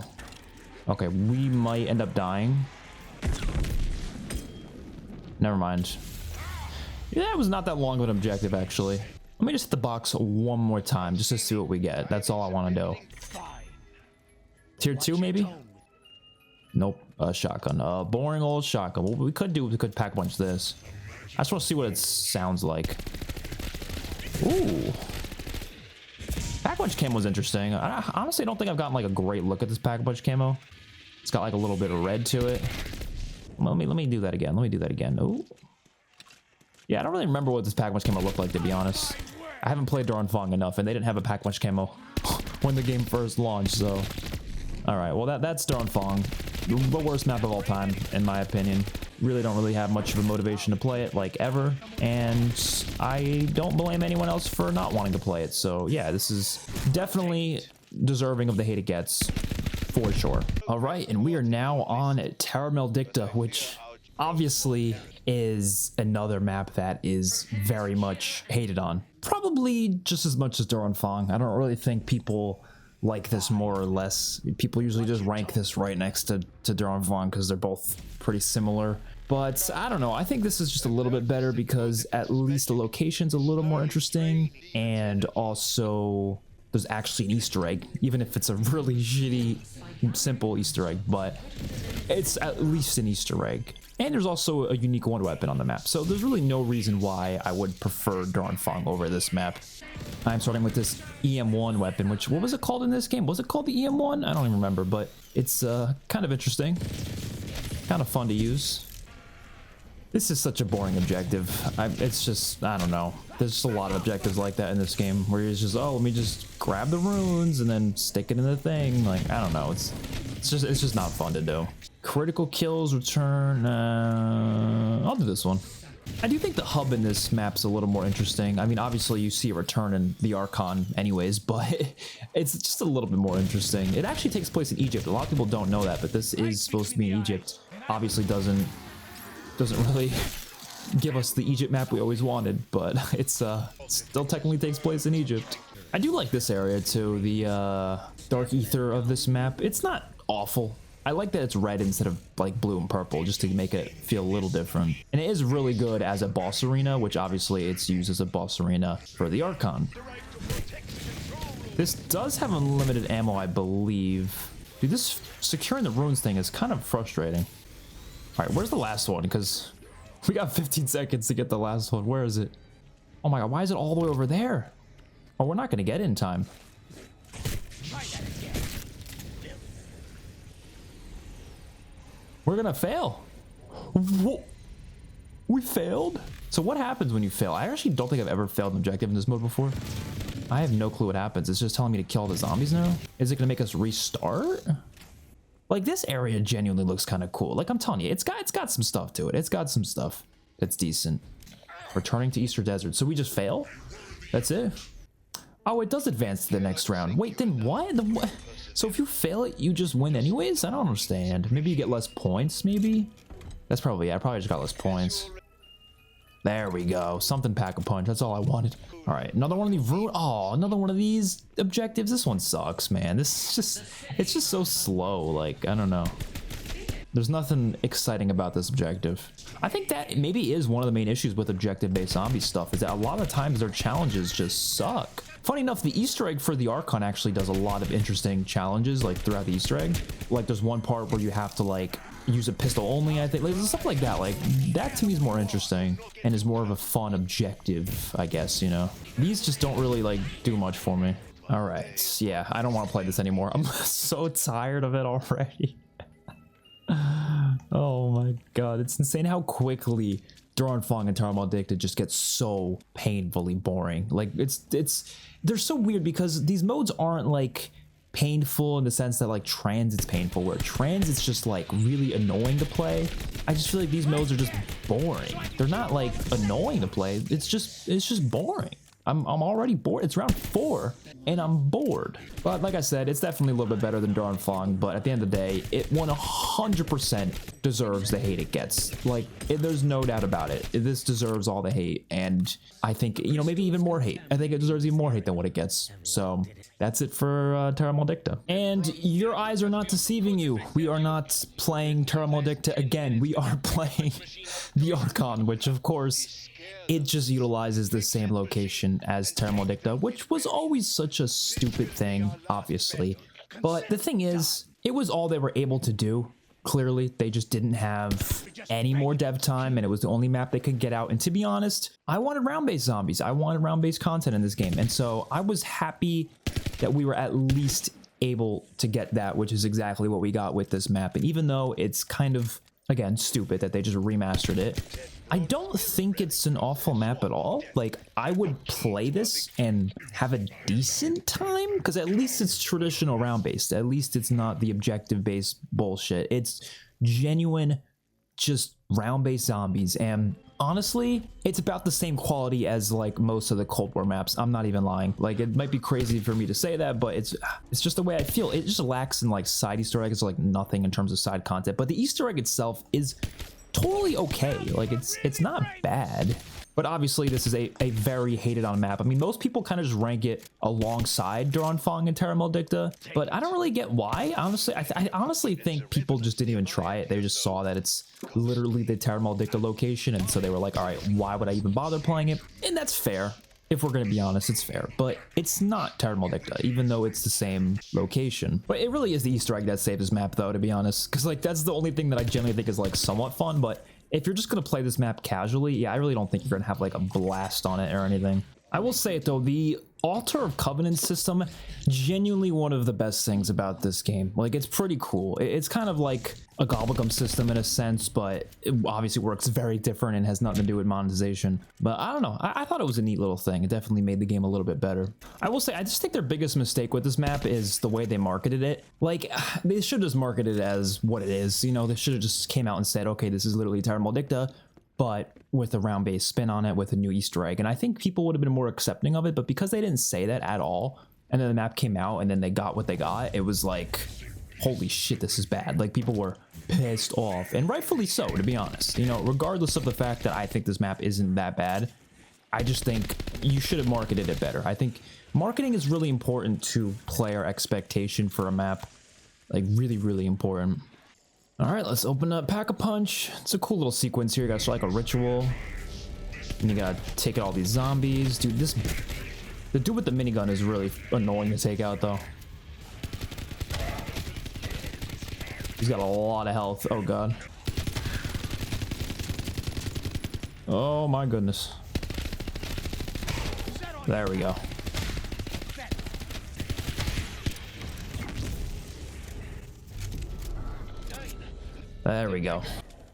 Okay, we might end up dying. Never mind. Yeah, that was not that long of an objective, actually. Let me just hit the box one more time, just to see what we get. That's all I want to do. Tier 2, maybe? Nope. Shotgun. Boring old shotgun. What we could do, we could Pack-a-Punch this. I just want to see what it sounds like. Ooh. Pack-a-Punch camo was interesting. I honestly don't think I've gotten like a great look at this Pack-a-Punch camo. It's got like a little bit of red to it. Let me do that again. Let me do that again. Oh. Yeah, I don't really remember what this Pack-a-Punch camo looked like, to be honest. I haven't played Anfang enough, and they didn't have a Pack-a-Punch camo when the game first launched, so... Alright, well that's Anfang. The worst map of all time, in my opinion. Really don't really have much of a motivation to play it, like, ever. And I don't blame anyone else for not wanting to play it, so yeah, this is definitely deserving of the hate it gets. For sure. Alright, and we are now on Terra Maledicta, which obviously is another map that is very much hated on. Probably just as much as Anfang. I don't really think people like this more or less. People usually just rank this right next to Anfang because they're both pretty similar. But I don't know, I think this is just a little bit better because at least the location's a little more interesting, and also there's actually an Easter egg, even if it's a really shitty, simple Easter egg, but it's at least an Easter egg. And there's also a unique one weapon on the map, so there's really no reason why I would prefer Anfang over this map. I'm starting with this EM1 weapon, which, what was it called in this game? Was it called the EM1? I don't even remember, but it's kind of interesting. Kind of fun to use. This is such a boring objective. It's just, I don't know. There's just a lot of objectives like that in this game where you're just, oh, let me just grab the runes and then stick it in the thing. Like, I don't know. It's just not fun to do. Critical kills return. I'll do this one. I do think the hub in this map's a little more interesting. I mean, obviously you see a return in the Archon anyways, but it's just a little bit more interesting. It actually takes place in Egypt. A lot of people don't know that, but this is supposed to be in Egypt. Obviously doesn't really give us the Egypt map we always wanted, but it's still technically takes place in Egypt. I do like this area too, the dark ether of this map. It's not awful. I like that it's red instead of like blue and purple, just to make it feel a little different. And it is really good as a boss arena, which obviously it's used as a boss arena for the Archon. This does have unlimited ammo, I believe. Dude, this securing the runes thing is kind of frustrating. All right, where's the last one? Because we got 15 seconds to get the last one. Where is it? Oh my god, why is it all the way over there? Oh, we're not going to get it in time. We're going to fail. Whoa. We failed? So what happens when you fail? I actually don't think I've ever failed an objective in this mode before. I have no clue what happens. It's just telling me to kill the zombies now? Is it going to make us restart? Like, this area genuinely looks kind of cool. Like, I'm telling you, it's got some stuff to it. It's got some stuff that's decent. Returning to Easter Desert. So we just fail? That's it? Oh, it does advance to the next round. Wait, then what? So if you fail it, you just win anyways? I don't understand. Maybe you get less points, maybe? That's probably it. I probably just got less points. There we go. Something Pack-a-Punch. That's all I wanted. All right, another one of these another one of these objectives. This one sucks, man. It's just so slow. Like, I don't know. There's nothing exciting about this objective. I think that maybe is one of the main issues with objective-based zombie stuff, is that a lot of times their challenges just suck. Funny enough, the Easter egg for the Archon actually does a lot of interesting challenges, like throughout the Easter egg. Like there's one part where you have to like use a pistol only, I think, like stuff like that. Like that to me is more interesting and is more of a fun objective, I guess, you know. These just don't really like do much for me. All right, yeah, I don't want to play this anymore. I'm so tired of it already. Oh my god, it's insane how quickly Anfang and Terra Maledicta just get so painfully boring. Like they're so weird because these modes aren't like painful in the sense that like Transit's painful, where Transit's just like really annoying to play. I just feel like these modes are just boring. They're not like annoying to play. It's just boring. I'm already bored. It's round 4 and I'm bored. But like I said, it's definitely a little bit better than Anfang, but at the end of the day, it 100% deserves the hate it gets. Like, there's no doubt about it. This deserves all the hate, and I think, you know, maybe even more hate. I think it deserves even more hate than what it gets. So that's it for Terra Maledicta. And your eyes are not deceiving you. We are not playing Terra Maledicta again. We are playing the Archon, which of course, it just utilizes the same location as Terra Maledicta, which was always such a stupid thing, obviously. But the thing is, it was all they were able to do. Clearly, they just didn't have any more dev time, and it was the only map they could get out. And to be honest, I wanted round-based zombies. I wanted round-based content in this game. And so I was happy that we were at least able to get that, which is exactly what we got with this map. And even though it's kind of, again, stupid that they just remastered it, I don't think it's an awful map at all. Like, I would play this and have a decent time, because at least it's traditional round-based. At least it's not the objective-based bullshit. It's genuine, just round-based zombies. And honestly, it's about the same quality as like most of the Cold War maps. I'm not even lying. Like, it might be crazy for me to say that, but it's just the way I feel. It just lacks in like side Easter eggs, like nothing in terms of side content. But the Easter egg itself is totally okay. Like, it's not bad. But obviously this is a very hated on map. I mean, most people kind of just rank it alongside Anfang and Terra Maledicta, but I don't really get why. Honestly, I honestly think people just didn't even try it. They just saw that it's literally the Terra Maledicta location, and so they were like, all right, why would I even bother playing it? And that's fair. If we're going to be honest, it's fair, but it's not Terra Maledicta, even though it's the same location. But it really is the Easter egg that saved this map, though, to be honest, because like that's the only thing that I generally think is like somewhat fun. But if you're just going to play this map casually, yeah, I really don't think you're going to have like a blast on it or anything. I will say it though, the Altar of Covenant system, genuinely one of the best things about this game. Like, it's pretty cool. It's kind of like a gobblegum system in a sense, but it obviously works very different and has nothing to do with monetization. But I don't know, I thought it was a neat little thing. It definitely made the game a little bit better. I will say, I just think their biggest mistake with this map is the way they marketed it. Like, they should just market it as what it is. You know, they should have just came out and said, okay, this is literally Terra Maledicta, but with a round-based spin on it with a new Easter egg. And I think people would have been more accepting of it, but because they didn't say that at all, and then the map came out and then they got what they got, it was like, holy shit, this is bad. Like, people were pissed off, and rightfully so, to be honest. You know, regardless of the fact that I think this map isn't that bad, I just think you should have marketed it better. I think marketing is really important to player expectation for a map. Like, really, really important. All right, let's open up Pack-a-Punch. It's a cool little sequence here. You got like a ritual, and you gotta take out all these zombies. Dude, the dude with the minigun is really annoying to take out, though. He's got a lot of health. Oh god. Oh my goodness. There we go. There we go. All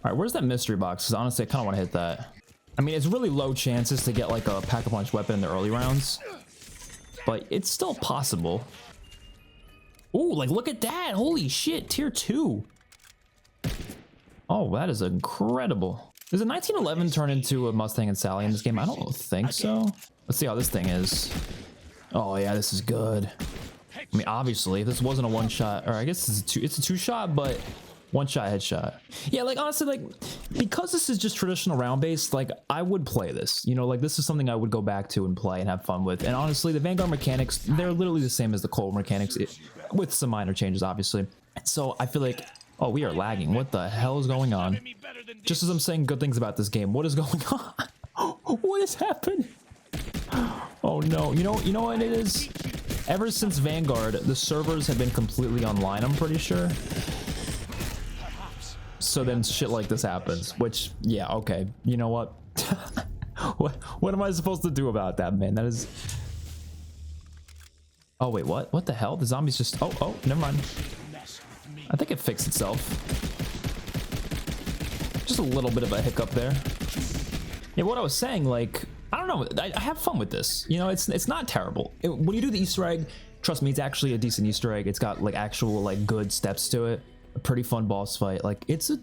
right, where's that mystery box? Because honestly, I kind of want to hit that. I mean, it's really low chances to get like a Pack-a-Punch weapon in the early rounds, but it's still possible. Ooh, like look at that. Holy shit, tier 2. Oh, that is incredible. Does a 1911 turn into a Mustang and Sally in this game? I don't think so. Let's see how this thing is. Oh yeah, this is good. I mean, obviously, if this wasn't a one-shot, or I guess it's a two-shot, but one-shot headshot. Yeah, like honestly, like because this is just traditional round-based, like I would play this. You know, like this is something I would go back to and play and have fun with. And honestly, the Vanguard mechanics, they're literally the same as the Cold mechanics, with some minor changes, obviously. So I feel like Oh, we are lagging. What the hell is going on? Just as I'm saying good things about this game, what is going on? What has happened? Oh no, you know what it is? Ever since Vanguard, the servers have been completely online, I'm pretty sure. So then shit like this happens, which, yeah, okay. You know what? What am I supposed to do about that, man? That is... Oh, wait, what? What the hell? The zombies just... Oh, never mind. I think it fixed itself. Just a little bit of a hiccup there. Yeah, what I was saying, like... I don't know. I have fun with this. You know, it's not terrible. When you do the Easter egg, trust me, it's actually a decent Easter egg. It's got, like, actual, like, good steps to it. A pretty fun boss fight. Like, it's a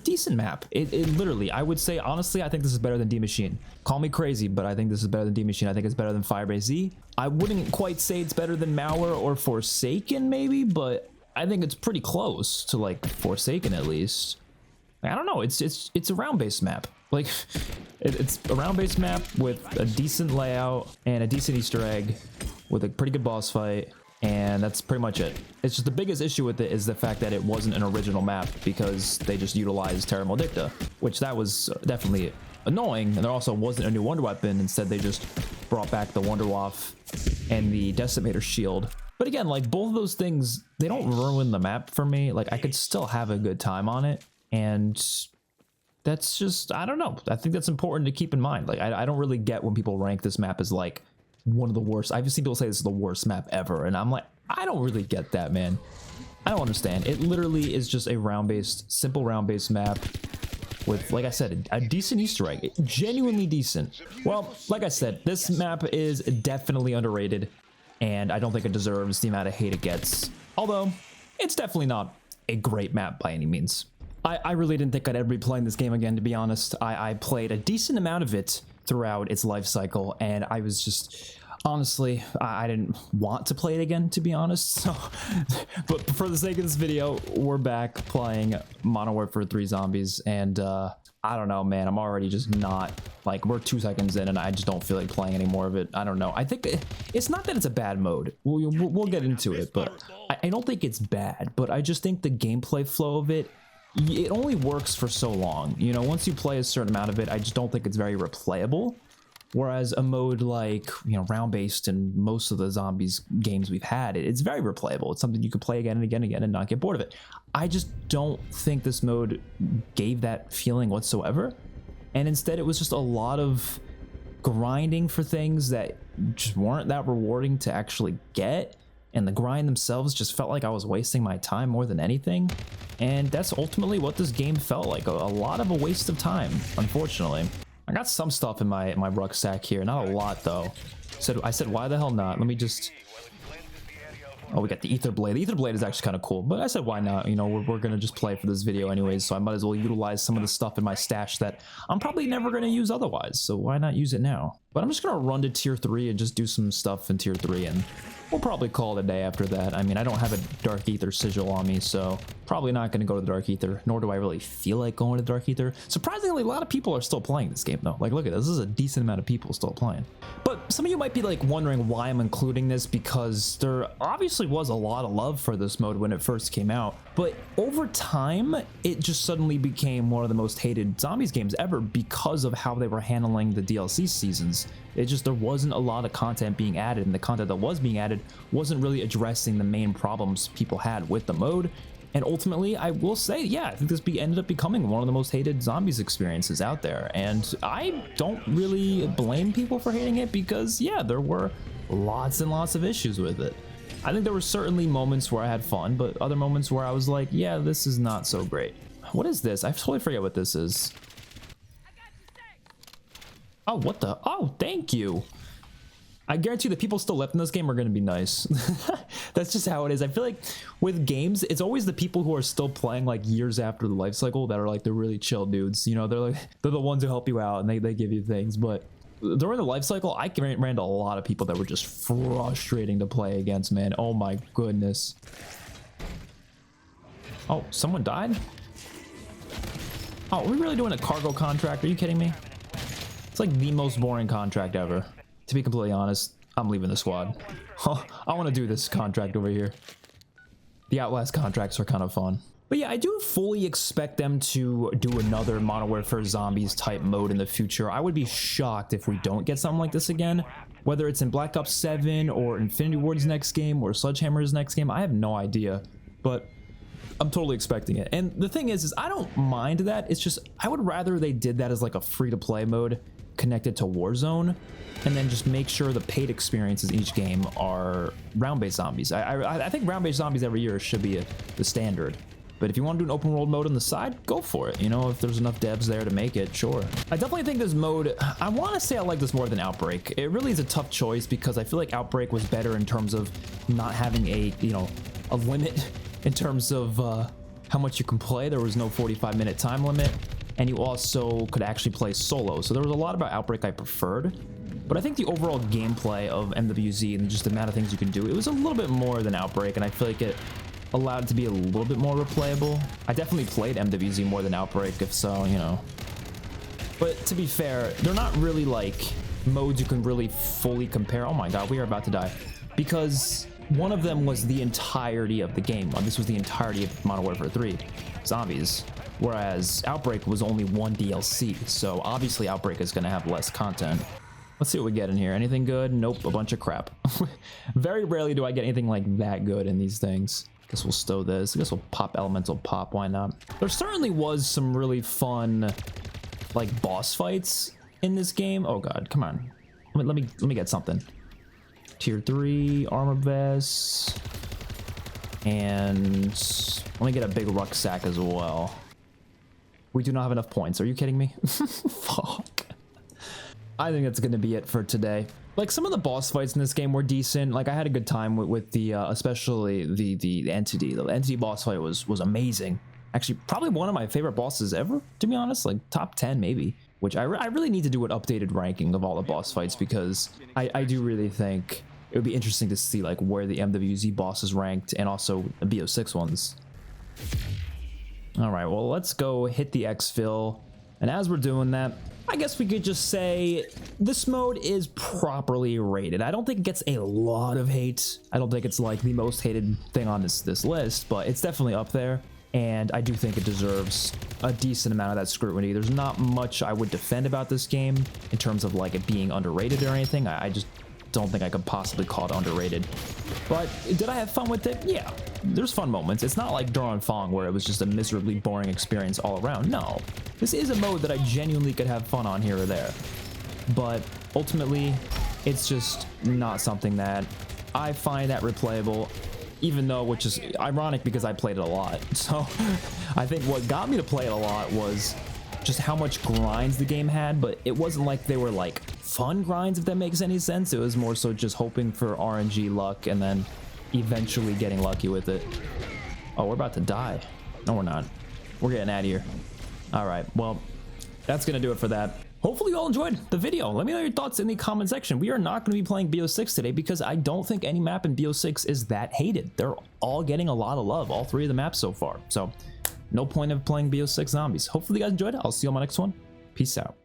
decent map. It literally, I would say, honestly, I think this is better than D Machine. Call me crazy, but I think this is better than D Machine. I think it's better than Firebase Z. I wouldn't quite say it's better than Malware or Forsaken, maybe, but I think it's pretty close to, like, Forsaken at least. I don't know. It's a round-based map. Like, it's a round-based map with a decent layout and a decent Easter egg with a pretty good boss fight. And that's pretty much it. It's just the biggest issue with it is the fact that it wasn't an original map because they just utilized Terra Maledicta, which that was definitely annoying. And there also wasn't a new wonder weapon. Instead, they just brought back the Wonder Waff and the Decimator shield. But again, like, both of those things, they don't ruin the map for me. Like, I could still have a good time on it. And that's just, I don't know. I think that's important to keep in mind. Like, I don't really get when people rank this map as, like, one of the worst. I've seen people say this is the worst map ever, and I'm like, I don't really get that, man. I don't understand. It literally is just a round-based, simple round-based map with, like I said, a decent Easter egg. Genuinely decent. Well, like I said, this map is definitely underrated, and I don't think it deserves the amount of hate it gets. Although, it's definitely not a great map by any means. I really didn't think I'd ever be playing this game again, to be honest. I played a decent amount of it throughout its life cycle, and I was just, honestly, I didn't want to play it again, to be honest. So, but for the sake of this video, we're back playing Modern Warfare 3 Zombies, and I don't know, man, I'm already just not, like, we're 2 seconds in, and I just don't feel like playing any more of it. I don't know. I think it's not that it's a bad mode. We'll get into it, but I don't think it's bad, but I just think the gameplay flow of it only works for so long. You know, once you play a certain amount of it, I just don't think it's very replayable. Whereas a mode like, you know, round-based and most of the zombies games we've had, it's very replayable. It's something you can play again and again and again and not get bored of it. I just don't think this mode gave that feeling whatsoever. And instead, it was just a lot of grinding for things that just weren't that rewarding to actually get. And the grind themselves just felt like I was wasting my time more than anything. And that's ultimately what this game felt like, a lot of a waste of time, unfortunately. I got some stuff in my rucksack here, not a lot though. So I said, why the hell not? Let me just... Oh, we got the Ether Blade. The Ether Blade is actually kind of cool, but I said, why not? You know, we're going to just play for this video anyways, so I might as well utilize some of the stuff in my stash that I'm probably never going to use otherwise, so why not use it now? But I'm just going to run to tier 3 and just do some stuff in tier 3, and we'll probably call it a day after that. I mean, I don't have a Dark Ether sigil on me, so probably not going to go to the Dark Ether, nor do I really feel like going to the Dark Ether. Surprisingly, a lot of people are still playing this game, though. Like, look at this. This is a decent amount of people still playing. But some of you might be, like, wondering why I'm including this, because there obviously was a lot of love for this mode when it first came out. But over time, it just suddenly became one of the most hated zombies games ever because of how they were handling the DLC seasons. It just, there wasn't a lot of content being added, and the content that was being added wasn't really addressing the main problems people had with the mode. And ultimately, I will say, yeah, I think this ended up becoming one of the most hated zombies experiences out there. And I don't really blame people for hating it because, yeah, there were lots and lots of issues with it. I think there were certainly moments where I had fun, but other moments where I was like, yeah, this is not so great. What is this? I totally forget what this is. Oh, what the? Oh, thank you. I guarantee the people still left in this game are going to be nice. That's just how it is. I feel like with games, it's always the people who are still playing like years after the life cycle that are like the really chill dudes. You know, they're the ones who help you out and they give you things. But during the life cycle, I ran into a lot of people that were just frustrating to play against, man. Oh my goodness. Oh, someone died? Oh, are we really doing a cargo contract? Are you kidding me? It's like the most boring contract ever. To be completely honest, I'm leaving the squad. I want to do this contract over here. The Outlast contracts are kind of fun. But yeah, I do fully expect them to do another Modern Warfare Zombies type mode in the future. I would be shocked if we don't get something like this again. Whether it's in Black Ops 7 or Infinity Ward's next game or Sledgehammer's next game, I have no idea. But I'm totally expecting it. And the thing is I don't mind that. It's just, I would rather they did that as like a free-to-play mode connected to Warzone, and then just make sure the paid experiences in each game are round-based zombies. I think round-based zombies every year should be the standard. But if you want to do an open world mode on the side, go for it. You know, if there's enough devs there to make it, sure. I definitely think this mode, I want to say I like this more than Outbreak. It really is a tough choice because I feel like Outbreak was better in terms of not having a, you know, a limit in terms of how much you can play. There was no 45-minute time limit, and you also could actually play solo. So there was a lot about Outbreak I preferred. But I think the overall gameplay of MWZ and just the amount of things you can do, it was a little bit more than Outbreak, and I feel like it allowed it to be a little bit more replayable. I definitely played MWZ more than Outbreak, if so, you know. But to be fair, they're not really like modes you can really fully compare. Oh my god, we are about to die. Because one of them was the entirety of the game. This was the entirety of Modern Warfare 3 Zombies. Whereas Outbreak was only one DLC. So obviously Outbreak is going to have less content. Let's see what we get in here. Anything good? Nope, a bunch of crap. Very rarely do I get anything like that good in these things. Guess we'll stow this. I guess we'll pop Elemental Pop. Why not? There certainly was some really fun, like, boss fights in this game. Oh god, come on. Let me get something. Tier 3 armor vest, and let me get a big rucksack as well. We do not have enough points. Are you kidding me? Fuck. I think that's gonna be it for today. Like, some of the boss fights in this game were decent. Like, I had a good time with the especially the entity. The entity boss fight was amazing. Actually, probably one of my favorite bosses ever, to be honest. Like, top 10 maybe. Which I really need to do an updated ranking of all the boss fights, because I do really think it would be interesting to see like where the MWZ bosses ranked, and also the BO6 ones. All right, well, let's go hit the exfil. And as we're doing that, I guess we could just say this mode is properly rated. I don't think it gets a lot of hate. I don't think it's like the most hated thing on this list, but it's definitely up there. And I do think it deserves a decent amount of that scrutiny. There's not much I would defend about this game in terms of like it being underrated or anything. I just don't think I could possibly call it underrated. But did I have fun with it? Yeah, there's fun moments. It's not like Anfang where it was just a miserably boring experience all around. No, this is a mode that I genuinely could have fun on here or there. But ultimately, it's just not something that I find that replayable. Even though, which is ironic because I played it a lot. So I think what got me to play it a lot was just how much grinds the game had, but it wasn't like they were like fun grinds, if that makes any sense. It was more so just hoping for RNG luck and then eventually getting lucky with it. Oh, we're about to die. No, we're not. We're getting out of here. All right, well, that's gonna do it for that. Hopefully you all enjoyed the video. Let me know your thoughts in the comment section. We are not going to be playing BO6 today because I don't think any map in BO6 is that hated. They're all getting a lot of love, all 3 of the maps so far. So no point of playing BO6 zombies. Hopefully you guys enjoyed it. I'll see you on my next one. Peace out.